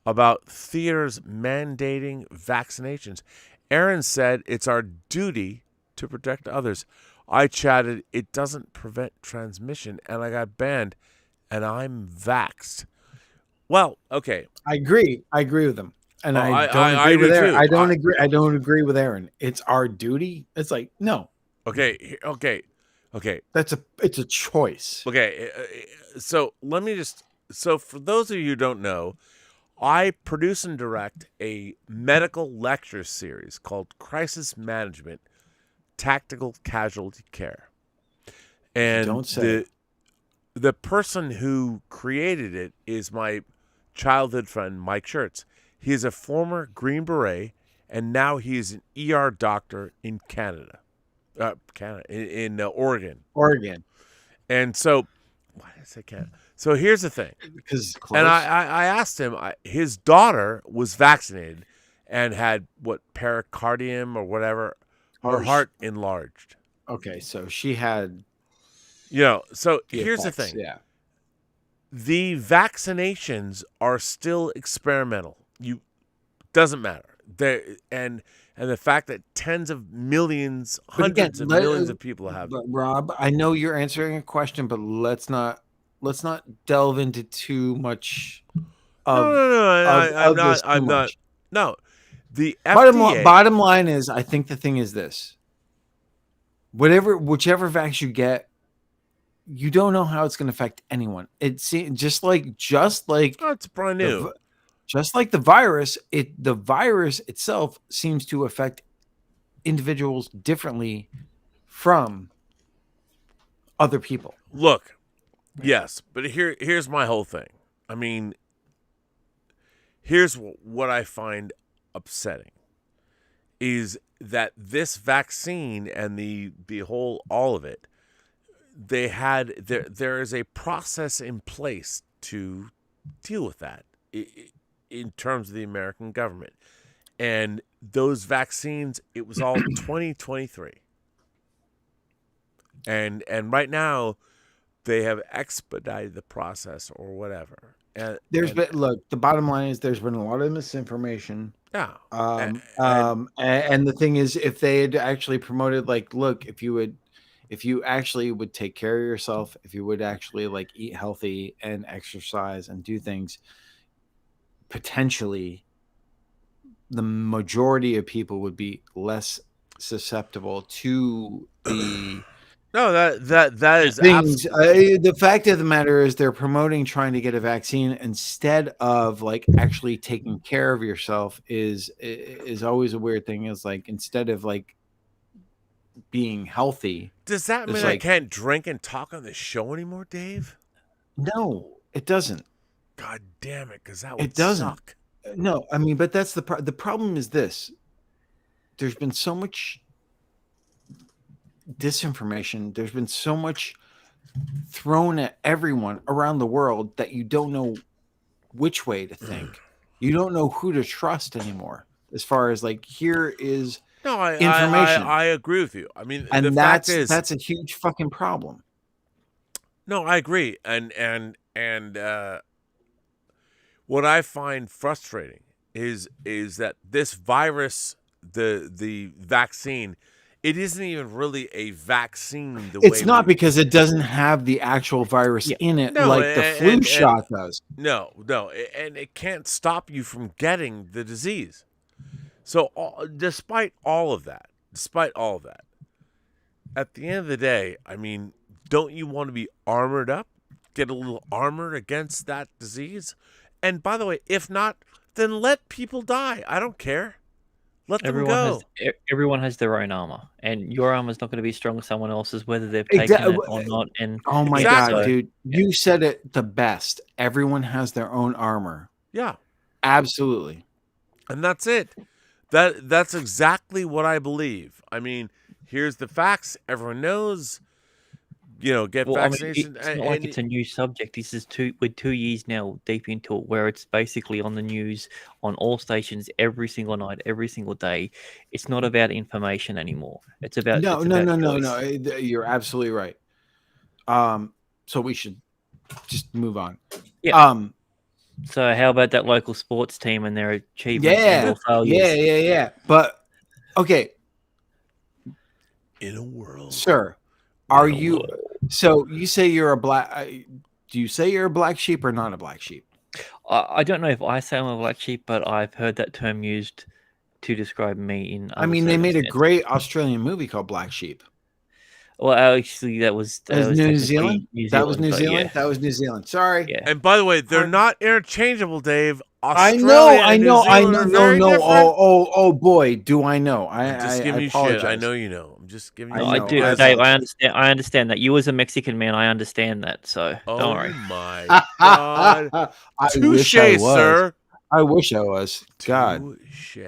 about theaters mandating vaccinations. Aaron said it's our duty to protect others. I chatted, it doesn't prevent transmission, and I got banned, and I'm vaxxed. Well, okay. I agree with him. And I don't I agree with do Aaron. too. I don't agree with Aaron. It's our duty. It's like, no. Okay. It's a choice. Okay. So let me so for those of you who don't know, I produce and direct a medical lecture series called Crisis Management Tactical Casualty Care. And Don't say the person who created it is my childhood friend, Mike Schertz. He is a former Green Beret, and now he is an ER doctor in Canada. In Oregon. Oregon. And so, why did I say Canada? So here's the thing. Because it's close. And I asked him, his daughter was vaccinated and had pericardium or whatever, her heart enlarged. Okay, so she had. So here's the effects, thing. Yeah. The vaccinations are still experimental. Doesn't matter. And the fact that tens of millions, hundreds of millions of people have. But Rob, I know you're answering a question, but let's not delve into too much. I'm not. No, the FDA. Bottom line is, I think the thing is this: whichever vax you get, you don't know how it's going to affect anyone. It's just like It's brand new. Just like the virus, the virus itself seems to affect individuals differently from other people. Look, yes, but here's my whole thing. I mean, here's what I find upsetting is that this vaccine and the whole all of it, there is a process in place to deal with that in terms of the American government. And those vaccines, it was all 2023. And right now they have expedited the process or whatever. And the bottom line is there's been a lot of misinformation. Yeah. And the thing is, if they had actually promoted, look, if you actually would take care of yourself, if you would actually eat healthy and exercise and do things, potentially the majority of people would be less susceptible to the no, that is things. The fact of the matter is they're promoting trying to get a vaccine instead of actually taking care of yourself is always a weird thing. Is instead of being healthy. Does that mean I can't drink and talk on the show anymore, Dave? No, it doesn't. God damn it, because that would suck. No, I mean, but that's the problem is this. There's been so much disinformation. There's been so much thrown at everyone around the world that you don't know which way to think. You don't know who to trust anymore. As far as here is No, information. I agree with you. I mean, And the fact is, that's a huge fucking problem. no, I agree. What I find frustrating is that this virus, the vaccine, it isn't even really a vaccine the It's way not we. because it doesn't have the actual virus Yeah. in it No, like the flu shot does. No, and it can't stop you from getting the disease. So, despite all of that, at the end of the day, I mean, don't you want to be armored up, get a little armor against that disease? And by the way, if not, then let people die. I don't care. Let them go. Everyone has their own armor, and your armor is not going to be strong as someone else's, whether they've taken it or not. And oh my Exactly. god, dude, you said it the best. Everyone has their own armor. Yeah, Absolutely. and that's it. That's exactly what I believe. I mean, here's the facts. Everyone knows. Get well, I mean, vaccination. it's not like it's a new subject. This is we're 2 years now deep into it, where it's basically on the news on all stations every single night, every single day. It's not about information anymore. It's about No. choice. You're absolutely right. So we should just move on. Yeah. So how about that local sports team and their achievements and or failures? Yeah. But okay, In a world, sir, are you? So you say you're a black? Do you say you're a black sheep or not a black sheep? I don't know if I say I'm a black sheep, but I've heard that term used to describe me in other I mean, they made a circumstances. great Australian movie called Black Sheep. Well, actually, that was New Zealand. That was New but Zealand. yeah. That was New Zealand. Sorry. Yeah. and by the way, they're not interchangeable, Dave. I Australia know. and New Zealand are very different. Oh boy, do I know? I'm just I giving you apologize. shit. I know you know. I'm just giving you. No, I I know, do, I Dave. apologize. I understand that. You as a Mexican man, I understand that. So Oh don't worry. my god! I Touche, wish I was. sir. I wish I was. God, Touche.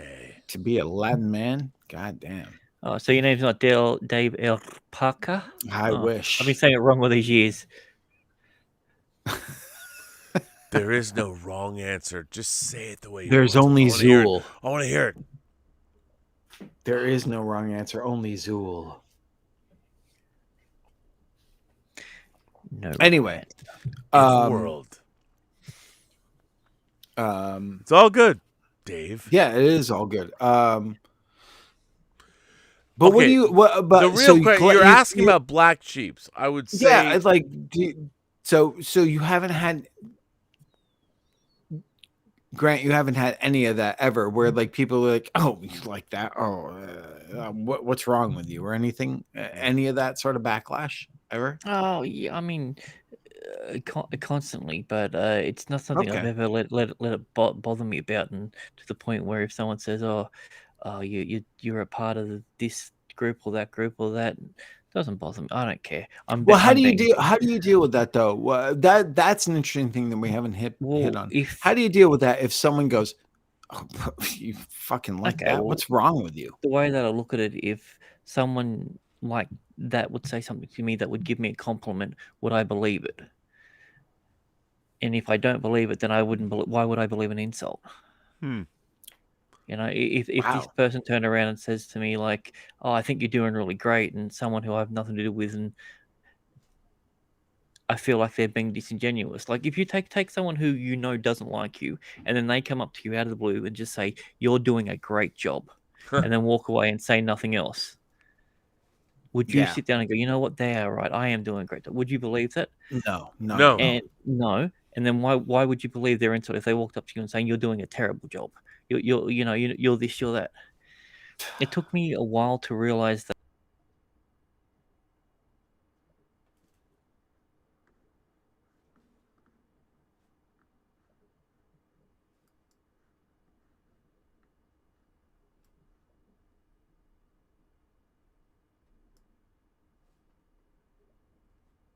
to be a Latin man. God damn. Oh, so your name's not Dave El Parker? I wish. I've been saying it wrong all these years. There is no wrong answer. Just say it the way you There's want. only Zool. I want to hear it. There is no wrong answer. Only Zool. No. Anyway, In the world. It's all good, Dave. Yeah, it is all good. But Okay, what do you? What? But the real so question, you're asking about black sheeps. I would say, yeah, it's like so you haven't had. Grant, you haven't had any of that ever, where like people are like, "Oh, you like that? Oh, what's wrong with you?" or anything, any of that sort of backlash ever? Oh, yeah. I mean, constantly, but it's not something I've Okay. ever let it bother me about, and to the point where if someone says, "Oh, you're a part of this group or that group or that," it doesn't bother me. I don't care. Well, how do you deal with that though? That's an interesting thing that we haven't hit on. How do you deal with that if someone goes, "Oh, you fucking like that? What's wrong with you?" The way that I look at it, if someone like that would say something to me that would give me a compliment, would I believe it? And if I don't believe it, then I wouldn't. Why would I believe an insult? You know, if this person turned around and says to me like, "Oh, I think you're doing really great," and someone who I have nothing to do with, and I feel like they're being disingenuous. Like if you take someone who you know doesn't like you, and then they come up to you out of the blue and just say, "You're doing a great job," and then walk away and say nothing else. Would you sit down and go, "You know what? They are right. I am doing a great job." Would you believe that? No. And no. And then why would you believe their insult if they walked up to you and saying you're doing a terrible job? You're this, you're that. It took me a while to realize that